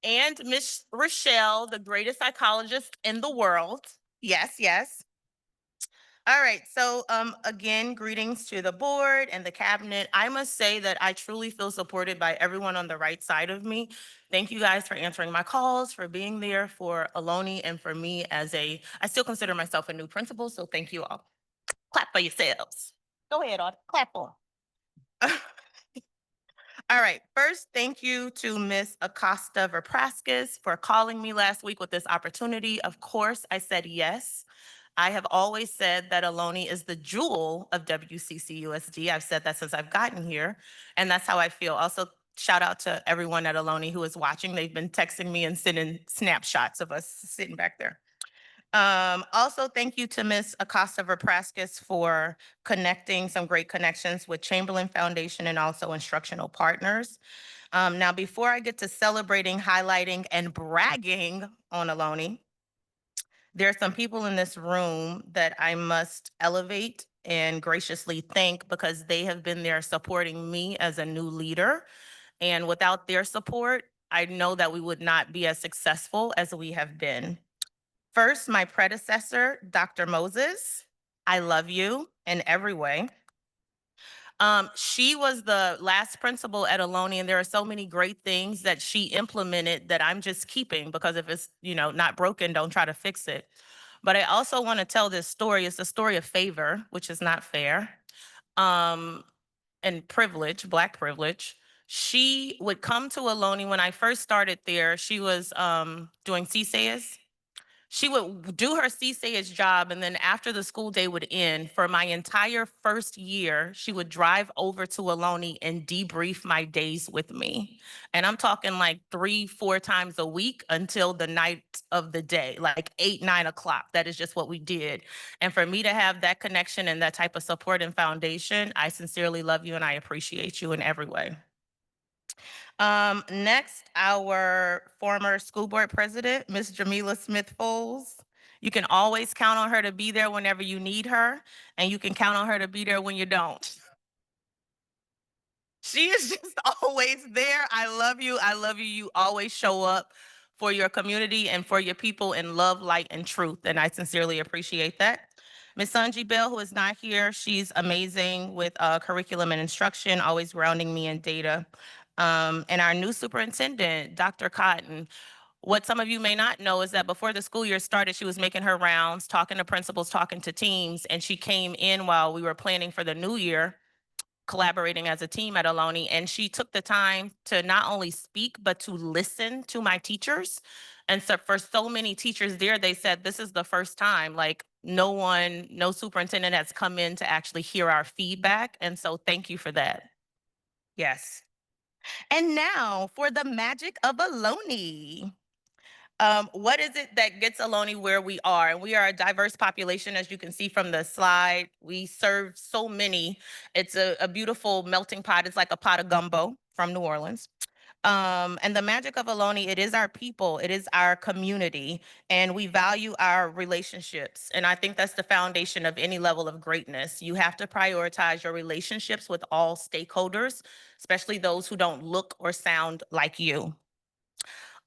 And Miss Rochelle, the greatest psychologist in the world. Yes, yes. All right, so again, greetings to the board and the cabinet. I must say that I truly feel supported by everyone on the right side of me. Thank you guys for answering my calls, for being there for Ohlone and for me I still consider myself a new principal, so thank you all. Clap for yourselves. Go ahead, Audrey, clap for them. All right, first, thank you to Ms. Acosta Verpraskis for calling me last week with this opportunity. Of course, I said yes. I have always said that Ohlone is the jewel of WCCUSD. I've said that since I've gotten here, and that's how I feel. Also, shout out to everyone at Ohlone who is watching. They've been texting me and sending snapshots of us sitting back there. Also, thank you to Ms. Acosta Verpraskis for connecting some great connections with Chamberlain Foundation and also instructional partners. Now, before I get to celebrating, highlighting, and bragging on Ohlone, there are some people in this room that I must elevate and graciously thank because they have been there supporting me as a new leader. And without their support, I know that we would not be as successful as we have been. First, my predecessor, Dr. Moses. I love you in every way. She was the last principal at Ohlone, and there are so many great things that she implemented that I'm just keeping because if it's not broken, don't try to fix it. But I also want to tell this story. It's a story of favor, which is not fair, and privilege, Black privilege. She would come to Ohlone when I first started there. She was doing CSAIS. She would do her CSAIS job, and then after the school day would end, for my entire first year, she would drive over to Ohlone and debrief my days with me. And I'm talking like 3-4 times a week until the night of the day, like 8, 9 o'clock. That is just what we did. And for me to have that connection and that type of support and foundation, I sincerely love you and I appreciate you in every way. Next, our former school board president, Ms. Jamila Smith-Foles. You can always count on her to be there whenever you need her, and you can count on her to be there when you don't. She is just always there. I love you. I love you. You always show up for your community and for your people in love, light, and truth, and I sincerely appreciate that. Ms. Sanji Bell, who is not here, she's amazing with curriculum and instruction, always grounding me in data. And our new superintendent, Dr. Cotton. What some of you may not know is that before the school year started, she was making her rounds, talking to principals, talking to teams, and she came in while we were planning for the new year, collaborating as a team at Ohlone, and she took the time to not only speak, but to listen to my teachers. And so for so many teachers there, they said, this is the first time, like no superintendent has come in to actually hear our feedback. And so thank you for that. Yes. And now for the magic of Ohlone. What is it that gets Ohlone where we are? And we are a diverse population, as you can see from the slide. We serve so many. It's a beautiful melting pot. It's like a pot of gumbo from New Orleans. And the magic of Ohlone, it is our people, it is our community, and we value our relationships. And I think that's the foundation of any level of greatness. You have to prioritize your relationships with all stakeholders, especially those who don't look or sound like you.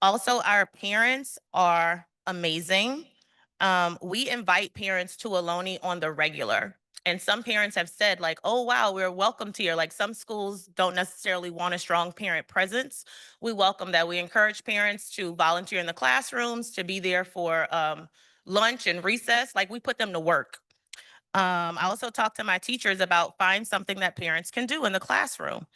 Also, our parents are amazing. We invite parents to Ohlone on the regular. And some parents have said like, oh, wow, we're welcomed here. Like some schools don't necessarily want a strong parent presence. We welcome that. We encourage parents to volunteer in the classrooms, to be there for lunch and recess. Like we put them to work. I also talk to my teachers about find something that parents can do in the classroom.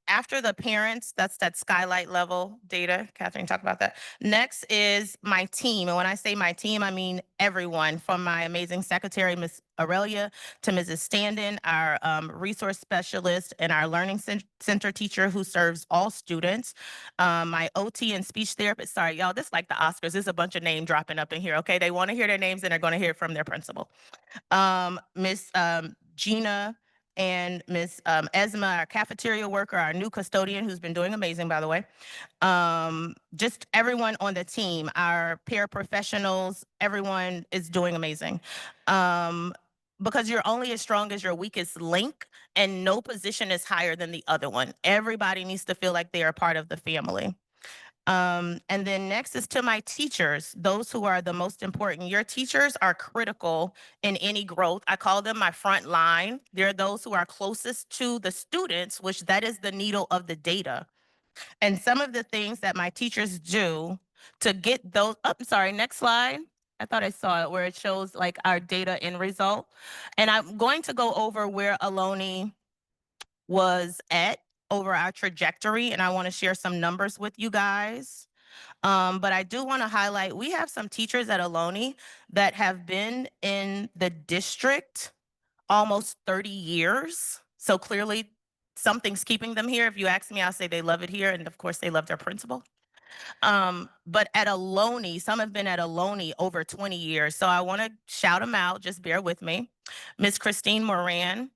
After the parents, that's that skylight level data. Catherine talked about that. Next is my team. And when I say my team, I mean everyone from my amazing secretary, Ms. Aurelia, to Mrs. Standen, our resource specialist and our learning center teacher who serves all students. My OT and speech therapist, sorry, y'all, this is like the Oscars. There's a bunch of name dropping up in here, okay? They want to hear their names and they're going to hear it from their principal. Miss Gina and Miss Esma, our cafeteria worker, our new custodian, who's been doing amazing, by the way. Just everyone on the team, our paraprofessionals, everyone is doing amazing. Because you're only as strong as your weakest link, and no position is higher than the other one. Everybody needs to feel like they are part of the family. And then next is to my teachers, those who are the most important. Your teachers are critical in any growth. I call them my front line. They're those who are closest to the students, which that is the needle of the data. And some of the things that my teachers do to get those, sorry, next slide. I thought I saw it where it shows like our data end result. And I'm going to go over where Ohlone was at over our trajectory, and I want to share some numbers with you guys. But I do want to highlight, we have some teachers at Ohlone that have been in the district almost 30 years. So clearly something's keeping them here. If you ask me, I'll say they love it here. And of course they love their principal. But at Ohlone, some have been at Ohlone over 20 years. So I want to shout them out. Just bear with me. Miss Christine Moran.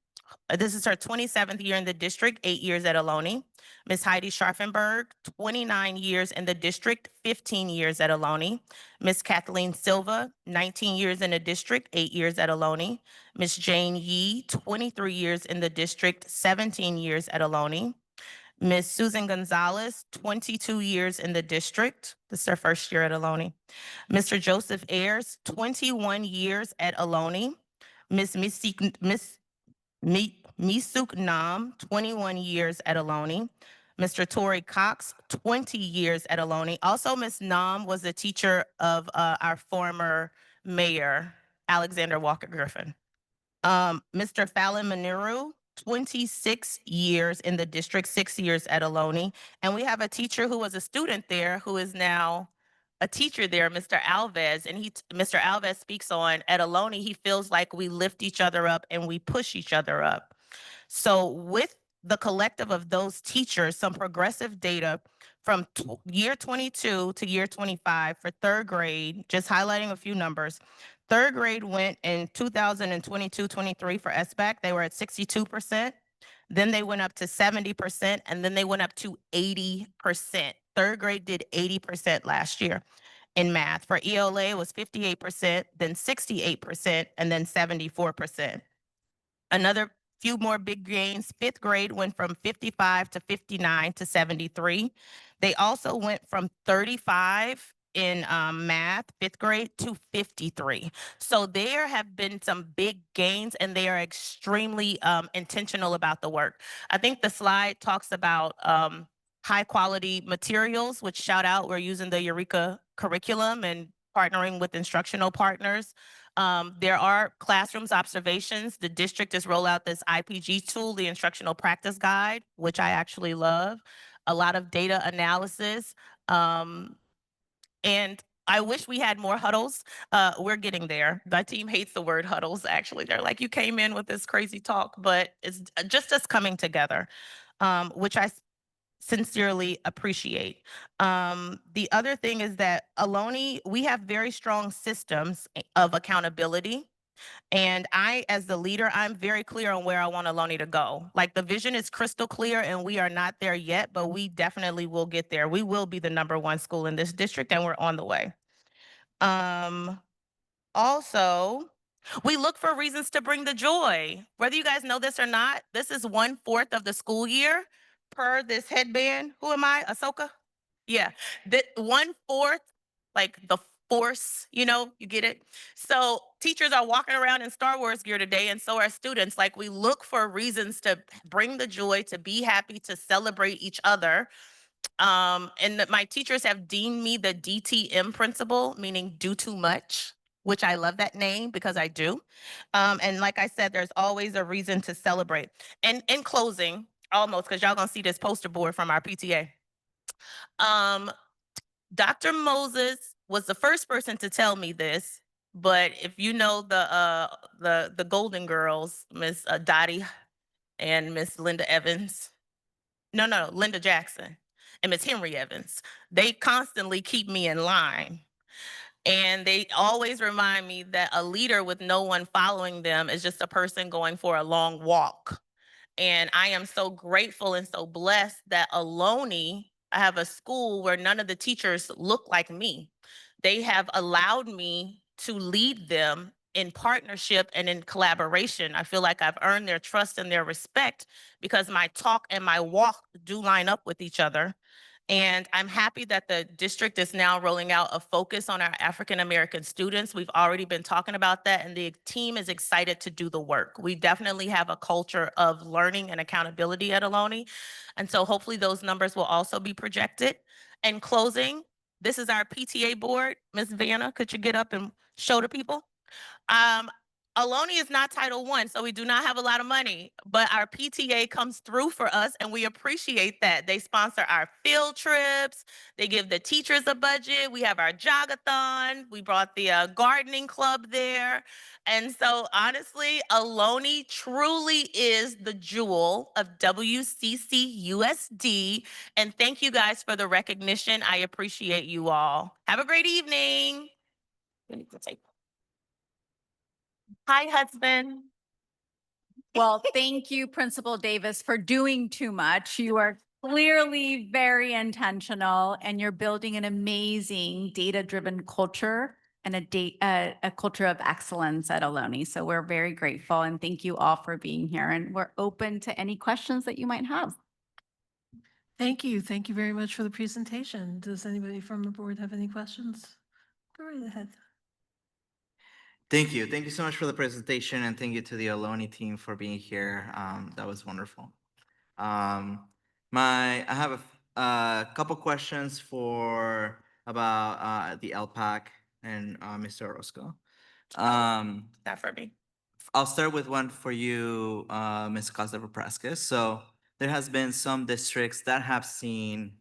This is her 27th year in the district, 8 years at Ohlone. Ms. Heidi Scharfenberg, 29 years in the district, 15 years at Ohlone. Ms. Kathleen Silva, 19 years in the district, 8 years at Ohlone. Ms. Jane Yee, 23 years in the district, 17 years at Ohlone. Ms. Susan Gonzalez, 22 years in the district. This is her first year at Ohlone. Mr. Joseph Ayers, 21 years at Ohlone. Ms. Misuk Nam, 21 years at Ohlone. Mr. Torrey Cox, 20 years at Ohlone. Also, Ms. Nam was a teacher of our former mayor, Alexander Walker Griffin. Mr. Fallon Maniru, 26 years in the district, 6 years at Ohlone. And we have a teacher who was a student there who is now a teacher there, Mr. Alves, and Mr. Alves speaks on at Ohlone, he feels like we lift each other up and we push each other up. So with the collective of those teachers, some progressive data from year 22 to year 25 for third grade, just highlighting a few numbers. Third grade went in 2022-23 for SBAC, they were at 62%. Then they went up to 70%, and then they went up to 80%. Third grade did 80% last year in math. For ELA, it was 58%, then 68%, and then 74%. Another few more big gains. Fifth grade went from 55 to 59 to 73. They also went from 35 in math, fifth grade, to 53. So there have been some big gains, and they are extremely intentional about the work. I think the slide talks about high quality materials, which shout out, we're using the Eureka curriculum and partnering with instructional partners. There are classrooms observations. The district has rolled out this IPG tool, the Instructional Practice Guide, which I actually love. A lot of data analysis. And I wish we had more huddles. We're getting there. My team hates the word huddles, actually. They're like, you came in with this crazy talk, but it's just us coming together, which I sincerely appreciate. The other thing is that Ohlone, we have very strong systems of accountability. And I, as the leader, I'm very clear on where I want Ohlone to go. Like the vision is crystal clear and we are not there yet, but we definitely will get there. We will be the #1 school in this district and we're on the way. Also, we look for reasons to bring the joy. Whether you guys know this or not, this is 1/4 of the school year per this headband. Who am I? Ahsoka? Yeah, that 1/4, like the force, you know, you get it? So teachers are walking around in Star Wars gear today, and so are students. Like we look for reasons to bring the joy, to be happy, to celebrate each other. And that my teachers have deemed me the DTM principal, meaning do too much, which I love that name because I do. And like I said, there's always a reason to celebrate. And in closing, almost, because y'all gonna see this poster board from our PTA. Dr. Moses was the first person to tell me this, but if you know the Golden Girls, Miss Dottie and Miss Linda Evans, no, Linda Jackson and Miss Henry Evans, they constantly keep me in line. And they always remind me that a leader with no one following them is just a person going for a long walk. And I am so grateful and so blessed that Ohlone, I have a school where none of the teachers look like me. They have allowed me to lead them in partnership and in collaboration. I feel like I've earned their trust and their respect because my talk and my walk do line up with each other. And I'm happy that the district is now rolling out a focus on our African-American students. We've already been talking about that, and the team is excited to do the work. We definitely have a culture of learning and accountability at Ohlone. And so hopefully those numbers will also be projected. In closing, this is our PTA board. Ms. Vanna, could you get up and show the people? Ohlone is not Title I, so we do not have a lot of money, but our PTA comes through for us and we appreciate that. They sponsor our field trips. They give the teachers a budget. We have our jogathon. We brought the gardening club there. And so honestly, Ohlone truly is the jewel of WCCUSD. And thank you guys for the recognition. I appreciate you all. Have a great evening. Hi, husband. Well, thank you, Principal Davis, for doing too much. You are clearly very intentional and you're building an amazing data-driven culture and a culture of excellence at Ohlone. So we're very grateful and thank you all for being here. And we're open to any questions that you might have. Thank you. Thank you very much for the presentation. Does anybody from the board have any questions? Go right ahead. Thank you. Thank you so much for the presentation, and thank you to the Ohlone team for being here. That was wonderful. I have a couple questions about the LPAC and Mr. Orozco. That for me. I'll start with one for you, Ms. Costa-Veprasquez. So there has been some districts that have seen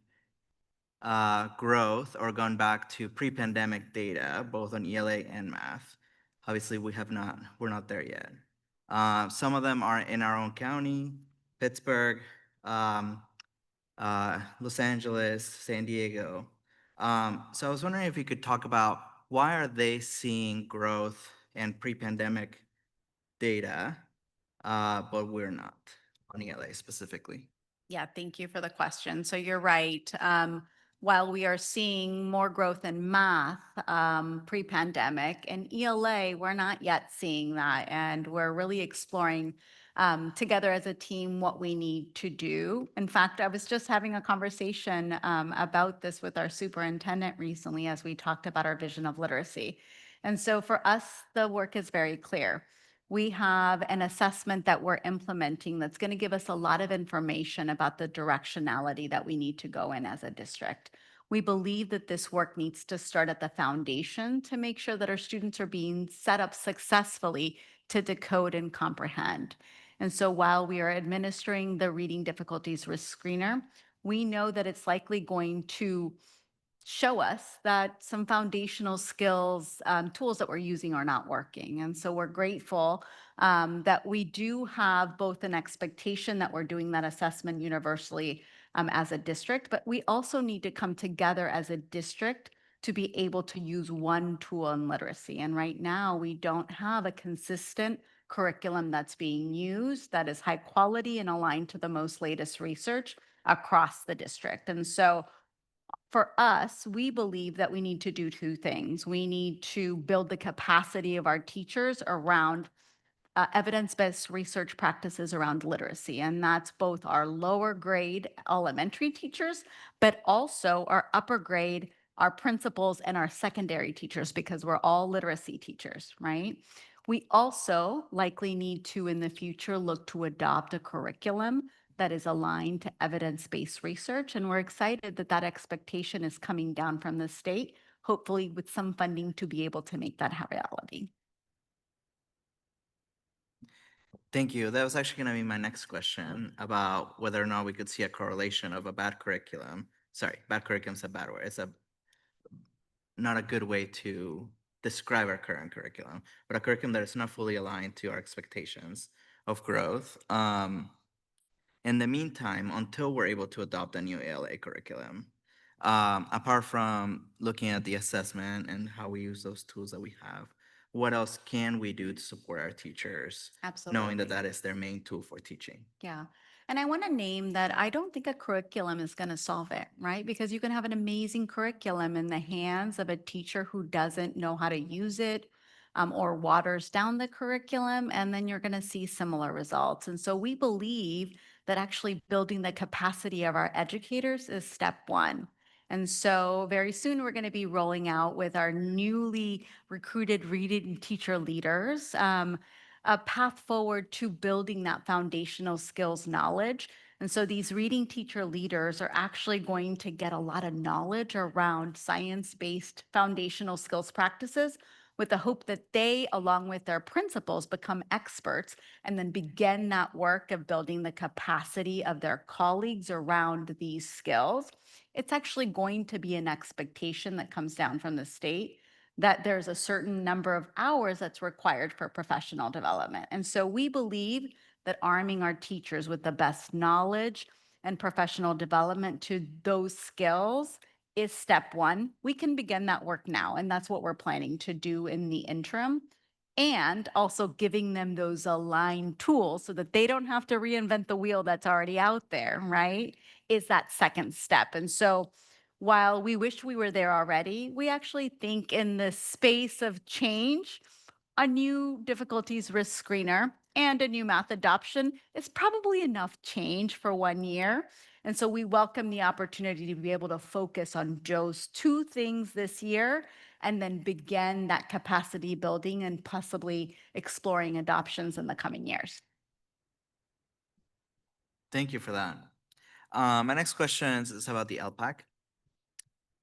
growth or gone back to pre-pandemic data, both on ELA and math. Obviously, we're not there yet. Some of them are in our own county, Pittsburgh, Los Angeles, San Diego. So I was wondering if you could talk about why are they seeing growth and pre-pandemic data, but we're not on ELA specifically. Yeah, thank you for the question. So you're right. While we are seeing more growth in math pre-pandemic and ELA, we're not yet seeing that. And we're really exploring together as a team what we need to do. In fact, I was just having a conversation about this with our superintendent recently as we talked about our vision of literacy. And so for us, the work is very clear. We have an assessment that we're implementing that's going to give us a lot of information about the directionality that we need to go in as a district. We believe that this work needs to start at the foundation to make sure that our students are being set up successfully to decode and comprehend. And so while we are administering the reading difficulties risk screener, we know that it's likely going to show us that some foundational skills, tools that we're using are not working. And so we're grateful that we do have both an expectation that we're doing that assessment universally, as a district, but we also need to come together as a district to be able to use one tool in literacy. And right now, we don't have a consistent curriculum that's being used that is high quality and aligned to the most latest research across the district. And so for us, we believe that we need to do two things. We need to build the capacity of our teachers around evidence-based research practices around literacy. And that's both our lower grade elementary teachers, but also our upper grade, our principals and our secondary teachers, because we're all literacy teachers, right? We also likely need to, in the future, look to adopt a curriculum that is aligned to evidence-based research. And we're excited that that expectation is coming down from the state, hopefully with some funding to be able to make that a reality. Thank you. That was actually going to be my next question about whether or not we could see a correlation of a bad curriculum. Sorry, bad curriculum's a bad word. It's not a good way to describe our current curriculum, but a curriculum that is not fully aligned to our expectations of growth. In the meantime, until we're able to adopt a new ALA curriculum, apart from looking at the assessment and how we use those tools that we have, what else can we do to support our teachers, knowing that Absolutely. that is their main tool for teaching? Yeah. And I want to name that I don't think a curriculum is going to solve it, right? Because you can have an amazing curriculum in the hands of a teacher who doesn't know how to use it or waters down the curriculum, and then you're going to see similar results. And so we believe that actually building the capacity of our educators is step one. And so very soon we're going to be rolling out with our newly recruited reading teacher leaders a path forward to building that foundational skills knowledge. And so these reading teacher leaders are actually going to get a lot of knowledge around science-based foundational skills practices with the hope that they, along with their principals, become experts and then begin that work of building the capacity of their colleagues around these skills. It's actually going to be an expectation that comes down from the state that there's a certain number of hours that's required for professional development. And so we believe that arming our teachers with the best knowledge and professional development to those skills is step one. We can begin that work now, and that's what we're planning to do in the interim. And also giving them those aligned tools so that they don't have to reinvent the wheel that's already out there, right? Is that second step. And so while we wish we were there already, we actually think in the space of change, a new difficulties risk screener and a new math adoption is probably enough change for 1 year. And so we welcome the opportunity to be able to focus on those two things this year and then begin that capacity building and possibly exploring adoptions in the coming years. Thank you for that. My next question is about the LPAC.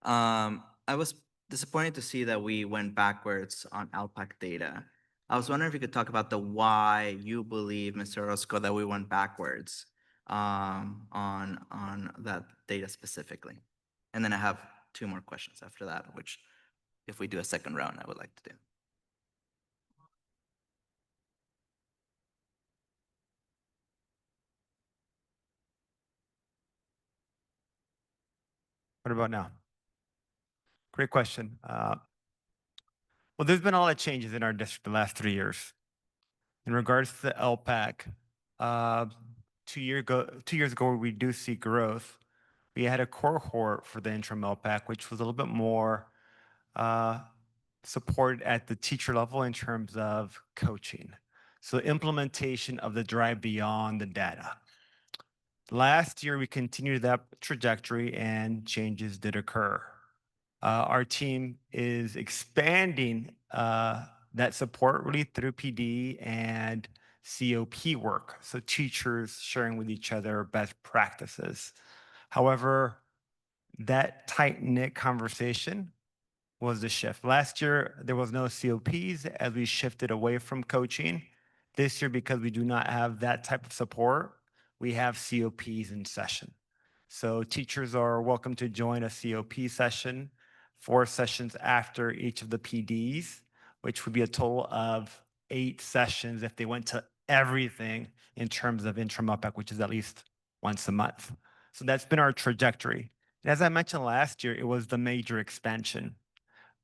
I was disappointed to see that we went backwards on LPAC data. I was wondering if you could talk about the why you believe, Mr. Orozco, that we went backwards on that data specifically. And then I have 2 more questions after that, which if we do a second round, I would like to do. What about now? Great question. Well, there's been a lot of changes in our district the last 3 years. In regards to the LPAC, 2 years ago, we do see growth. We had a cohort for the interim LPAC, which was a little bit more support at the teacher level in terms of coaching. So implementation of the drive beyond the data. Last year, we continued that trajectory and changes did occur. Our team is expanding that support really through PD and COP work. So teachers sharing with each other best practices. However, that tight-knit conversation was the shift. Last year, there was no COPs as we shifted away from coaching. This year, because we do not have that type of support, we have COPs in session. So teachers are welcome to join a COP session, 4 sessions after each of the PDs, which would be a total of 8 sessions if they went to everything in terms of interim LPAC, which is at least once a month. So that's been our trajectory. And as I mentioned last year, it was the major expansion.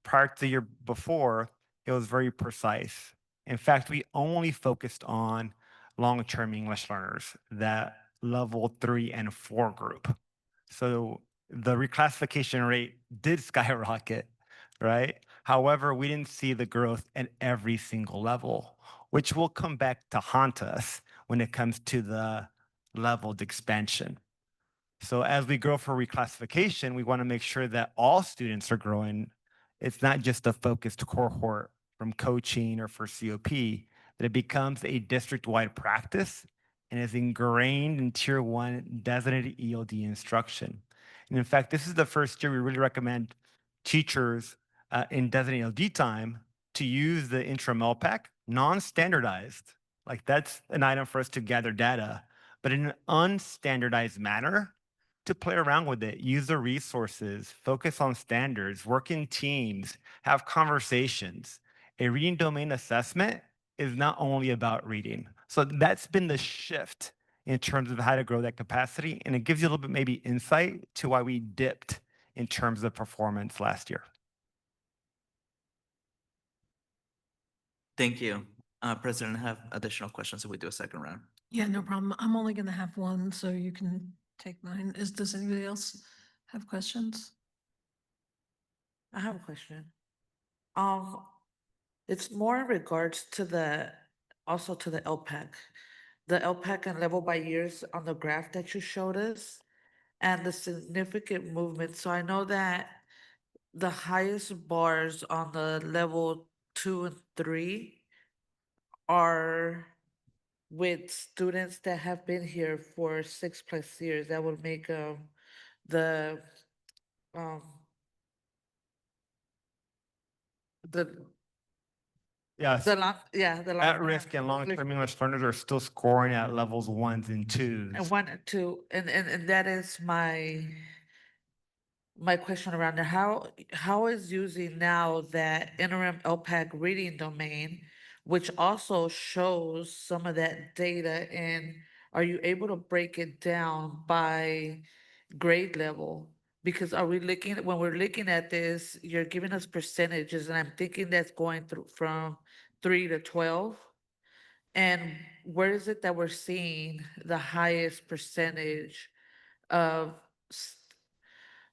Prior to the year before, it was very precise. In fact, we only focused on long-term English learners, that level 3 and 4 group. So the reclassification rate did skyrocket, right? However, we didn't see the growth at every single level, which will come back to haunt us when it comes to the leveled expansion. So as we grow for reclassification, we want to make sure that all students are growing. It's not just a focused cohort from coaching or for COP, that it becomes a district-wide practice and is ingrained in Tier 1 designated ELD instruction. And in fact, this is the first year we really recommend teachers in designated ELD time to use the interim LPAC, non-standardized. Like that's an item for us to gather data, but in an unstandardized manner, to play around with it, use the resources, focus on standards, work in teams, have conversations. A reading domain assessment is not only about reading. So that's been the shift in terms of how to grow that capacity. And it gives you a little bit maybe insight to why we dipped in terms of performance last year. Thank you. President, I have additional questions if we do a second round. Yeah, no problem. I'm only going to have one, so you can take mine. Does anybody else have questions? I have a question. It's more in regards to also to the LPAC. The LPAC and level by years on the graph that you showed us and the significant movement. So I know that the highest bars on the level 2 and 3 are with students that have been here for 6+ years. That would make the Yes. the long, yeah, the long At-risk and long-term English learners are still scoring at levels 1s and 2s. and 1 and 2, and that is my question around there. How is using now that interim LPAC reading domain, which also shows some of that data, and are you able to break it down by grade level? Because are we looking, when we're looking at this, you're giving us percentages, and I'm thinking that's going through from 3 to 12. And where is it that we're seeing the highest percentage of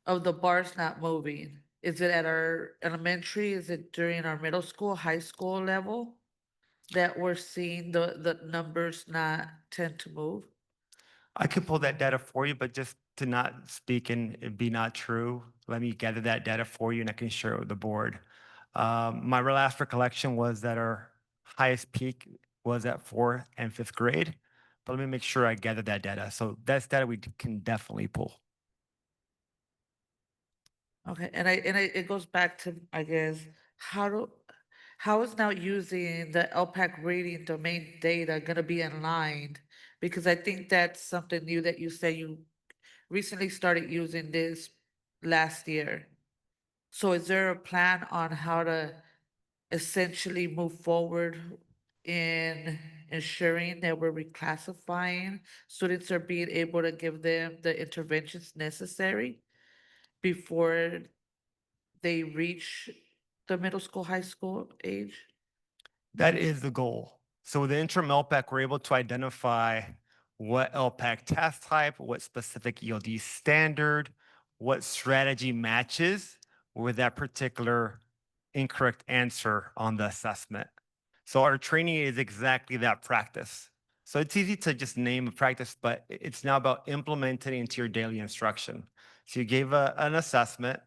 of the bars not moving? Is it at our elementary? Is it during our middle school, high school level that we're seeing the numbers not tend to move? I can pull that data for you, but just to not speak and it be not true, let me gather that data for you and I can share it with the board. My last recollection was that our highest peak was at 4th and 5th grade, but let me make sure I gather that data. So that's data we can definitely pull. Okay, and it goes back to, I guess, how is now using the LPAC reading domain data gonna be in line? Because I think that's something new that you say you recently started using this last year. So is there a plan on how to essentially move forward in ensuring that we're reclassifying students are being able to give them the interventions necessary before they reach the middle school, high school age? That is the goal. So with the interim LPAC, we're able to identify what LPAC task type, what specific ELD standard, what strategy matches with that particular incorrect answer on the assessment. So our training is exactly that practice. So it's easy to just name a practice, but it's now about implementing it into your daily instruction. So you gave an assessment,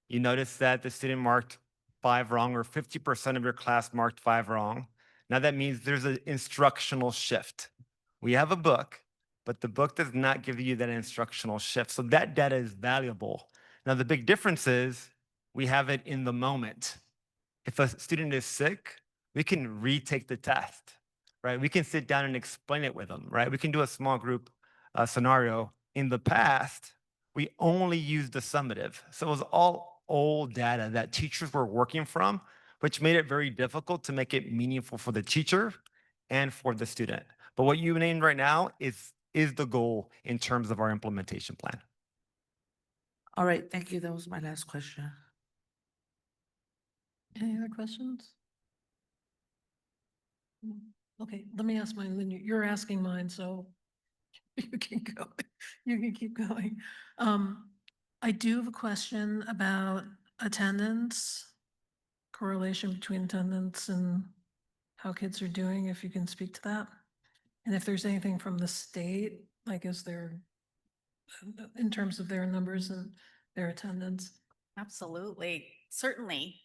you noticed that the student marked 5 wrong, or 50% of your class marked 5 wrong. Now that means there's an instructional shift. We have a book, but the book does not give you that instructional shift. So that data is valuable. Now the big difference is we have it in the moment. If a student is sick, we can retake the test, right? We can sit down and explain it with them, right? We can do a small group scenario. In the past, we only used the summative. So it was all old data that teachers were working from, which made it very difficult to make it meaningful for the teacher and for the student. But what you named right now is is the goal in terms of our implementation plan. All right, thank you. That was my last question. Any other questions? Okay, let me ask mine, then you're asking mine, so you can go, you can keep going. I do have a question about attendance, correlation between attendance and how kids are doing, if you can speak to that. And if there's anything from the state, like is there, in terms of their numbers and their attendance? Absolutely. Certainly.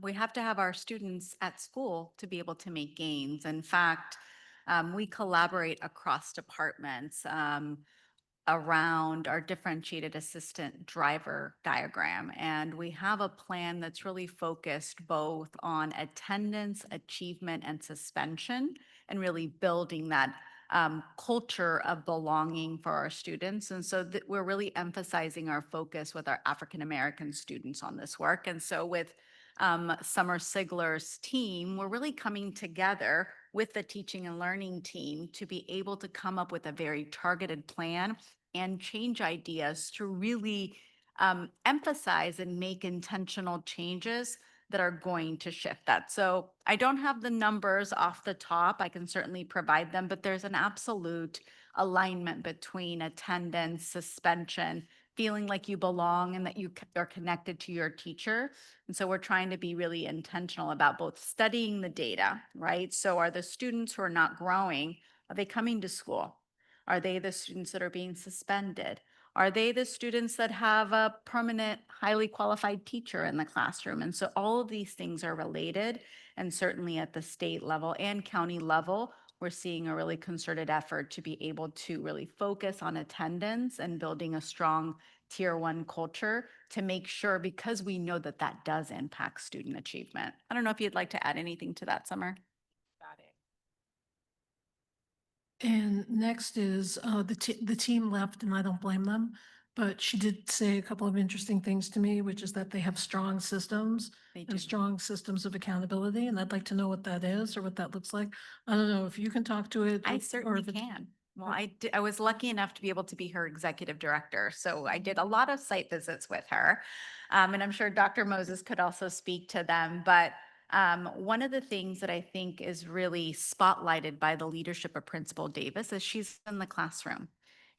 We have to have our students at school to be able to make gains. In fact, we collaborate across departments around our differentiated assistant driver diagram. And we have a plan that's really focused both on attendance, achievement, and suspension, and really building that culture of belonging for our students. And so we're really emphasizing our focus with our African American students on this work. And so with Summer Sigler's team, we're really coming together with the teaching and learning team to be able to come up with a very targeted plan and change ideas to really emphasize and make intentional changes that are going to shift that. So I don't have the numbers off the top. I can certainly provide them, but there's an absolute alignment between attendance, suspension, feeling like you belong and that you are connected to your teacher. And so we're trying to be really intentional about both studying the data, right? So are the students who are not growing, are they coming to school? Are they the students that are being suspended? Are they the students that have a permanent, highly qualified teacher in the classroom? And so all of these things are related. And certainly at the state level and county level, we're seeing a really concerted effort to be able to really focus on attendance and building a strong tier 1 culture to make sure, because we know that that does impact student achievement. I don't know if you'd like to add anything to that, Summer. Got it. And next is, the team left and I don't blame them, but she did say a couple of interesting things to me, which is that they have strong systems They do. and strong systems of accountability. And I'd like to know what that is or what that looks like. I don't know if you can talk to it. I or certainly if it's- can. Well, I was lucky enough to be able to be her executive director. So I did a lot of site visits with her. And I'm sure Dr. Moses could also speak to them. But one of the things that I think is really spotlighted by the leadership of Principal Davis is she's in the classroom.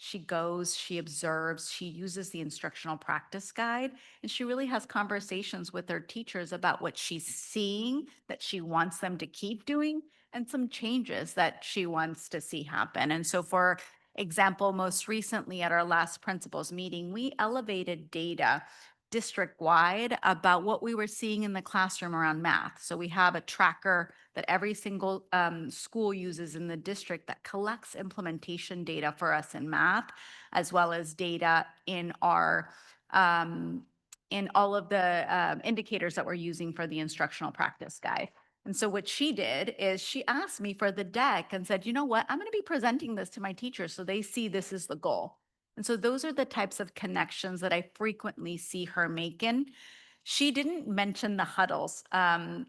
She goes, she observes, she uses the instructional practice guide, and she really has conversations with her teachers about what she's seeing that she wants them to keep doing and some changes that she wants to see happen. And so for example, most recently at our last principals meeting, we elevated data district-wide about what we were seeing in the classroom around math. So we have a tracker that every single school uses in the district that collects implementation data for us in math, as well as data in our in all of the indicators that we're using for the instructional practice guide. And so what she did is she asked me for the deck and said, you know what, I'm going to be presenting this to my teachers so they see this is the goal. And so those are the types of connections that I frequently see her making. She didn't mention the huddles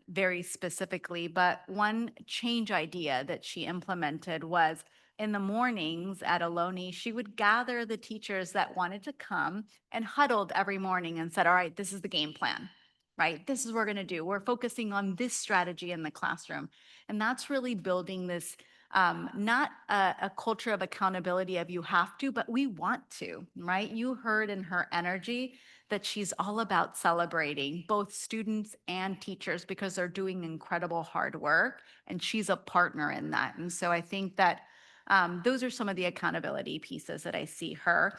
very specifically, but one change idea that she implemented was in the mornings at Ohlone, she would gather the teachers that wanted to come and huddled every morning and said, all right, this is the game plan, right? This is what we're going to do. We're focusing on this strategy in the classroom. And that's really building this not a culture of accountability of you have to, but we want to, right? You heard in her energy that she's all about celebrating both students and teachers because they're doing incredible hard work, and she's a partner in that. And so I think that those are some of the accountability pieces that I see her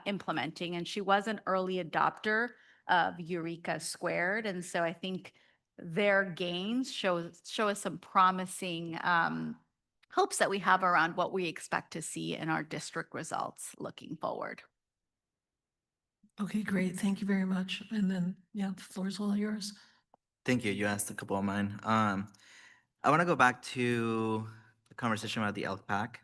implementing. And she was an early adopter of Eureka Squared. And so I think their gains show us some promising hopes that we have around what we expect to see in our district results looking forward. Okay, great. Thank you very much. And then, yeah, the floor is all yours. Thank you. You asked a couple of mine. I want to go back to the conversation about the ELK pack.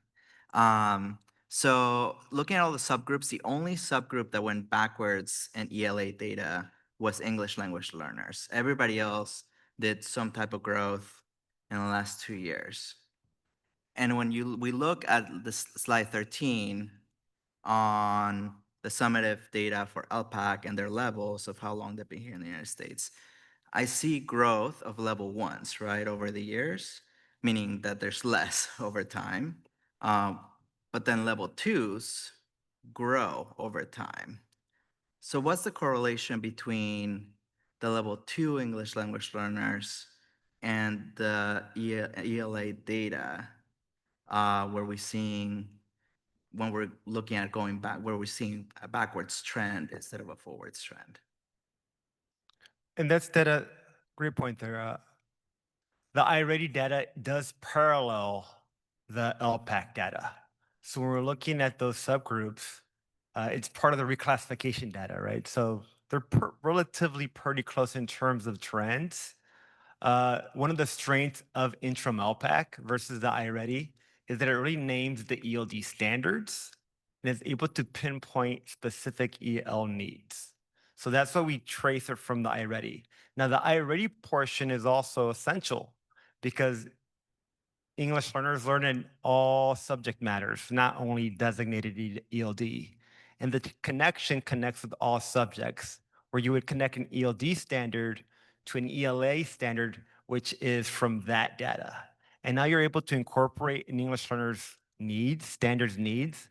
So looking at all the subgroups, the only subgroup that went backwards in ELA data was English language learners. Everybody else did some type of growth in the last 2 years. And when we look at the slide 13 on the summative data for LPAC and their levels of how long they've been here in the United States, I see growth of level ones, right, over the years, meaning that there's less over time. But then level twos grow over time. So what's the correlation between the level 2 English language learners and the ELA data, where we're seeing, when we're looking at going back, where we're seeing a backwards trend instead of a forwards trend? And that's data, great point there. The iReady data does parallel the LPAC data. So when we're looking at those subgroups, it's part of the reclassification data, right? So they're relatively pretty close in terms of trends. One of the strengths of Interim LPAC versus the iReady is that it really names the ELD standards and is able to pinpoint specific EL needs. So that's why we trace it from the iReady. Now, the iReady portion is also essential because English learners learn in all subject matters, not only designated ELD. And the connection connects with all subjects, where you would connect an ELD standard to an ELA standard, which is from that data. And now you're able to incorporate an English learner's needs, standards needs,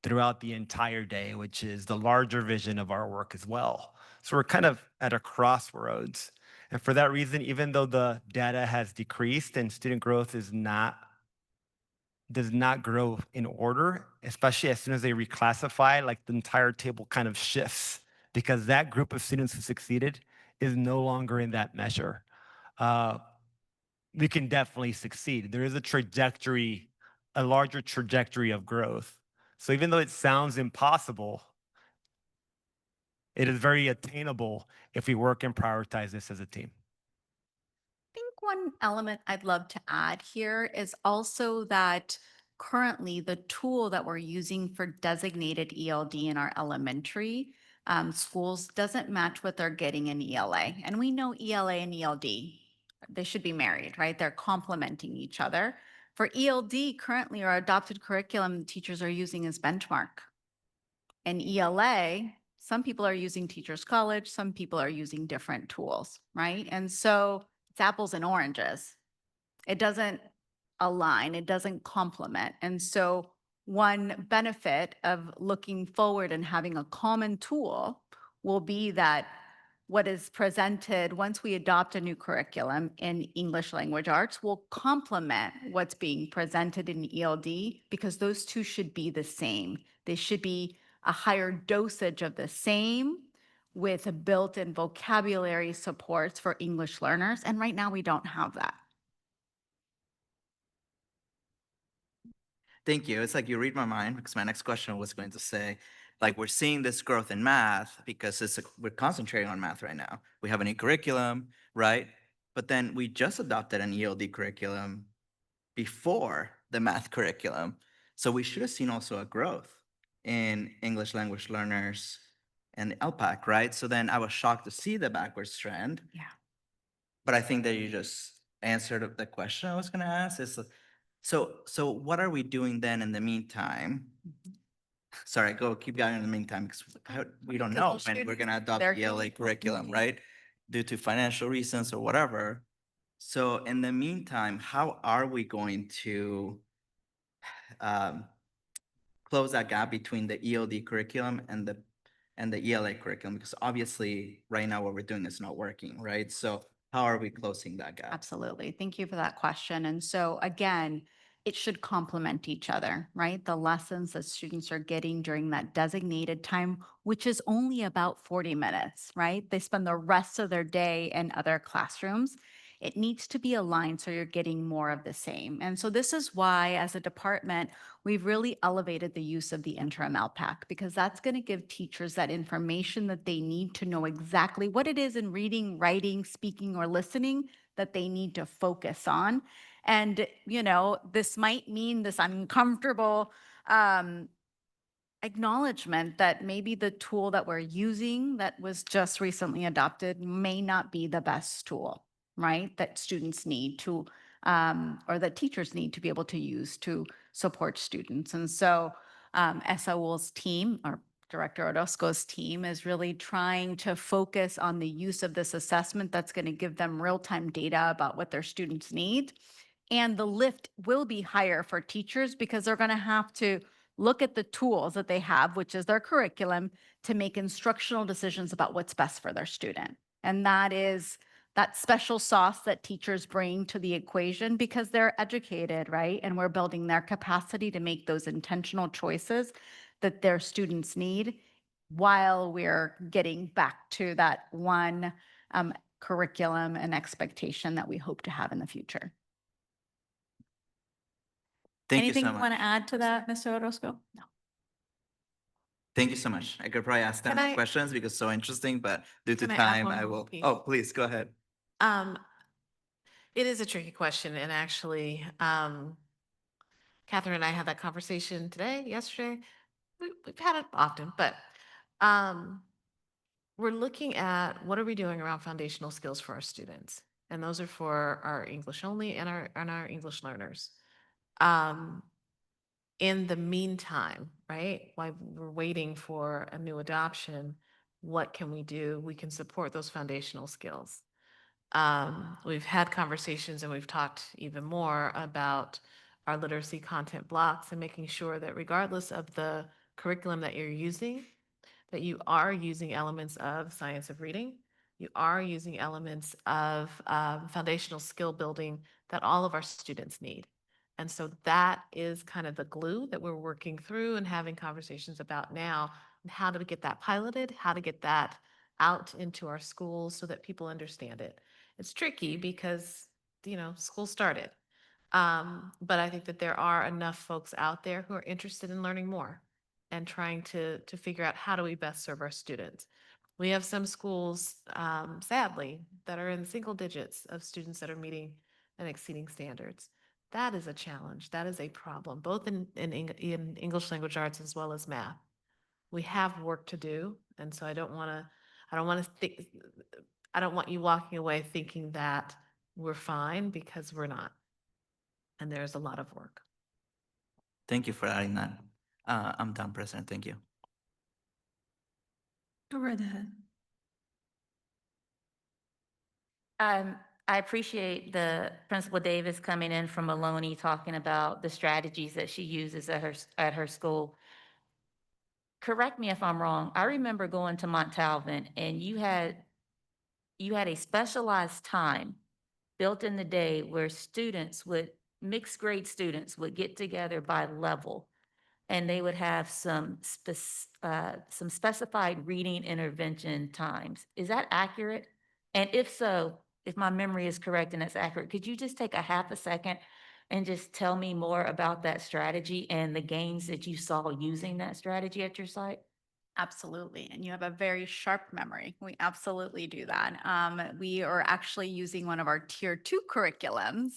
throughout the entire day, which is the larger vision of our work as well. So we're kind of at a crossroads. And for that reason, even though the data has decreased and student growth does not grow in order, especially as soon as they reclassify, like the entire table kind of shifts because that group of students who succeeded is no longer in that measure. We can definitely succeed. There is a trajectory, a larger trajectory of growth. So even though it sounds impossible, it is very attainable if we work and prioritize this as a team. I think one element I'd love to add here is also that currently the tool that we're using for designated ELD in our elementary schools doesn't match what they're getting in ELA. And we know ELA and ELD, they should be married, right? They're complementing each other. For ELD, currently our adopted curriculum teachers are using as benchmark. In ELA, some people are using Teachers College, some people are using different tools, right? And so it's apples and oranges. It doesn't align, it doesn't complement. And so one benefit of looking forward and having a common tool will be that what is presented once we adopt a new curriculum in English language arts will complement what's being presented in ELD, because those two should be the same. They should be a higher dosage of the same with a built-in vocabulary supports for English learners. And right now we don't have that. Thank you. It's like you read my mind, because my next question was going to say, like, we're seeing this growth in math because we're concentrating on math right now. We have a new curriculum, right? But then we just adopted an ELD curriculum before the math curriculum. So we should have seen also a growth in English language learners and LPAC, right? So then I was shocked to see the backwards trend. Yeah. But I think that you just answered the question I was going to ask. So what are we doing then in the meantime? Sorry, keep going in the meantime, because we don't know when we're going to adopt the ELA curriculum, right? Due to financial reasons or whatever. So in the meantime, how are we going to close that gap between the ELD curriculum and the ELA curriculum? Because obviously right now what we're doing is not working, right? So how are we closing that gap? Absolutely. Thank you for that question. And so again, it should complement each other, right? The lessons that students are getting during that designated time, which is only about 40 minutes, right? They spend the rest of their day in other classrooms. It needs to be aligned so you're getting more of the same. And so this is why, as a department, we've really elevated the use of the interim LPAC, because that's going to give teachers that information that they need to know exactly what it is in reading, writing, speaking, or listening that they need to focus on. And, you know, this might mean this uncomfortable acknowledgement that maybe the tool that we're using that was just recently adopted may not be the best tool, right? That students need to or that teachers need to be able to use to support students. And so SOL's team, or Director Orozco's team, is really trying to focus on the use of this assessment that's going to give them real-time data about what their students need. And the lift will be higher for teachers because they're going to have to look at the tools that they have, which is their curriculum, to make instructional decisions about what's best for their student. And that is that special sauce that teachers bring to the equation because they're educated, right? And we're building their capacity to make those intentional choices that their students need while we're getting back to that one curriculum and expectation that we hope to have in the future. Thank Anything you so you much. want to add to that, Mr. Orozco? No. Thank you so much. I could probably ask Can 10 I- questions because it's so interesting, but due to Can I add time, one I more will. piece? Oh, please go ahead. It is a tricky question, and actually, Catherine and I had that conversation today, yesterday. We've had it often, but we're looking at what are we doing around foundational skills for our students, and those are for our English only and our English learners. In the meantime, right, while we're waiting for a new adoption, what can we do? We can support those foundational skills. We've had conversations and we've talked even more about our literacy content blocks and making sure that regardless of the curriculum that you're using, that you are using elements of science of reading, you are using elements of foundational skill building that all of our students need. And so that is kind of the glue that we're working through and having conversations about now, and how to get that piloted, how to get that out into our schools so that people understand it. It's tricky because, school started. But I think that there are enough folks out there who are interested in learning more and trying to figure out how do we best serve our students. We have some schools, sadly, that are in single digits of students that are meeting and exceeding standards. That is a challenge. That is a problem, both in English language arts as well as math. We have work to do, and so I don't want you walking away thinking that we're fine, because we're not. And there's a lot of work. Thank you for adding that. I'm done, President. Thank you. Go right ahead. I appreciate the Principal Davis coming in from Maloney, talking about the strategies that she uses at her school. Correct me if I'm wrong. I remember going to Montalvan and you had a specialized time built in the day where mixed grade students would get together by level, and they would have some specified reading intervention times. Is that accurate? And if so, if my memory is correct and it's accurate, could you just take a half a second and just tell me more about that strategy and the gains that you saw using that strategy at your site? Absolutely. And you have a very sharp memory. We absolutely do that. We are actually using one of our tier 2 curriculums,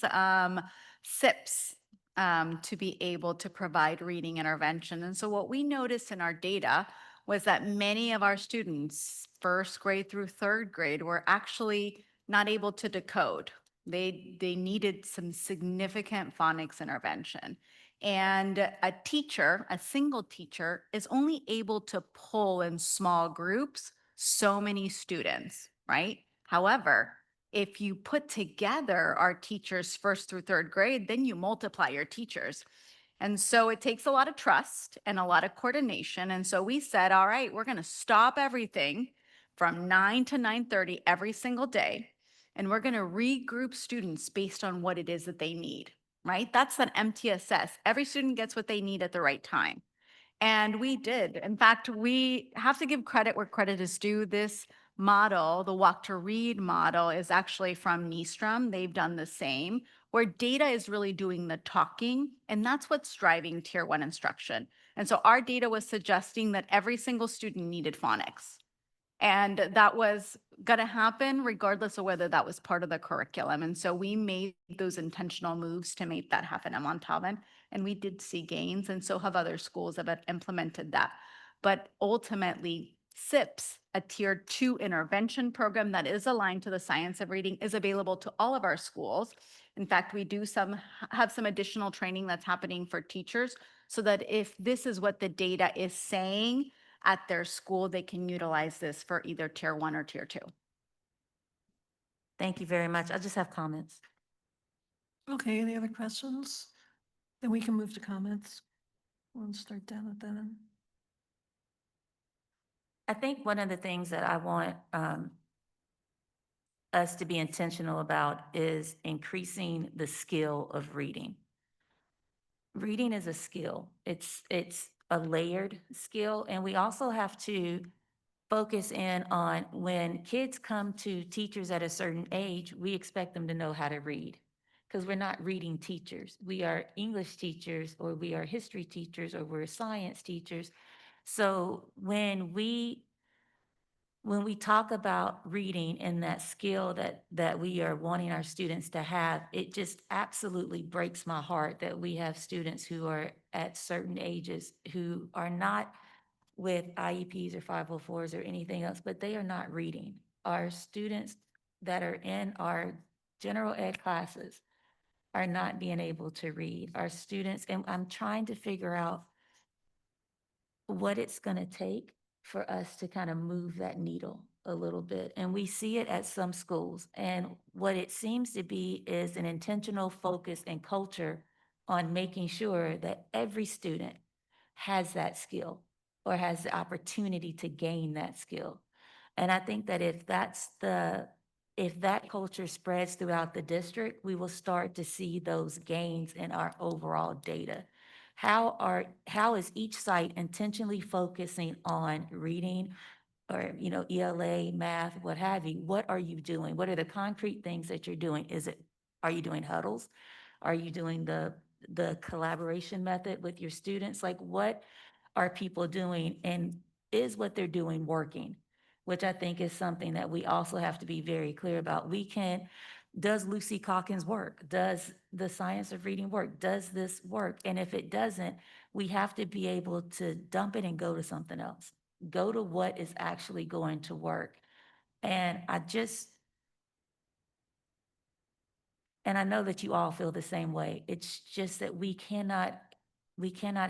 SIPs, to be able to provide reading intervention. And so what we noticed in our data was that many of our students, first grade through third grade, were actually not able to decode. They needed some significant phonics intervention. And a teacher, a single teacher, is only able to pull in small groups so many students, right? However, if you put together our teachers first through third grade, then you multiply your teachers. And so it takes a lot of trust and a lot of coordination. And so we said, all right, we're going to stop everything from 9 to 9:30 every single day. And we're going to regroup students based on what it is that they need, right? That's an MTSS. Every student gets what they need at the right time. And we did. In fact, we have to give credit where credit is due. This model, the Walk to Read model, is actually from Nystrom. They've done the same, where data is really doing the talking, and that's what's driving tier 1 instruction. And so our data was suggesting that every single student needed phonics. And that was going to happen regardless of whether that was part of the curriculum. And so we made those intentional moves to make that happen at Montalvan. And we did see gains, and so have other schools that have implemented that. But ultimately, SIPS, a tier 2 intervention program that is aligned to the science of reading, is available to all of our schools. In fact, we do have some additional training that's happening for teachers so that if this is what the data is saying at their school, they can utilize this for either tier 1 or tier 2. Thank you very much. I just have comments. Okay, any other questions? Then we can move to comments. We'll start down at that end. I think one of the things that I want us to be intentional about is increasing the skill of reading. Reading is a skill. It's a layered skill, and we also have to focus in on when kids come to teachers at a certain age, we expect them to know how to read because we're not reading teachers. We are English teachers, or we are history teachers, or we're science teachers. So when we talk about reading and that skill that we are wanting our students to have, it just absolutely breaks my heart that we have students who are at certain ages who are not with IEPs or 504s or anything else, but they are not reading. Our students that are in our general ed classes are not being able to read. Our students, and I'm trying to figure out what it's going to take for us to kind of move that needle a little bit. And we see it at some schools. And what it seems to be is an intentional focus and culture on making sure that every student has that skill or has the opportunity to gain that skill. And I think that if that culture spreads throughout the district, we will start to see those gains in our overall data. How is each site intentionally focusing on reading or, ELA, math, what have you? What are you doing? What are the concrete things that you're doing? Are you doing huddles? Are you doing the collaboration method with your students? Like, what are people doing, and is what they're doing working? Which I think is something that we also have to be very clear about. Does Lucy Calkins work? Does the science of reading work? Does this work? And if it doesn't, we have to be able to dump it and go to something else. Go to what is actually going to work. And I know that you all feel the same way. It's just that we cannot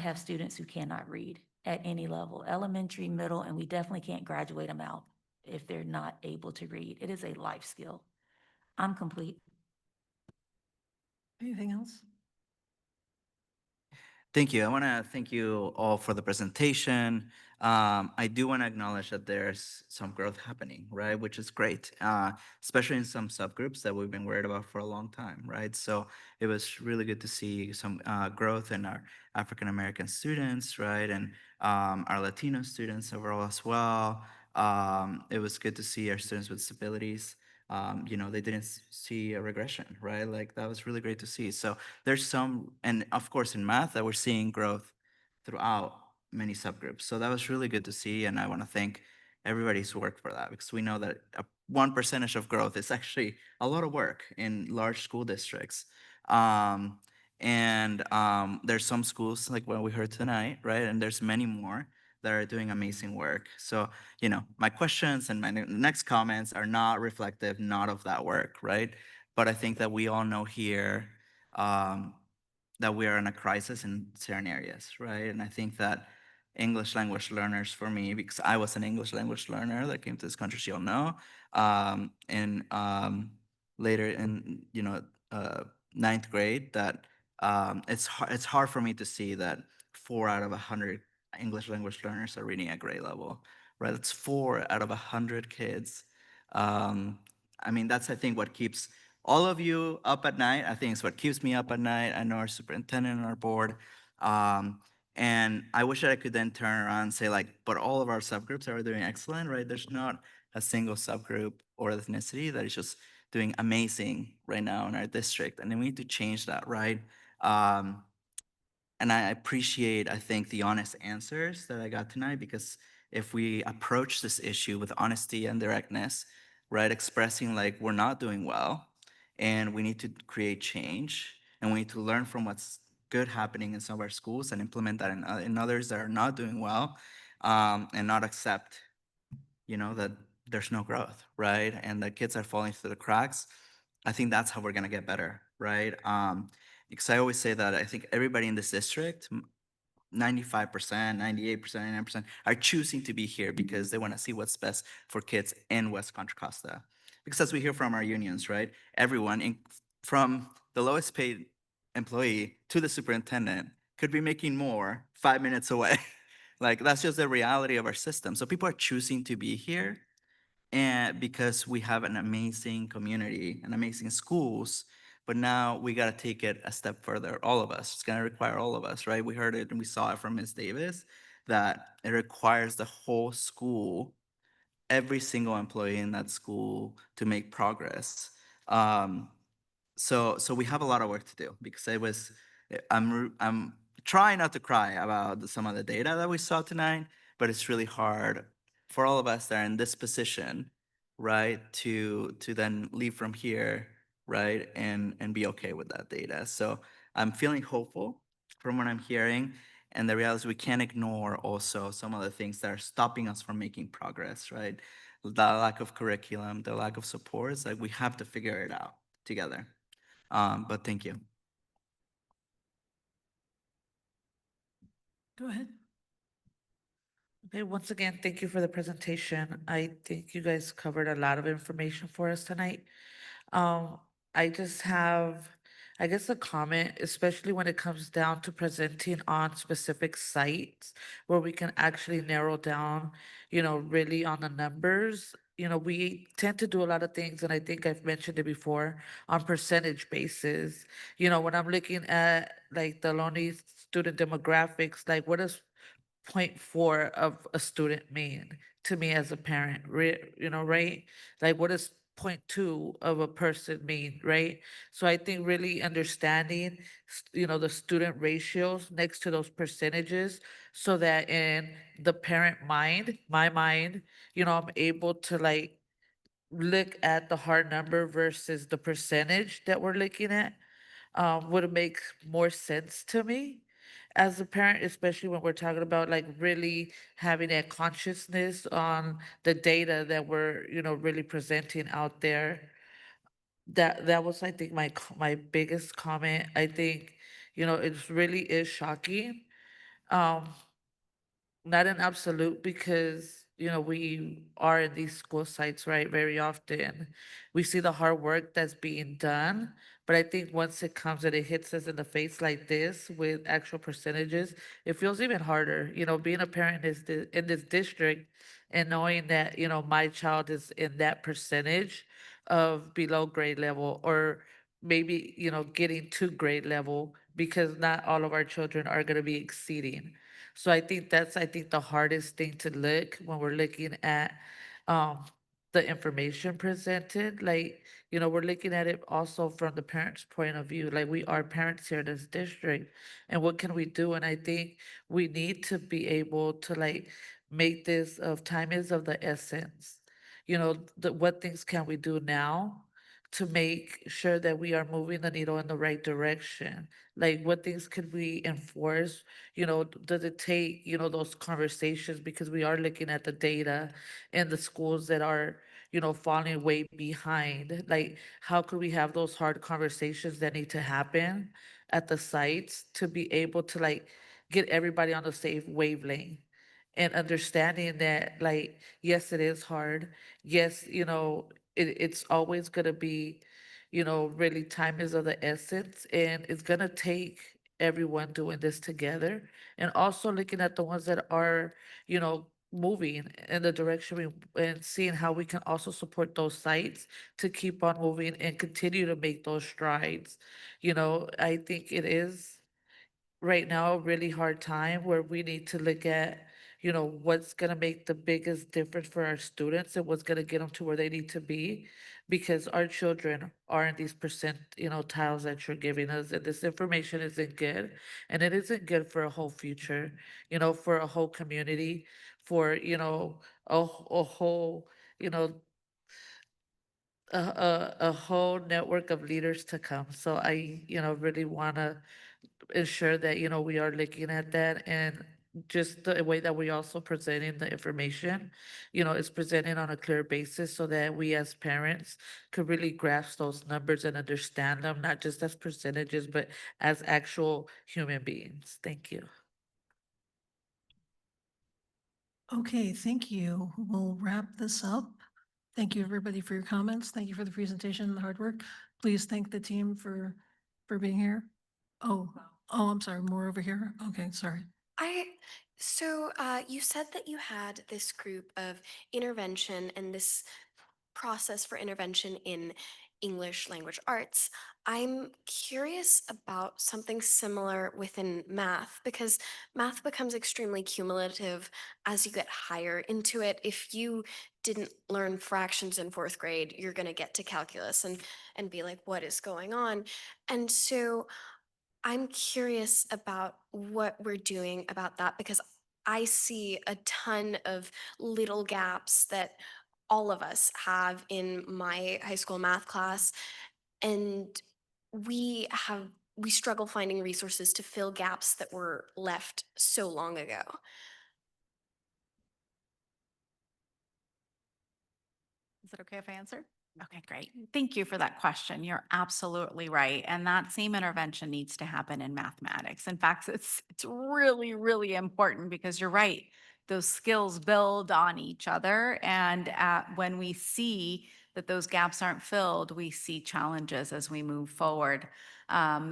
have students who cannot read at any level, elementary, middle, and we definitely can't graduate them out if they're not able to read. It is a life skill. I'm complete. Anything else? Thank you. I want to thank you all for the presentation. I do want to acknowledge that there's some growth happening, right? Which is great, especially in some subgroups that we've been worried about for a long time, right? So it was really good to see some growth in our African-American students, right? And our Latino students overall as well. It was good to see our students with disabilities. They didn't see a regression, right? Like that was really great to see. So there's some, and of course in math that we're seeing growth throughout many subgroups. So that was really good to see. And I want to thank everybody who's worked for that, because we know that 1% of growth is actually a lot of work in large school districts. There's some schools like what we heard tonight, right? And there's many more that are doing amazing work. So, my questions and my next comments are not reflective, not of that work, right? But I think that we all know here that we are in a crisis in certain areas, right? And I think that English language learners, for me, because I was an English language learner that came to this country, you'll know, later in, ninth grade, that it's hard for me to see that 4 out of 100 English language learners are reading at grade level, right? That's 4 out of 100 kids. That's, I think, what keeps all of you up at night. I think it's what keeps me up at night. I know our superintendent and our board. And I wish that I could then turn around and say, but all of our subgroups are doing excellent, right? There's not a single subgroup or ethnicity that is just doing amazing right now in our district. And then we need to change that, right? And I appreciate, I think, the honest answers that I got tonight, because if we approach this issue with honesty and directness, right, expressing we're not doing well and we need to create change and we need to learn from what's good happening in some of our schools and implement that in others that are not doing well, and not accept that there's no growth, right? And the kids are falling through the cracks. I think that's how we're gonna get better, right? Because I always say that I think everybody in this district, 95%, 98%, 99% are choosing to be here because they want to see what's best for kids in West Contra Costa. Because as we hear from our unions, right, everyone from the lowest paid employee to the superintendent could be making more 5 minutes away. Like that's just the reality of our system. So people are choosing to be here, and because we have an amazing community and amazing schools, but now we got to take it a step further, all of us. It's going to require all of us, right? We heard it and we saw it from Ms. Davis that it requires the whole school, every single employee in that school to make progress. So we have a lot of work to do because I'm trying not to cry about some of the data that we saw tonight, but it's really hard for all of us that are in this position, right, to then leave from here, right, and be okay with that data. So I'm feeling hopeful from what I'm hearing, and the reality is we can't ignore also some of the things that are stopping us from making progress, right? The lack of curriculum, the lack of supports, like we have to figure it out together. But thank you. Go ahead. Okay, once again, thank you for the presentation. I think you guys covered a lot of information for us tonight. I just have, I guess, a comment, especially when it comes down to presenting on specific sites where we can actually narrow down, really on the numbers. We tend to do a lot of things, and I think I've mentioned it before, on percentage basis. When I'm looking at like the Lonely student demographics, like what does 0.4 of a student mean to me as a parent, right? Like what does 0.2 of a person mean, right? So I think really understanding, the student ratios next to those percentages so that in the parent mind, my mind, I'm able to like look at the hard number versus the percentage that we're looking at would make more sense to me as a parent, especially when we're talking about like really having that consciousness on the data that we're, really presenting out there. That was, I think, my biggest comment. I think, it really is shocking. Um, Not an absolute because, we are in these school sites, right? Very often. We see the hard work that's being done. But I think once it comes and it hits us in the face like this with actual percentages, it feels even harder. Being a parent in this district and knowing that, my child is in that percentage of below grade level or maybe, getting to grade level because not all of our children are going to be exceeding. So I think that's the hardest thing to look when we're looking at um the information presented. Like, we're looking at it also from the parents' point of view. Like we are parents here in this district and what can we do? And I think we need to be able to like make this of time is of the essence. What things can we do now to make sure that we are moving the needle in the right direction? Like what things could we enforce? Does it take, those conversations because we are looking at the data in the schools that are, falling way behind. Like how could we have those hard conversations that need to happen at the sites to be able to like get everybody on the same wavelength? And understanding that like yes it is hard, yes it's always going to be really time is of the essence and it's going to take everyone doing this together and also looking at the ones that are moving in the direction and seeing how we can also support those sites to keep on moving and continue to make those strides. I think it is right now a really hard time where we need to look at what's going to make the biggest difference for our students and what's going to get them to where they need to be because our children are in these percent tiles that you're giving us and this information isn't good and it isn't good for a whole future, for a whole community, for a whole a whole network of leaders to come. So I really want to ensure that we are looking at that and just the way that we also presenting the information, is presented on a clear basis so that we as parents could really grasp those numbers and understand them, not just as percentages, but as actual human beings. Thank you. Okay, thank you. We'll wrap this up. Thank you, everybody, for your comments. Thank you for the presentation and the hard work. Please thank the team for being here. Oh, I'm sorry, more over here. Okay, sorry. You said that you had this group of intervention and this process for intervention in English language arts. I'm curious about something similar within math because math becomes extremely cumulative as you get higher into it. If you didn't learn fractions in fourth grade, you're going to get to calculus and be like, what is going on? And so I'm curious about what we're doing about that because I see a ton of little gaps that all of us have in my high school math class. And we have, we struggle finding resources to fill gaps that were left so long ago. Is it okay if I answer? Okay, great. Thank you for that question. You're absolutely right. And that same intervention needs to happen in mathematics. In fact, it's really, really important because you're right. Those skills build on each other. And when we see that those gaps aren't filled, we see challenges as we move forward.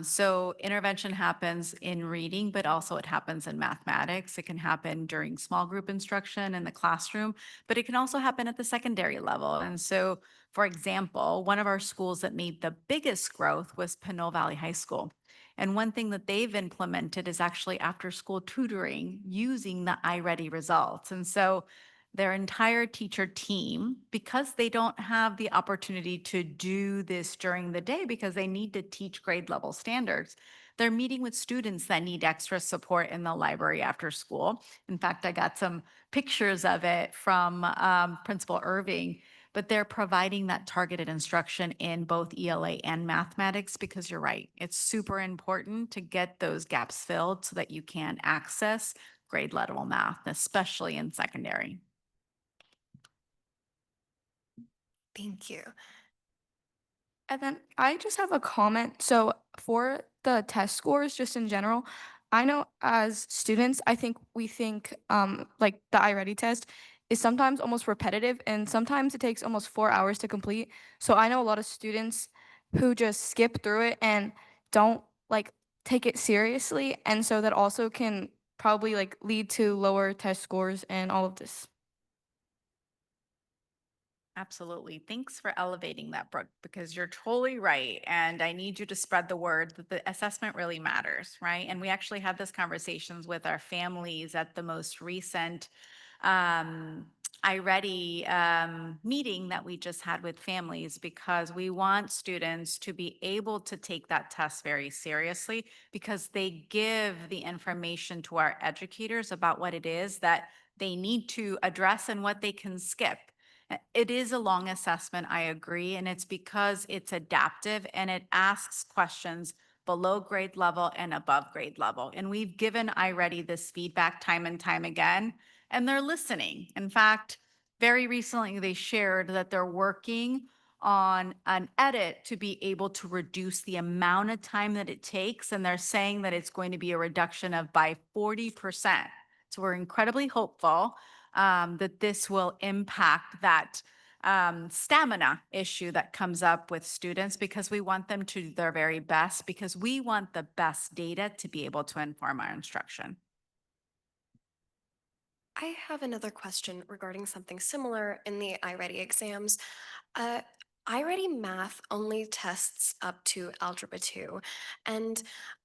So intervention happens in reading, but also it happens in mathematics. It can happen during small group instruction in the classroom, but it can also happen at the secondary level. And so, for example, one of our schools that made the biggest growth was Pinole Valley High School. And one thing that they've implemented is actually after school tutoring using the iReady results. And so their entire teacher team, because they don't have the opportunity to do this during the day because they need to teach grade level standards, they're meeting with students that need extra support in the library after school. In fact, I got some pictures of it from Principal Irving, but they're providing that targeted instruction in both ELA and mathematics because you're right. It's super important to get those gaps filled so that you can access grade level math, especially in secondary. Thank you. And then I just have a comment. So for the test scores, just in general, I know as students, I think we think like the iReady test is sometimes almost repetitive and sometimes it takes almost 4 hours to complete. So I know a lot of students who just skip through it and don't like take it seriously. And so that also can probably like lead to lower test scores and all of this. Absolutely. Thanks for elevating that, Brooke, because you're totally right. And I need you to spread the word that the assessment really matters, right? And we actually had this conversations with our families at the most recent iReady meeting that we just had with families because we want students to be able to take that test very seriously because they give the information to our educators about what it is that they need to address and what they can skip. It is a long assessment, I agree, and it's because it's adaptive and it asks questions below grade level and above grade level. And we've given iReady this feedback time and time again, and they're listening. In fact, very recently they shared that they're working on an edit to be able to reduce the amount of time that it takes, and they're saying that it's going to be a reduction of by 40%. So we're incredibly hopeful that this will impact that stamina issue that comes up with students because we want them to do their very best because we want the best data to be able to inform our instruction. I have another question regarding something similar in the iReady exams. iReady Math only tests up to Algebra 2, and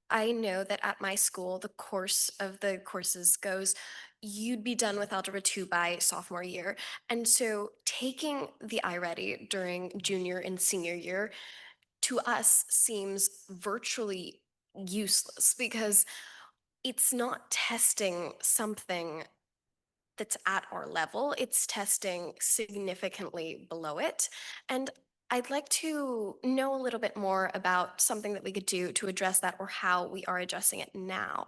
I know that at my school, the course of the courses goes, you'd be done with Algebra 2 by sophomore year. And so taking the iReady during junior and senior year to us seems virtually useless because it's not testing something that's at our level, it's testing significantly below it. And I'd like to know a little bit more about something that we could do to address that or how we are addressing it now.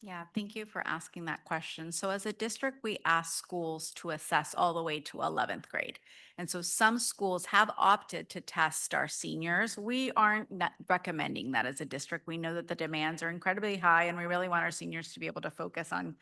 Yeah, thank you for asking that question. So as a district, we ask schools to assess all the way to 11th grade. And so some schools have opted to test our seniors. We aren't recommending that as a district. We know that the demands are incredibly high and we really want our seniors to be able to focus on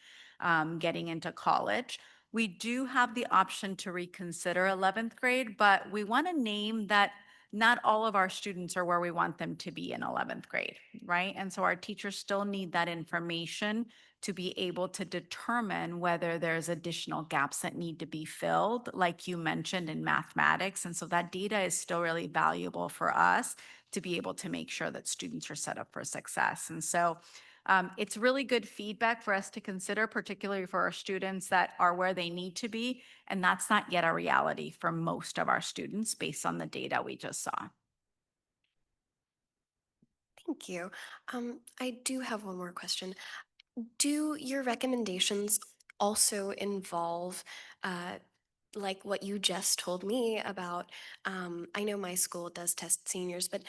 getting into college. We do have the option to reconsider 11th grade, but we want to name that not all of our students are where we want them to be in 11th grade, right? And so our teachers still need that information to be able to determine whether there's additional gaps that need to be filled, like you mentioned in mathematics. And so that data is still really valuable for us to be able to make sure that students are set up for success. And so it's really good feedback for us to consider, particularly for our students that are where they need to be. And that's not yet a reality for most of our students based on the data we just saw. Thank you. I do have one more question. Do your recommendations also involve, like what you just told me about? I know my school does test seniors, but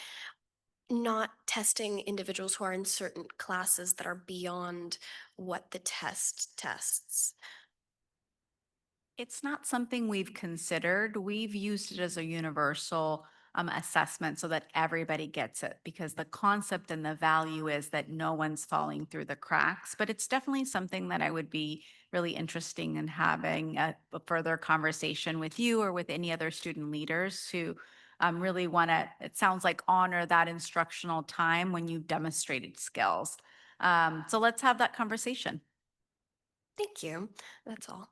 not testing individuals who are in certain classes that are beyond what the test tests. It's not something we've considered. We've used it as a universal assessment so that everybody gets it because the concept and the value is that no one's falling through the cracks. But it's definitely something that I would be really interested in having a further conversation with you or with any other student leaders who really want to, it sounds like, honor that instructional time when you've demonstrated skills. So let's have that conversation. Thank you. That's all.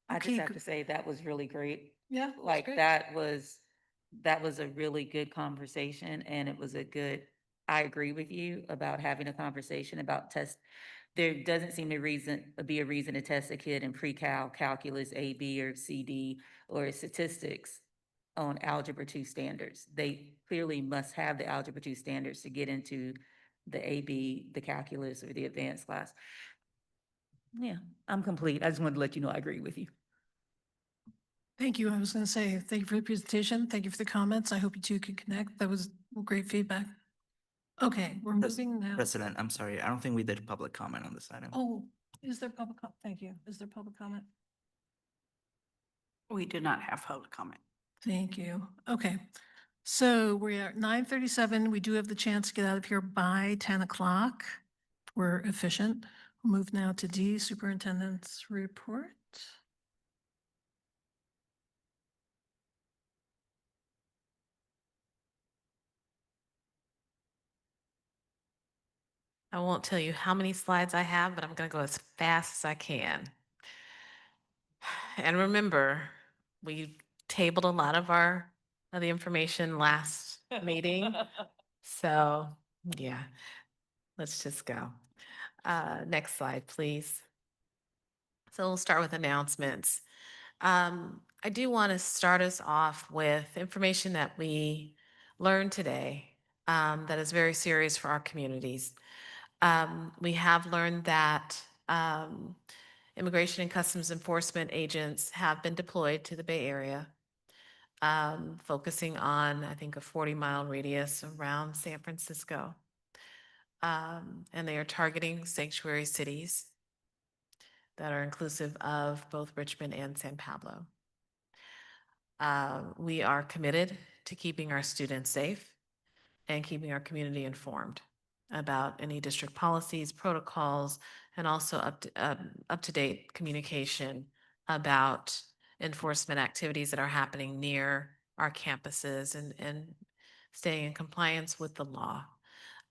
I just Okay, have good. to say that was really great. Yeah, that's Like great. that was a really good conversation and it was a good, I agree with you about having a conversation about test. There doesn't seem to be a reason to test a kid in pre-cal, calculus, A, B, or CD, or statistics on Algebra 2 standards. They clearly must have the Algebra 2 standards to get into the AB, the calculus, or the advanced class. Yeah, I'm complete. I just wanted to let you know I agree with you. Thank you. I was going to say, thank you for the presentation. Thank you for the comments. I hope you two could connect. That was great feedback. Okay, we're moving now. President, I'm sorry, I don't think we did public comment on this item. Oh, is there public comment? Thank you. Is there public comment? We do not have public comment. Thank you. Okay. So we're at 9:37. We do have the chance to get out of here by 10 o'clock. We're efficient. We'll move now to D, Superintendent's report. I won't tell you how many slides I have, but I'm going to go as fast as I can. And remember, we tabled a lot of the information last meeting. So, yeah, let's just go. Next slide, please. So we'll start with announcements. I do want to start us off with information that we learned today that is very serious for our communities. We have learned that Immigration and Customs Enforcement agents have been deployed to the Bay Area, focusing on, I think, a 40-mile radius around San Francisco. And they are targeting sanctuary cities that are inclusive of both Richmond and San Pablo. We are committed to keeping our students safe and keeping our community informed about any district policies, protocols, and also up-to-date communication about enforcement activities that are happening near our campuses and staying in compliance with the law.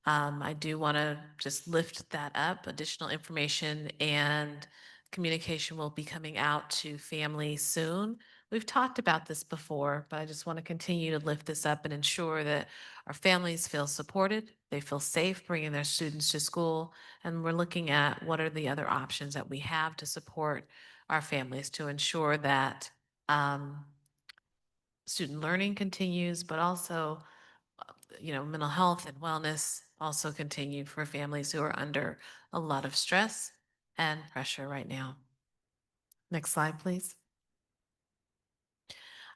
I do want to just lift that up. Additional information and communication will be coming out to families soon. We've talked about this before, but I just want to continue to lift this up and ensure that our families feel supported, they feel safe bringing their students to school, and we're looking at what are the other options that we have to support our families to ensure that student learning continues, but also mental health and wellness also continue for families who are under a lot of stress and pressure right now. Next slide, please.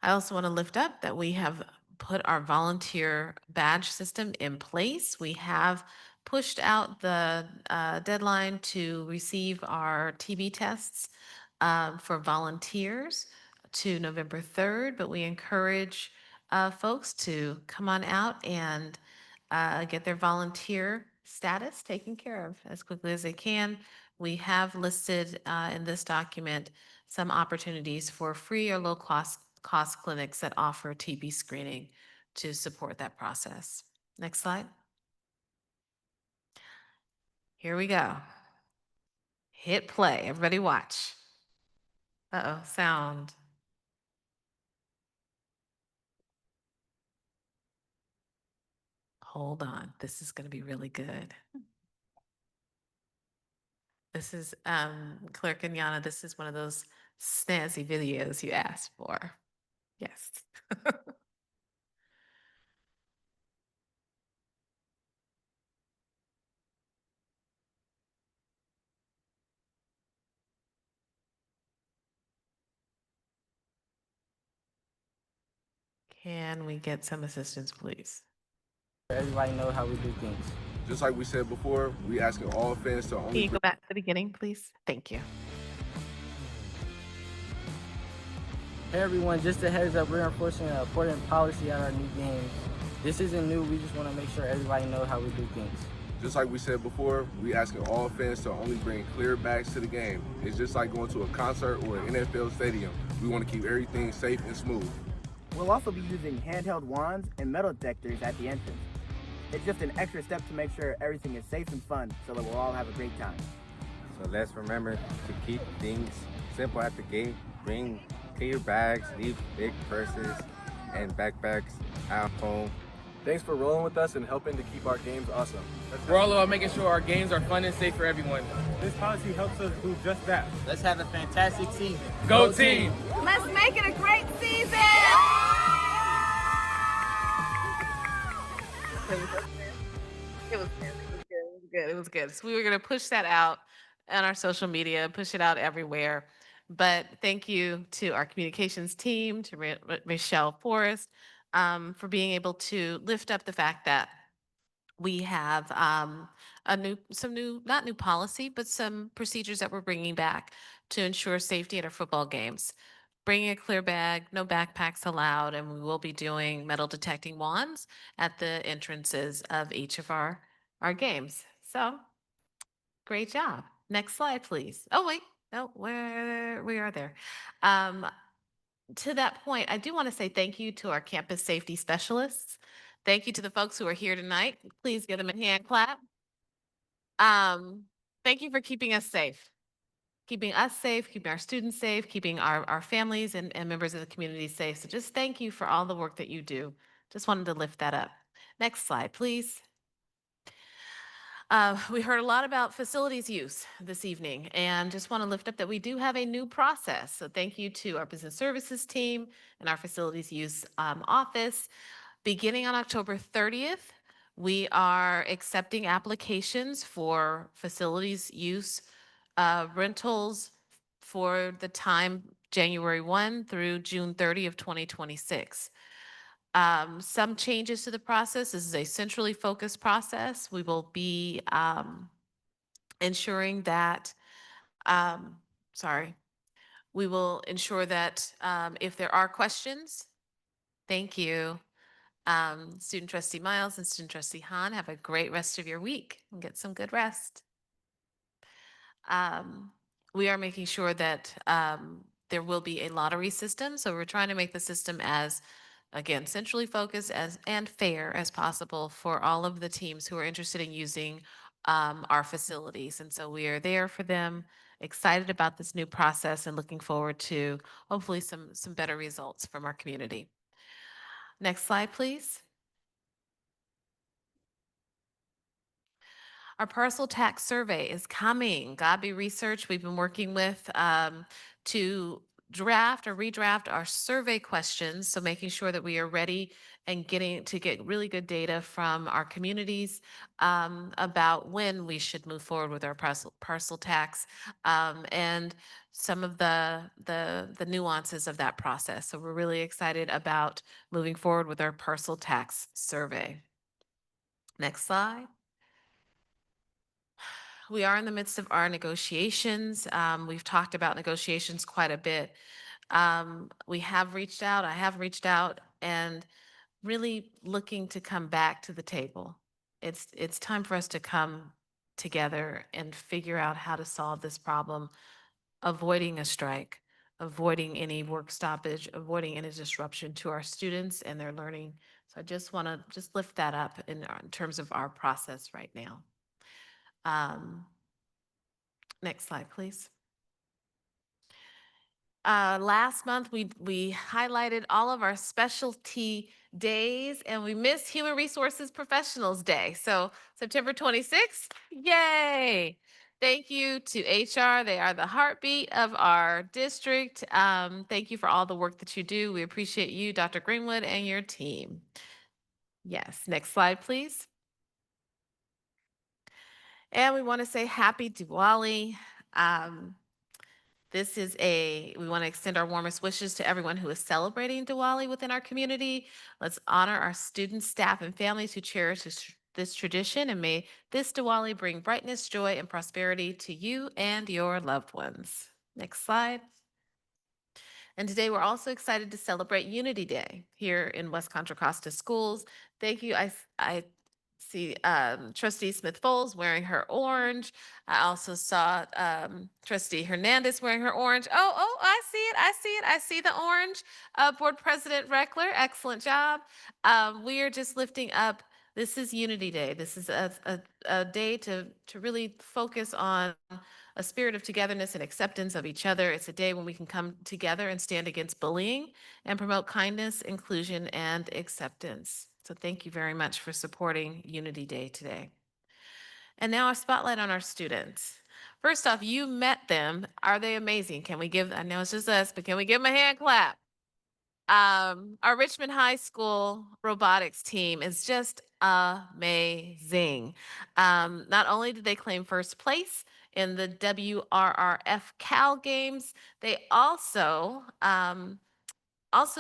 I also want to lift up that we have put our volunteer badge system in place. We have pushed out the deadline to receive our TB tests for volunteers to November 3rd, but we encourage folks to come on out and get their volunteer status taken care of as quickly as they can. We have listed in this document some opportunities for free or low cost clinics that offer TB screening to support that process. Next slide. Here we go. Hit play. Everybody watch. Uh-oh, sound. Hold on. This is going to be really good. This is, Claire Kenyana, this is one of those snazzy videos you asked for. Yes. Can we get some assistance, please? Everybody know how we do things. Just like we said before, we asking all fans to Can only you go back to the beginning, please? Thank you. Hey everyone, just a heads up, we're enforcing an important policy at our new games. This isn't new, we just want to make sure everybody know how we do things. Just like we said before, we asking all fans to only bring clear bags to the game. It's just like going to a concert or an NFL stadium. We want to keep everything safe and smooth. We'll also be using handheld wands and metal detectors at the entrance. It's just an extra step to make sure everything is safe and fun so that we'll all have a great time. So let's remember to keep things simple at the gate. Bring clear bags, leave big purses and backpacks at home. Thanks for rolling with us and helping to keep our games awesome. We're all about making sure our games are fun and safe for everyone. This policy helps us do just that. Let's have a fantastic season. Go team! Let's make it a great season! It was good. It was good. It was good. So we were going to push that out on our social media, push it out everywhere. But thank you to our communications team, to Michelle Forrest, for being able to lift up the fact that we have not new policy, but some procedures that we're bringing back to ensure safety at our football games. Bringing a clear bag, no backpacks allowed, and we will be doing metal detecting wands at the entrances of each of our games. So, great job. Next slide, please. Oh, wait. No, where we are there. To that point, I do want to say thank you to our campus safety specialists. Thank you to the folks who are here tonight. Please give them a hand clap. Thank you for keeping us safe. Keeping us safe, keeping our students safe, keeping our families and members of the community safe. So just thank you for all the work that you do. Just wanted to lift that up. Next slide, please. We heard a lot about facilities use this evening, and just want to lift up that we do have a new process. So thank you to our business services team and our facilities use office. Beginning on October 30th, we are accepting applications for facilities use rentals for the time January 1 through June 30 of 2026. Some changes to the process. This is a centrally focused process. We will be ensuring that, we will ensure that if there are questions, thank you. Student trustee Miles and student trustee Hahn, have a great rest of your week and get some good rest. We are making sure that there will be a lottery system. So we're trying to make the system as, again, centrally focused and fair as possible for all of the teams who are interested in using our facilities. And so we are there for them, excited about this new process and looking forward to hopefully some better results from our community. Next slide, please. Our parcel tax survey is coming. Gabi Research, we've been working with to draft or redraft our survey questions. So making sure that we are ready and get really good data from our communities about when we should move forward with our parcel tax and some of the nuances of that process. So we're really excited about moving forward with our parcel tax survey. Next slide. we are in the midst of our negotiations. We've talked about negotiations quite a bit. We have reached out, I have reached out, and really looking to come back to the table. It's time for us to come together and figure out how to solve this problem, avoiding a strike, avoiding any work stoppage, avoiding any disruption to our students and their learning. So I just want to just lift that up in terms of our process right now. Next slide, please. Last month, we highlighted all of our specialty days, and we missed Human Resources Professionals Day. So September 26th, yay! Thank you to HR. They are the heartbeat of our district. Thank you for all the work that you do. We appreciate you, Dr. Greenwood, and your team. Yes, next slide, please. And we want to say happy Diwali. We want to extend our warmest wishes to everyone who is celebrating Diwali within our community. Let's honor our students, staff, and families who cherish this tradition, and may this Diwali bring brightness, joy, and prosperity to you and your loved ones. Next slide. And today we're also excited to celebrate Unity Day here in West Contra Costa Schools. Thank you. I see Trustee Smith-Foles wearing her orange. I also saw Trustee Hernandez wearing her orange. Oh, I see it. I see it. I see the orange. Board President Reckler, excellent job. We are just lifting up. This is Unity Day. This is a day to really focus on a spirit of togetherness and acceptance of each other. It's a day when we can come together and stand against bullying and promote kindness, inclusion, and acceptance. So thank you very much for supporting Unity Day today. And now a spotlight on our students. First off, you met them. Are they amazing? Can we give, I know it's just us, but can we give them a hand clap? Our Richmond High School robotics team is just amazing. Not only did they claim first place in the WRRF Cal Games, they also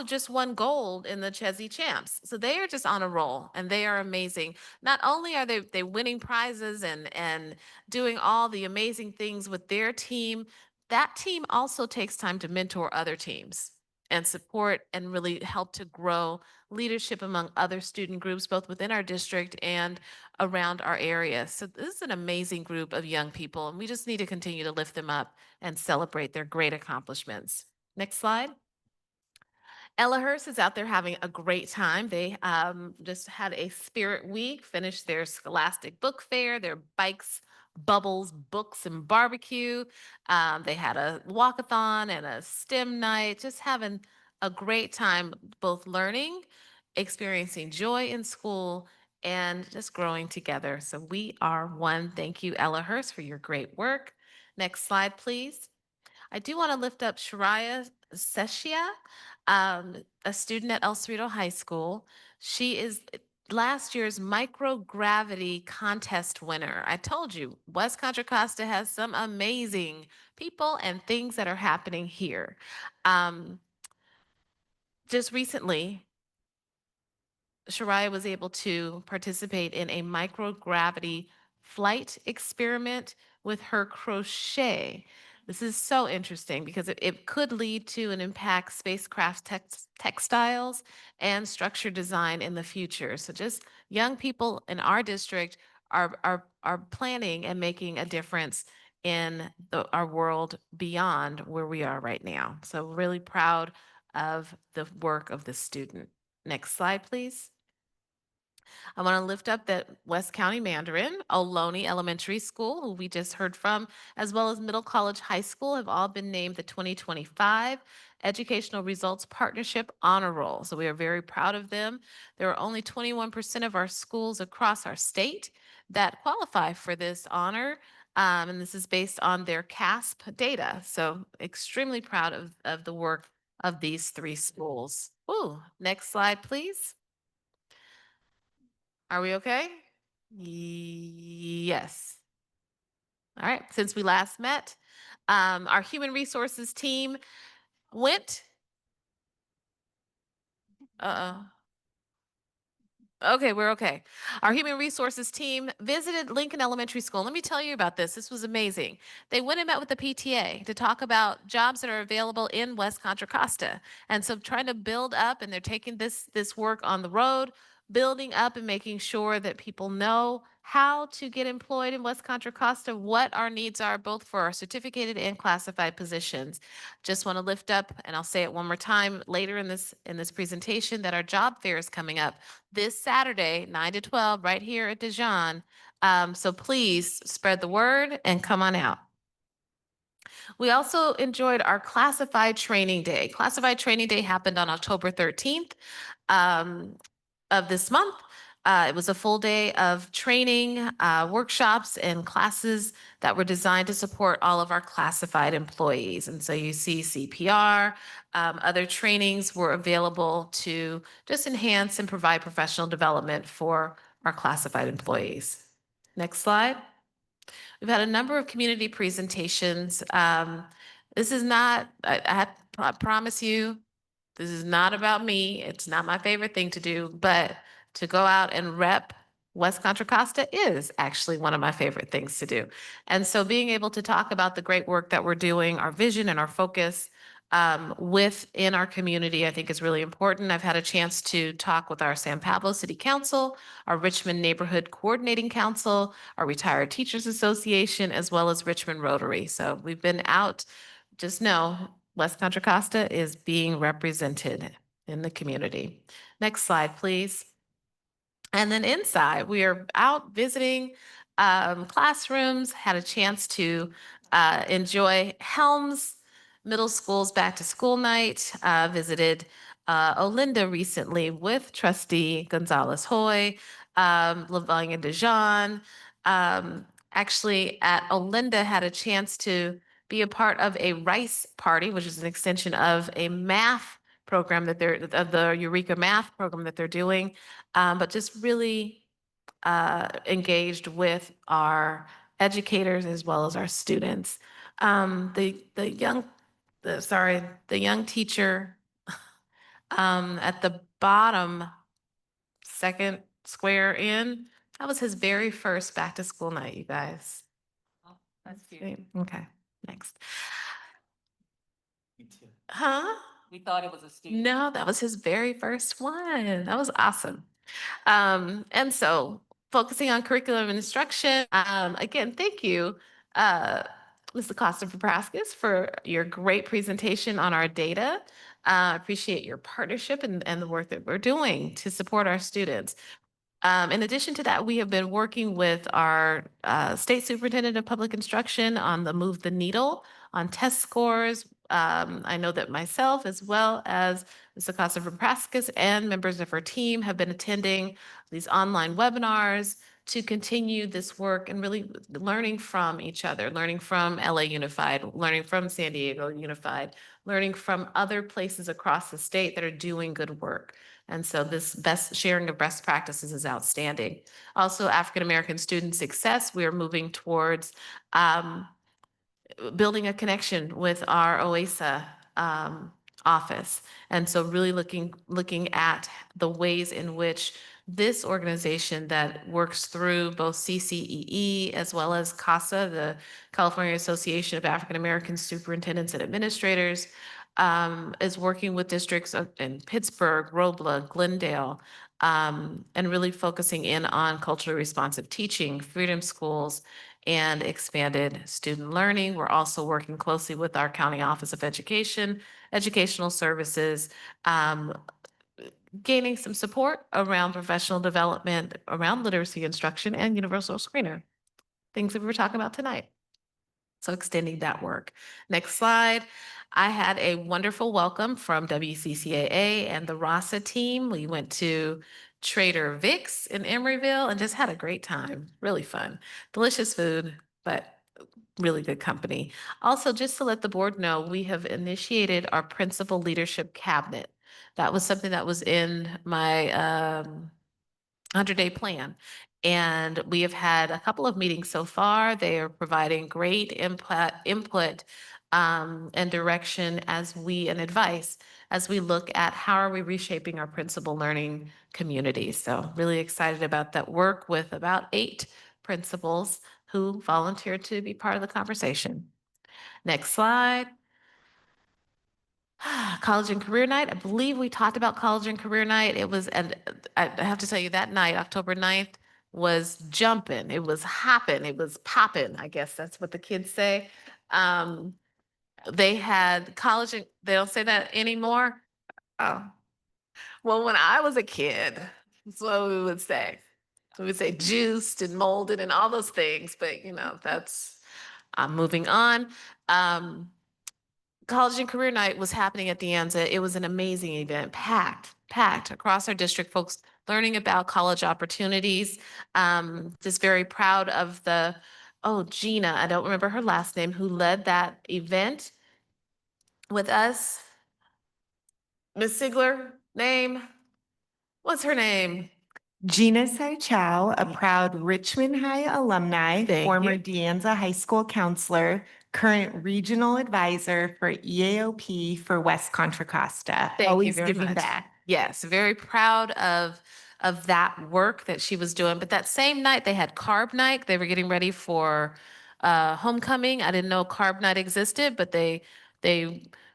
just won gold in the Chesney Champs. So they are just on a roll, and they are amazing. Not only are they winning prizes and doing all the amazing things with their team, that team also takes time to mentor other teams and support and really help to grow leadership among other student groups, both within our district and around our area. So this is an amazing group of young people, and we just need to continue to lift them up and celebrate their great accomplishments. Next slide. Ellahurst is out there having a great time. They just had a spirit week, finished their Scholastic Book Fair, their Bikes, Bubbles, Books, and Barbecue. They had a walkathon and a STEM night, just having a great time, both learning, experiencing joy in school, and just growing together. So we are one. Thank you, Ellahurst, for your great work. Next slide, please. I do want to lift up Shariah Seshia, a student at El Cerrito High School. She is last year's microgravity contest winner. I told you, West Contra Costa has some amazing people and things that are happening here. Just recently, Shariah was able to participate in a microgravity flight experiment with her crochet. This is so interesting because it could lead to and impact spacecraft textiles and structure design in the future. So just young people in our district are planning and making a difference in our world beyond where we are right now. So really proud of the work of the student. Next slide, please. I want to lift up that West County Mandarin, Ohlone Elementary School, who we just heard from, as well as Middle College High School have all been named the 2025 Educational Results Partnership Honor Roll. So we are very proud of them. There are only 21% of our schools across our state that qualify for this honor. And this is based on their CASP data. So extremely proud of the work of these three schools. Ooh, next slide, please. Are we okay? Yes. All right, since we last met, our human resources team went, Okay, we're okay. Our human resources team visited Lincoln Elementary School. Let me tell you about this. This was amazing. They went and met with the PTA to talk about jobs that are available in West Contra Costa. And so trying to build up, and they're taking this work on the road, building up and making sure that people know how to get employed in West Contra Costa, what our needs are, both for our certificated and classified positions. Just want to lift up, and I'll say it one more time later in this presentation, that our job fair is coming up this Saturday, 9 to 12, right here at Dijon. So please spread the word and come on out. We also enjoyed our Classified Training Day. Classified Training Day happened on October 13th of this month. It was a full day of training, workshops, and classes that were designed to support all of our classified employees. And so you see CPR, other trainings were available to just enhance and provide professional development for our classified employees. Next slide. We've had a number of community presentations. This is not, I promise you, this is not about me. It's not my favorite thing to do, but to go out and rep West Contra Costa is actually one of my favorite things to do. And so being able to talk about the great work that we're doing, our vision and our focus within our community, I think is really important. I've had a chance to talk with our San Pablo City Council, our Richmond Neighborhood Coordinating Council, our Retired Teachers Association, as well as Richmond Rotary. So we've been out. Just know West Contra Costa is being represented in the community. Next slide, please. And then inside, we are out visiting classrooms, had a chance to enjoy Helms Middle School's back to school night, visited Olinda recently with trustee Gonzalez Hoy, Lavanya Dijon. Actually at Olinda had a chance to be a part of a rice party, which is an extension of a math program that of the Eureka Math program that they're doing, but just really engaged with our educators as well as our students. The young teacher at the bottom, second square in, that was his very first back to school night, you guys. That's cute. Okay, next. Me too. Huh? We thought it was a student. No, that was his very first one. That was awesome. And so focusing on curriculum and instruction, again, thank you, Mr. Costa-Papraskis, for your great presentation on our data. Appreciate your partnership and the work that we're doing to support our students. In addition to that, we have been working with our State Superintendent of Public Instruction on the Move the Needle on test scores. I know that myself, as well as Mr. Costa-Papraskis and members of her team, have been attending these online webinars to continue this work and really learning from each other, learning from LA Unified, learning from San Diego Unified, learning from other places across the state that are doing good work. And so this best sharing of best practices is outstanding. Also, African American student success, we are moving towards building a connection with our OASA office. And so really looking at the ways in which this organization that works through both CCEE as well as CASA, the California Association of African American Superintendents and Administrators, is working with districts in Pittsburgh, Robla, Glendale, and really focusing in on culturally responsive teaching, freedom schools, and expanded student learning. We're also working closely with our County Office of Education, Educational Services, gaining some support around professional development, around literacy instruction, and universal screener, things that we were talking about tonight. So extending that work. Next slide. I had a wonderful welcome from WCCAA and the RASA team. We went to Trader Vic's in Emeryville and just had a great time. Really fun. Delicious food, but really good company. Also, just to let the board know, we have initiated our Principal Leadership Cabinet. That was something that was in my 100-day plan. And we have had a couple of meetings so far. They are providing great input and direction and advice as we look at how are we reshaping our principal learning community. So really excited about that work with about 8 principals who volunteered to be part of the conversation. Next slide. College and Career Night. I believe we talked about College and Career Night. It was, and I have to tell you, that night, October 9th, was jumping. It was hopping. It was popping. I guess that's what the kids say. They had college, and they don't say that anymore. Oh, well, when I was a kid, that's what we would say. We would say juiced and molded and all those things, but I'm moving on. College and Career Night was happening at De Anza. It was an amazing event, packed across our district, folks learning about college opportunities. Just very proud of Gina, I don't remember her last name, who led that event with us. Ms. Sigler, name? What's her name? Gina Saichow, a proud Richmond High alumni, former De Anza High School counselor, current regional advisor for EAOP for West Contra Costa. Thank you Always very giving much. back. Yes, very proud of that work that she was doing. But that same night, they had Carb Night. They were getting ready for homecoming. I didn't know Carb Night existed, but they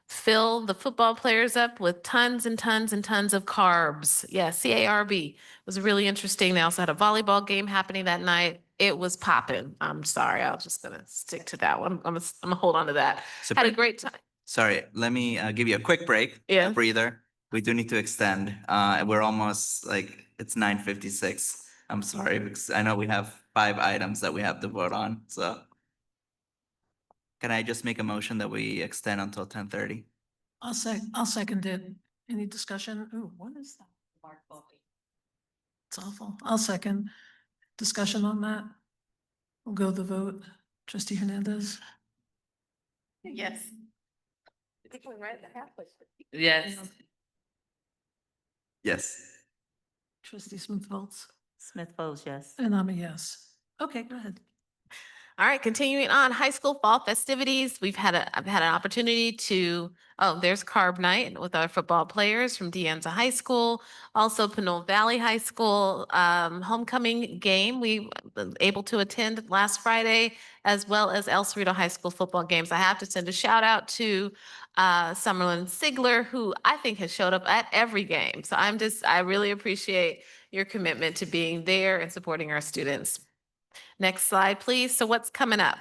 filled the football players up with tons and tons and tons of carbs. Yeah, CARB. It was really interesting. They also had a volleyball game happening that night. It was popping. I'm sorry. I'm just gonna stick to that one. I'm gonna hold on to that. So Had a great time. Sorry, let me give you a quick break. Yeah. A breather. We do need to extend. We're almost it's 9:56. I'm sorry, because I know we have 5 items that we have to vote on, so. Can I just make a motion that we extend until 10:30? I'll second it. Any discussion? Ooh, what is that? It's awful. I'll second. Discussion on that? We'll go the vote. Trustee Hernandez? Yes. Yes. Yes. Trustee Smith Foltz? Smith Folds, yes. And I'm a yes. Okay, go ahead. All right, continuing on, high school fall festivities. I've had an opportunity to, there's Carb Night with our football players from De Anza High School, also Pinole Valley High School homecoming game. We were able to attend last Friday, as well as El Cerrito High School football games. I have to send a shout out to Summerlin Sigler, who I think has showed up at every game. So I really appreciate your commitment to being there and supporting our students. Next slide, please. So what's coming up?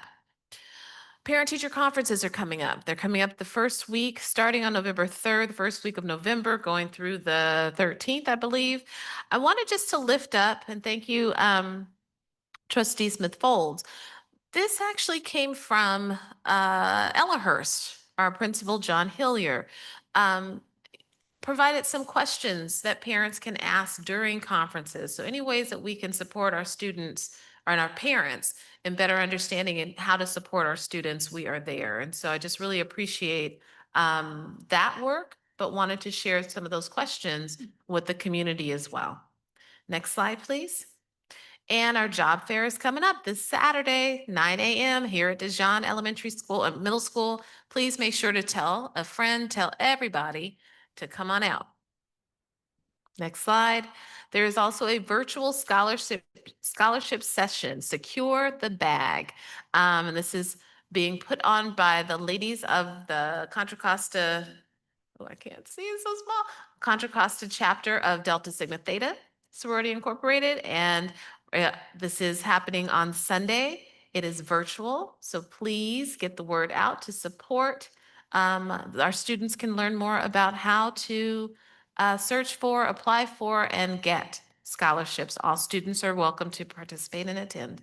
Parent-teacher conferences are coming up. They're coming up the first week, starting on November 3rd, the first week of November, going through the 13th, I believe. I wanted just to lift up, and thank you, Trustee Smith Folds. This actually came from Ellerhurst, our principal, John Hillier. Provided some questions that parents can ask during conferences. So any ways that we can support our students and our parents in better understanding and how to support our students, we are there. And so I just really appreciate that work, but wanted to share some of those questions with the community as well. Next slide, please. And our job fair is coming up this Saturday, 9 a.m. here at DeJean Elementary School, Middle School. Please make sure to tell a friend, tell everybody to come on out. Next slide. There is also a virtual scholarship session, Secure the Bag. And this is being put on by the ladies of the Contra Costa, I can't see, it's so small, Contra Costa chapter of Delta Sigma Theta Sorority Incorporated. And this is happening on Sunday. It is virtual, so please get the word out to support. Our students can learn more about how to search for, apply for, and get scholarships. All students are welcome to participate and attend.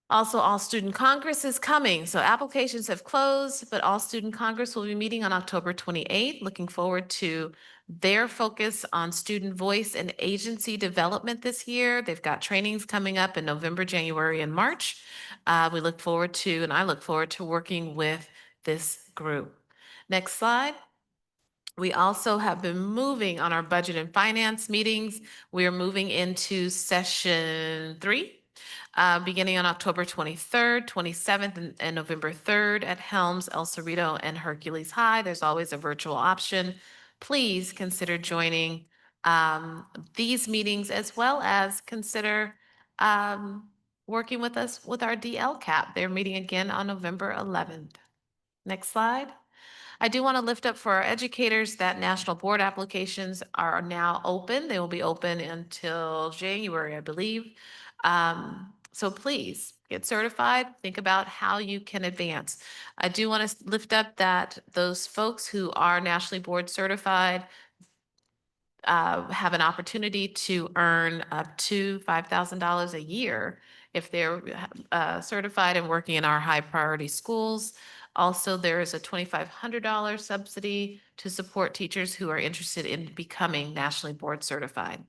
Also, All Student Congress is coming. So applications have closed, but All Student Congress will be meeting on October 28th. Looking forward to their focus on student voice and agency development this year. They've got trainings coming up in November, January, and March. We look forward to, and I look forward to working with this group. Next slide. We also have been moving on our budget and finance meetings. We are moving into session 3. beginning on October 23rd, 27th, and November 3rd at Helms, El Cerrito, and Hercules High. There's always a virtual option. Please consider joining these meetings, as well as consider working with us with our DLCAP. They're meeting again on November 11th. Next slide. I do want to lift up for our educators that national board applications are now open. They will be open until January, I believe. So please get certified. Think about how you can advance. I do want to lift up that those folks who are nationally board certified have an opportunity to earn up to $5,000 a year if they're certified and working in our high priority schools. Also, there is a $2,500 subsidy to support teachers who are interested in becoming nationally board certified.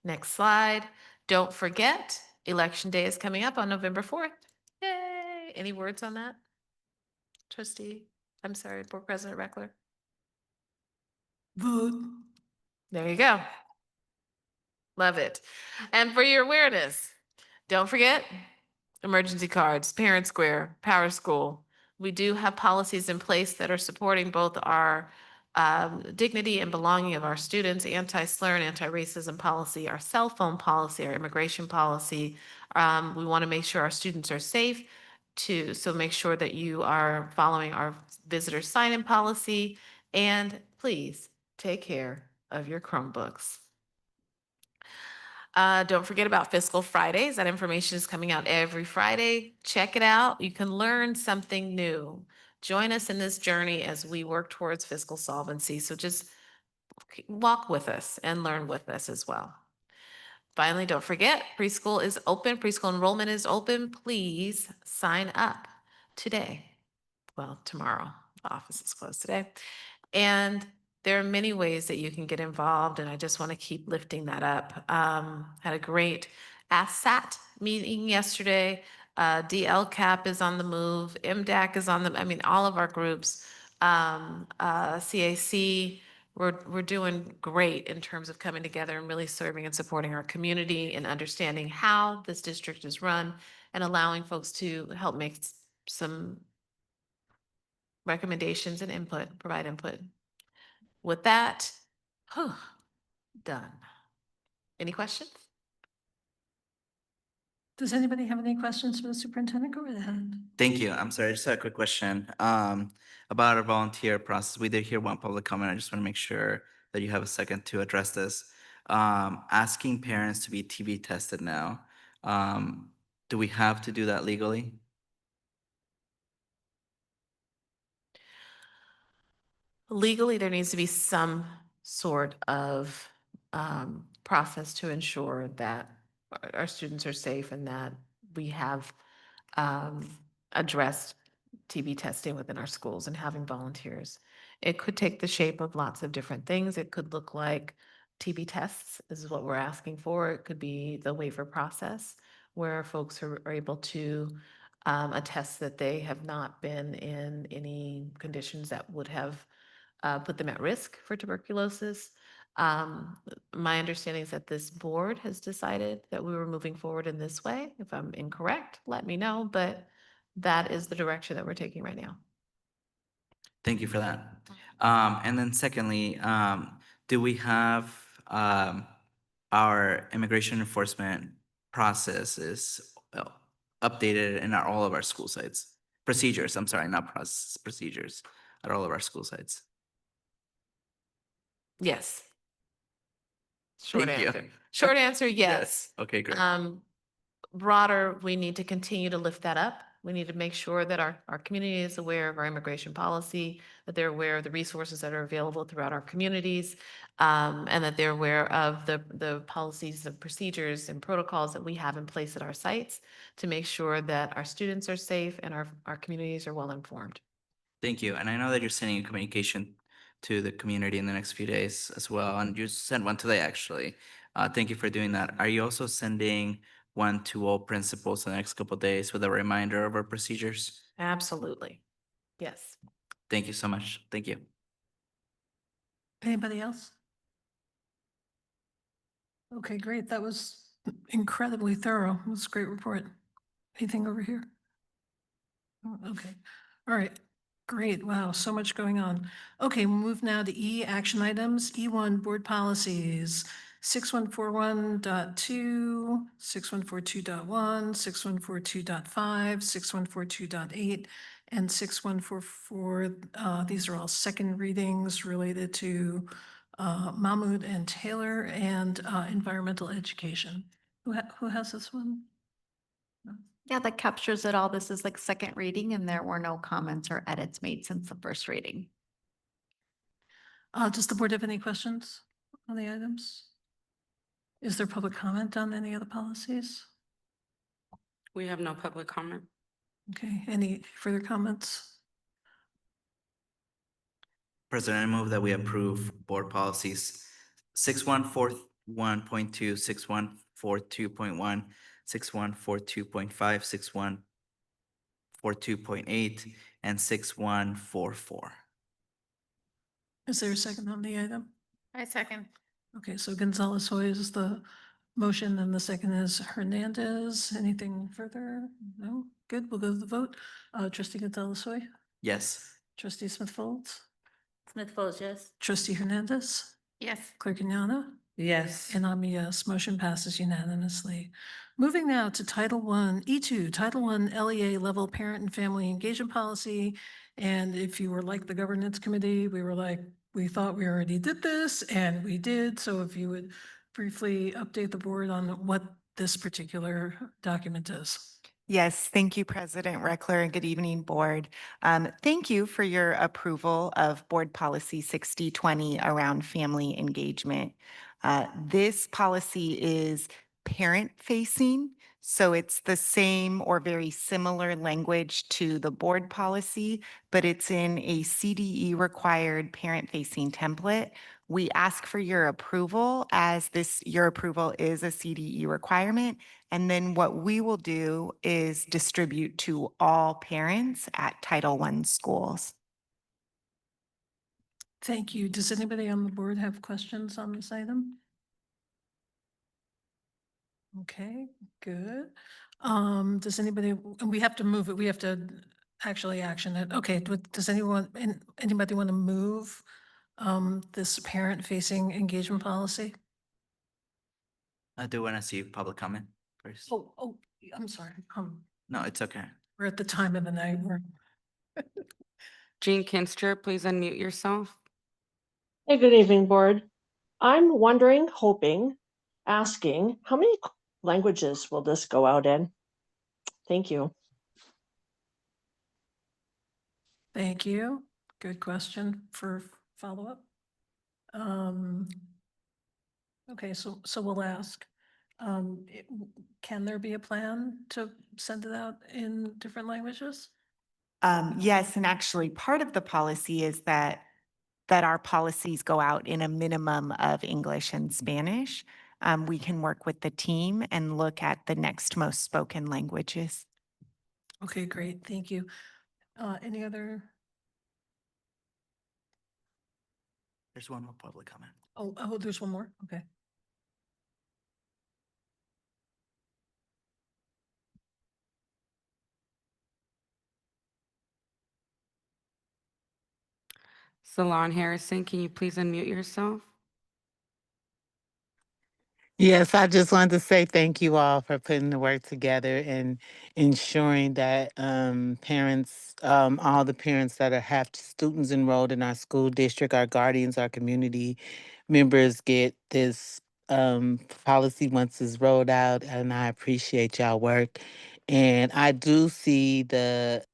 Next slide. Don't forget, Election Day is coming up on November 4th. Yay! Any words on that? Board President Reckler? Vote. There you go. Love it. And for your awareness, don't forget emergency cards, Parent Square, Power School. We do have policies in place that are supporting both our dignity and belonging of our students, anti-slur and anti-racism policy, our cell phone policy, our immigration policy. We want to make sure our students are safe too. So make sure that you are following our visitor sign-in policy, and please take care of your Chromebooks. Don't forget about Fiscal Fridays. That information is coming out every Friday. Check it out. You can learn something new. Join us in this journey as we work towards fiscal solvency. So just walk with us and learn with us as well. Finally, don't forget, preschool is open. Preschool enrollment is open. Please sign up today. Well, tomorrow. The office is closed today. And there are many ways that you can get involved, and I just want to keep lifting that up. Had a great ASSAT meeting yesterday. DLCAP is on the move. MDAC is on the, all of our groups. CAC, we're doing great in terms of coming together and really serving and supporting our community and understanding how this district is run and allowing folks to help make some recommendations and input, provide input. With that, done. Any questions? Does anybody have any questions for the superintendent? Go ahead. Thank you. I'm sorry, I just had a quick question about our volunteer process. We did hear one public comment. I just want to make sure that you have a second to address this. Asking parents to be TB tested now. Do we have to do that legally? Legally, there needs to be some sort of process to ensure that our students are safe and that we have addressed TB testing within our schools and having volunteers. It could take the shape of lots of different things. It could look like TB tests is what we're asking for. It could be the waiver process where folks are able to attest that they have not been in any conditions that would have put them at risk for tuberculosis. My understanding is that this board has decided that we were moving forward in this way. If I'm incorrect, let me know, but that is the direction that we're taking right now. Thank you for that. And then secondly, do we have our immigration enforcement processes updated in all of our school sites? Procedures, I'm sorry, not process, procedures at all of our school sites? Yes. Short Thank you. answer. Short answer, yes. Okay, great. Broader, we need to continue to lift that up. We need to make sure that our community is aware of our immigration policy, that they're aware of the resources that are available throughout our communities, and that they're aware of the policies and procedures and protocols that we have in place at our sites to make sure that our students are safe and our communities are well informed. Thank you. And I know that you're sending a communication to the community in the next few days as well, and you sent one today, actually. Thank you for doing that. Are you also sending one to all principals in the next couple of days with a reminder of our procedures? Absolutely. Yes. Thank you so much. Thank you. Anybody else? Okay, great. That was incredibly thorough. It was a great report. Anything over here? Oh, okay. All right. Great. Wow. So much going on. Okay, we'll move now to E, action items. E1, board policies. 6141.2, 6142.1, 6142.5, 6142.8, and 6144. These are all second readings related to Mahmood and Taylor and environmental education. Who has this one? Yeah, that captures it all. This is like second reading and there were no comments or edits made since the first reading. Does the board have any questions on the items? Is there public comment on any of the policies? We have no public comment. Okay, any further comments? President, I move that we approve board policies 6141.2, 6142.1, 6142.5, 6142.8, and 6144. Is there a second on the item? I second. Okay, so Gonzalez Hoy is the motion and the second is Hernandez. Anything further? No? Good, we'll go to the vote. Trustee Gonzalez Hoy, Yes. trustee Smith Folds, Smith Folds, yes. trustee Hernandez, Yes. clerk Kenyatta. Yes. And I'm a yes. Motion passes unanimously. Moving now to Title I, E2, Title I LEA level parent and family engagement policy. And if you were like the governance committee, we were like, we thought we already did this and we did. So if you would briefly update the board on what this particular document is. Yes, thank you, President Reckler, and good evening, Board. Thank you for your approval of Board Policy 6020 around family engagement. This policy is parent-facing, so it's the same or very similar language to the board policy, but it's in a CDE-required parent-facing template. We ask for your approval as your approval is a CDE requirement. And then what we will do is distribute to all parents at Title I schools. Thank you. Does anybody on the board have questions on this item? Okay, good. Does anybody, and we have to move it, we have to actually action it. Okay, does anybody want to move this parent-facing engagement policy? I do want to see public comment first. Oh, I'm sorry. No, it's okay. We're at the time of the night. Jean Kinster, please unmute yourself. Hey, good evening, board. I'm wondering, hoping, asking, how many languages will this go out in? Thank you. Thank you. Good question for follow-up. Okay, so we'll ask. Can there be a plan to send it out in different languages? Yes, and actually part of the policy is that our policies go out in a minimum of English and Spanish. We can work with the team and look at the next most spoken languages. Okay, great. Thank you. Any other? There's one more public comment. Oh, there's one more. Okay. Salon Harrison, can you please unmute yourself? Yes, I just wanted to say thank you all for putting the work together and ensuring that parents, all the parents that have students enrolled in our school district, our guardians, our community members get this policy once it's rolled out, and I appreciate y'all work. And I do see the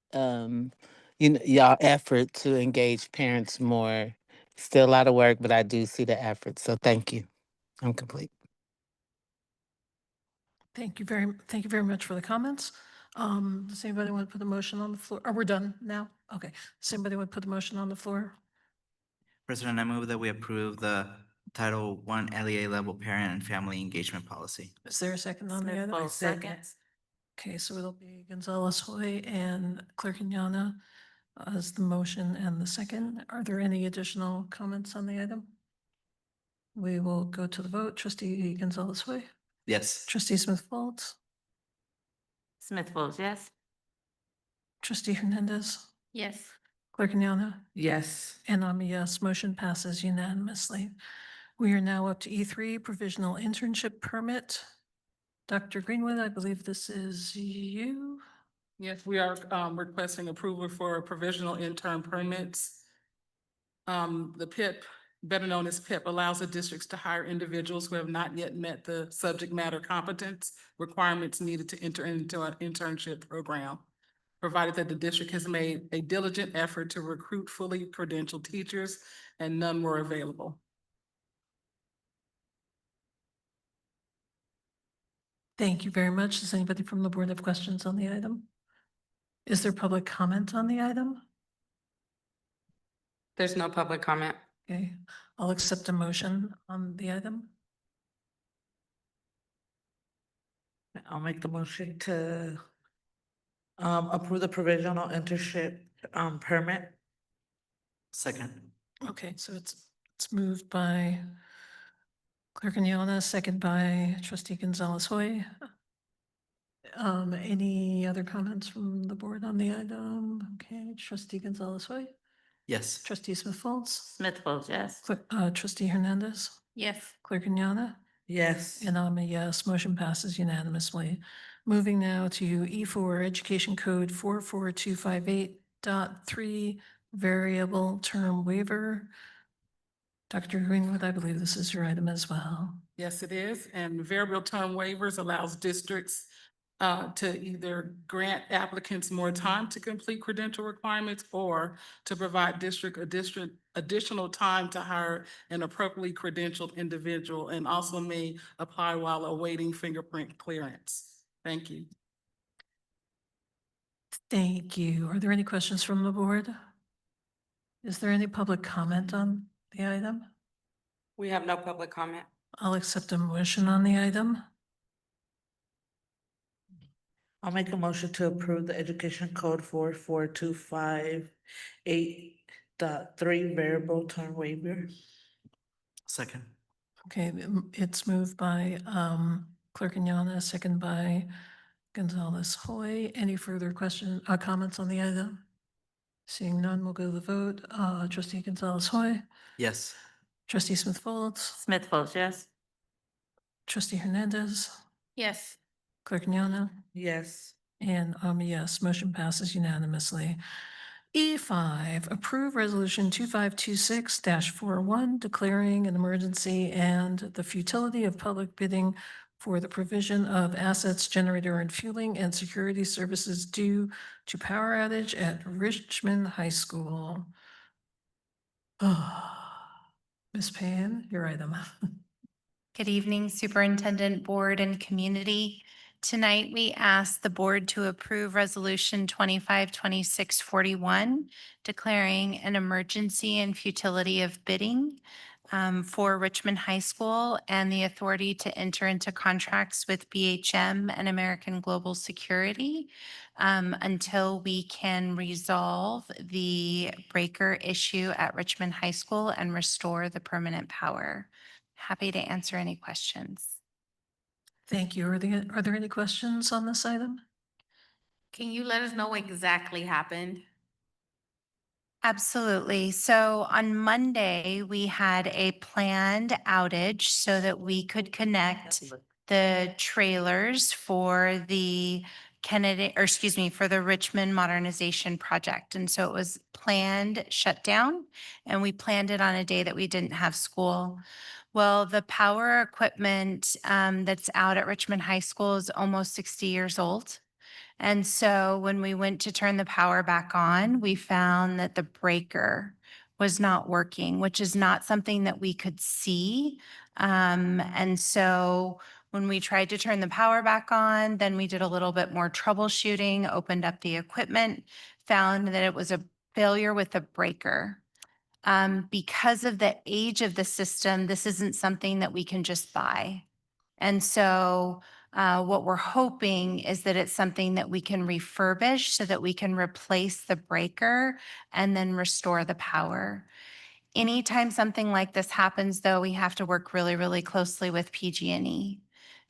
y'all effort to engage parents more. Still a lot of work, but I do see the effort. So thank you. I'm complete. Thank you very much for the comments. Does anybody want to put the motion on the floor? Are we done now? Okay. Does anybody want to put the motion on the floor? President, I move that we approve the Title I LEA level parent and family engagement policy. Is there a second on the Smith item? Folds, second. Okay, so it'll be Gonzalez Hoy and Clerk Kenyatta as the motion and the second. Are there any additional comments on the item? We will go to the vote. Trustee Gonzalez Hoy, Yes. Trustee Smith Folds, Smith Folds, yes? trustee Hernandez, Yes. clerk Kenyana, Yes. and I'm a yes. Motion passes unanimously. We are now up to E3, provisional internship permit. Dr. Greenwood, I believe this is you. Yes, we are requesting approval for provisional intern permits. The PIP, better known as PIP, allows the districts to hire individuals who have not yet met the subject matter competence requirements needed to enter into an internship program, provided that the district has made a diligent effort to recruit fully credentialed teachers and none were available. Thank you very much. Does anybody from the board have questions on the item? Is there public comment on the item? There's no public comment. Okay, I'll accept a motion on the item. I'll make the motion to approve the provisional internship permit. Second. Okay, so it's moved by Clerk Kenyana, second by trustee Gonzalez Hoy. Any other comments from the board on the item? Okay, trustee Gonzalez Hoy, Yes. trustee Smith Folds, Smith Folds, yes? trustee Hernandez, Yes. Clerk Kenyana. Yes. And I'm a yes. Motion passes unanimously. Moving now to E4, Education Code 44258.3, variable term waiver. Dr. Greenwood, I believe this is your item as well. Yes, it is. And variable term waivers allows districts to either grant applicants more time to complete credential requirements or to provide district additional time to hire an appropriately credentialed individual, and also may apply while awaiting fingerprint clearance. Thank you. Thank you. Are there any questions from the board? Is there any public comment on the item? We have no public comment. I'll accept a motion on the item. I'll make a motion to approve the Education Code 44258.3 variable term waiver. Second. Okay, it's moved by Clerk Kenyana, second by Gonzalez Hoy. Any further comments on the item? Seeing none, we'll go to the vote. Trustee Gonzalez Hoy, Yes. trustee Smith Folds, Smith Folds, yes? trustee Hernandez, Yes. Clerk Kenyana, Yes. and yes. Motion passes unanimously. E5, approve resolution 2526-41, declaring an emergency and the futility of public bidding for the provision of assets, generator and fueling and security services due to power outage at Richmond High School. Ms. Payne, your item. Good evening, Superintendent, Board, and Community. Tonight, we ask the Board to approve Resolution 252641, declaring an emergency and futility of bidding for Richmond High School and the authority to enter into contracts with BHM and American Global Security until we can resolve the breaker issue at Richmond High School and restore the permanent power. Happy to answer any questions. Thank you. Are there any questions on this item? Can you let us know what exactly happened? Absolutely. So on Monday, we had a planned outage so that we could connect the trailers for the for the Richmond Modernization Project. And so it was planned shutdown, and we planned it on a day that we didn't have school. Well, the power equipment that's out at Richmond High School is almost 60 years old. And so when we went to turn the power back on, we found that the breaker was not working, which is not something that we could see. And so when we tried to turn the power back on, then we did a little bit more troubleshooting, opened up the equipment, found that it was a failure with the breaker. Because of the age of the system, this isn't something that we can just buy. And so what we're hoping is that it's something that we can refurbish so that we can replace the breaker and then restore the power. Anytime something like this happens, though, we have to work really, really closely with PG&E.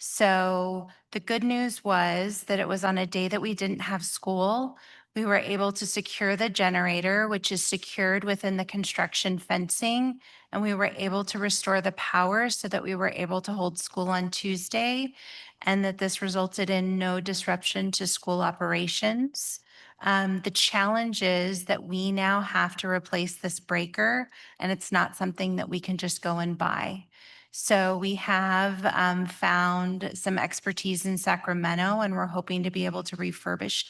So the good news was that it was on a day that we didn't have school. We were able to secure the generator, which is secured within the construction fencing, and we were able to restore the power so that we were able to hold school on Tuesday, and that this resulted in no disruption to school operations. The challenge is that we now have to replace this breaker, and it's not something that we can just go and buy. So we have found some expertise in Sacramento, and we're hoping to be able to refurbish it.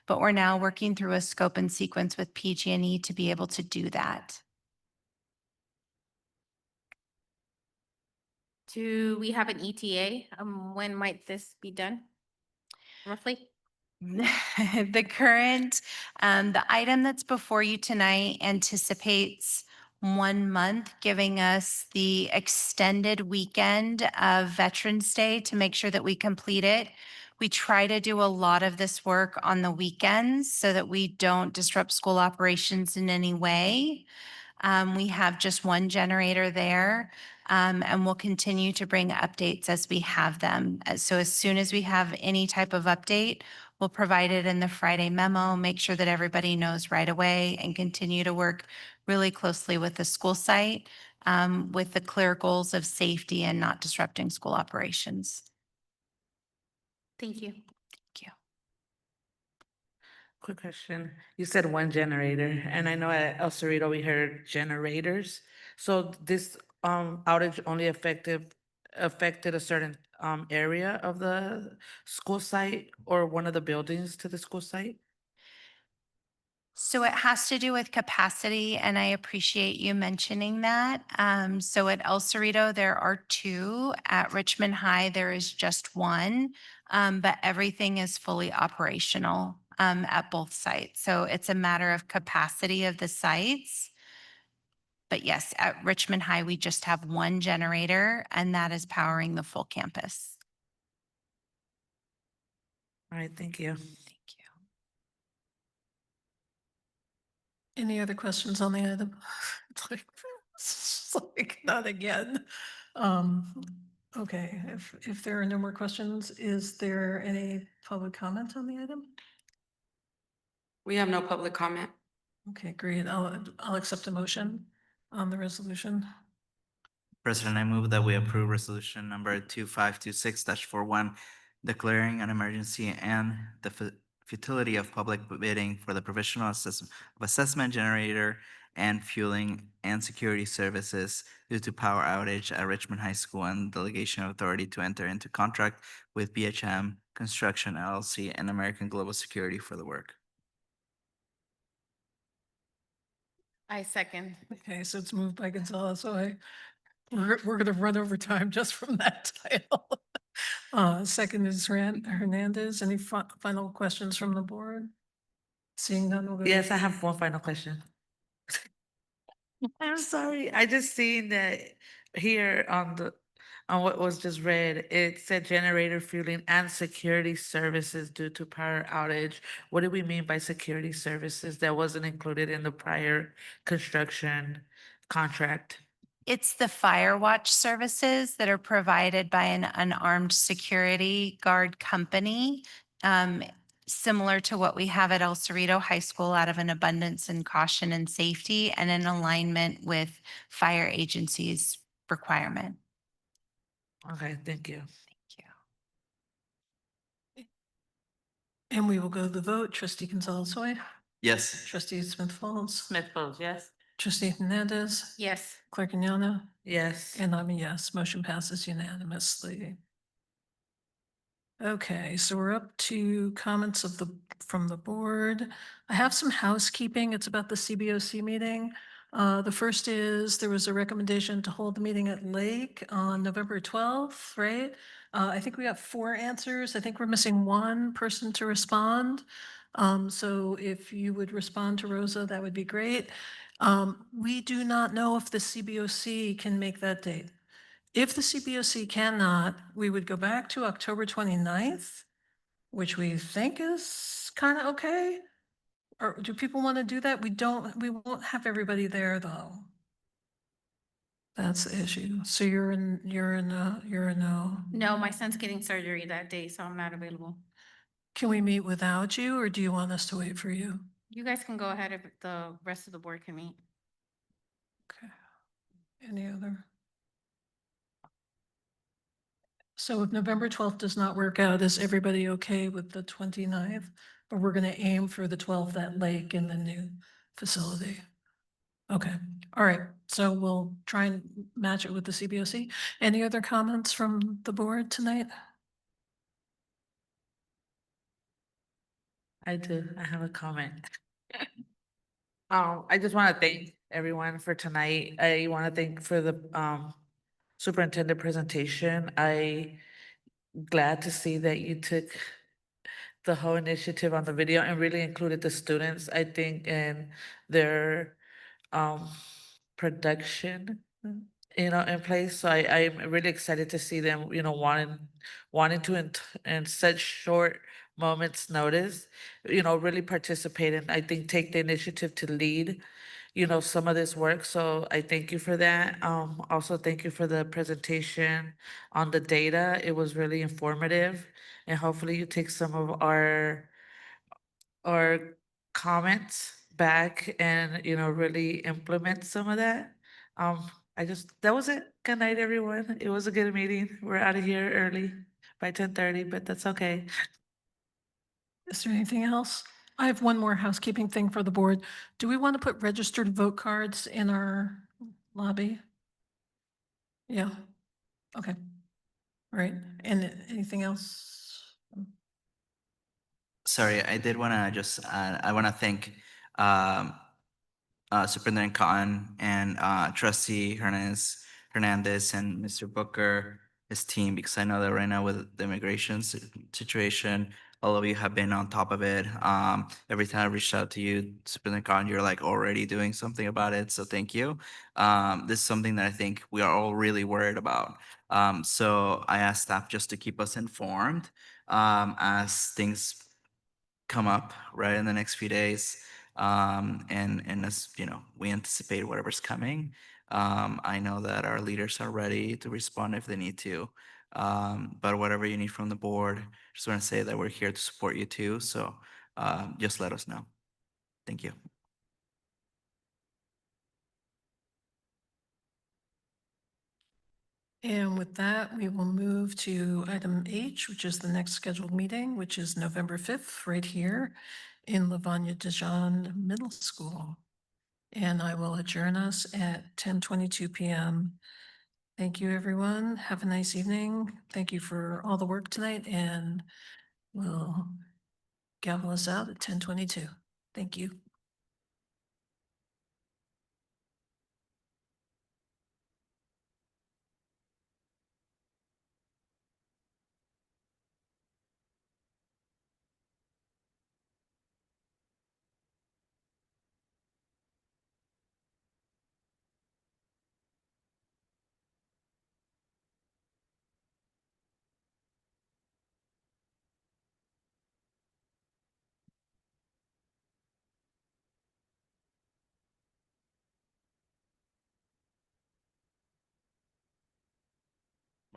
But we're now working through a scope and sequence with PG&E to be able to do that. Do we have an ETA? When might this be done? Roughly? The current, the item that's before you tonight anticipates 1 month, giving us the extended weekend of Veterans Day to make sure that we complete it. We try to do a lot of this work on the weekends so that we don't disrupt school operations in any way. We have just one generator there, and we'll continue to bring updates as we have them. So as soon as we have any type of update, we'll provide it in the Friday memo, make sure that everybody knows right away, and continue to work really closely with the school site with the clear goals of safety and not disrupting school operations. Thank you. Thank you. Quick question. You said one generator, and I know at El Cerrito we heard generators. So this outage only affected a certain area of the school site or one of the buildings to the school site? So it has to do with capacity, and I appreciate you mentioning that. So at El Cerrito, there are 2. At Richmond High, there is just 1, but everything is fully operational at both sites. So it's a matter of capacity of the sites. But yes, at Richmond High, we just have 1 generator, and that is powering the full campus. All right, thank you. Any other questions on the item? It's like, not again. Okay, if there are no more questions, is there any public comment on the item? We have no public comment. Okay, great. I'll accept a motion on the resolution. President, I move that we approve resolution number 2526-41, declaring an emergency and the futility of public bidding for the provisional assessment generator and fueling and security services due to power outage at Richmond High School and delegation of authority to enter into contract with BHM Construction LLC and American Global Security for the work. I second. Okay, so it's moved by Gonzalez, so we're gonna run over time just from that title. Second is Hernandez. Any final questions from the board? Seeing none, we'll go. Yes, I have one final question. I'm sorry. I just seen that here on what was just read, it said generator fueling and security services due to power outage. What do we mean by security services that wasn't included in the prior construction contract? It's the fire watch services that are provided by an unarmed security guard company, similar to what we have at El Cerrito High School out of an abundance and caution and safety and in alignment with fire agencies' requirement. Okay, thank you. And we will go to the vote. Trustee Gonzalez Hoy, Yes. trustee Smith Folds, Smith Folds, yes. trustee Hernandez, Yes. Clerk Ignano, Yes. and I'm a yes. Motion passes unanimously. Okay, so we're up to comments from the board. I have some housekeeping. It's about the CBOC meeting. The first is there was a recommendation to hold the meeting at Lake on November 12th, right? I think we got 4 answers. I think we're missing 1 person to respond. So if you would respond to Rosa, that would be great. We do not know if the CBOC can make that date. If the CBOC cannot, we would go back to October 29th, which we think is kind of okay. Or do people want to do that? We won't have everybody there though. That's the issue. So you're a no. No, my son's getting surgery that day, so I'm not available. Can we meet without you, or do you want us to wait for you? You guys can go ahead if the rest of the board can meet. Okay. Any other? So if November 12th does not work out, is everybody okay with the 29th? But we're gonna aim for the 12th at Lake in the new facility. Okay, all right, so we'll try and match it with the CBOC. Any other comments from the board tonight? I do. I have a comment. I just want to thank everyone for tonight. I want to thank for the superintendent presentation. Glad to see that you took the whole initiative on the video and really included the students, I think, in their production, in place. So I'm really excited to see them, wanting to in such short moments notice, really participate and I think take the initiative to lead, some of this work. So I thank you for that. Also thank you for the presentation on the data. It was really informative. And hopefully you take some of our comments back and, really implement some of that. That was it. Good night, everyone. It was a good meeting. We're out of here early by 10:30, but that's okay. Is there anything else? I have one more housekeeping thing for the board. Do we want to put registered vote cards in our lobby? Yeah, okay. All right, and anything else? Sorry, I did want to just, I want to thank Superintendent Cotton and Trustee Hernandez and Mr. Booker, his team, because I know that right now with the immigration situation, all of you have been on top of it. Every time I reached out to you, Superintendent Cotton, you're like already doing something about it. So thank you. This is something that I think we are all really worried about. So I asked staff just to keep us informed as things come up right in the next few days. And as we anticipate whatever's coming. I know that our leaders are ready to respond if they need to. But whatever you need from the board, just want to say that we're here to support you too. So just let us know. Thank you. And with that, we will move to item H, which is the next scheduled meeting, which is November 5th, right here in Lavanya Dijon Middle School. And I will adjourn us at 10:22 p.m. Thank you, everyone. Have a nice evening. Thank you for all the work tonight, and we'll gavel us out at 10:22. Thank you.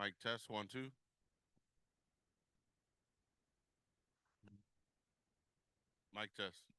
Mic test 1 2. Mic test.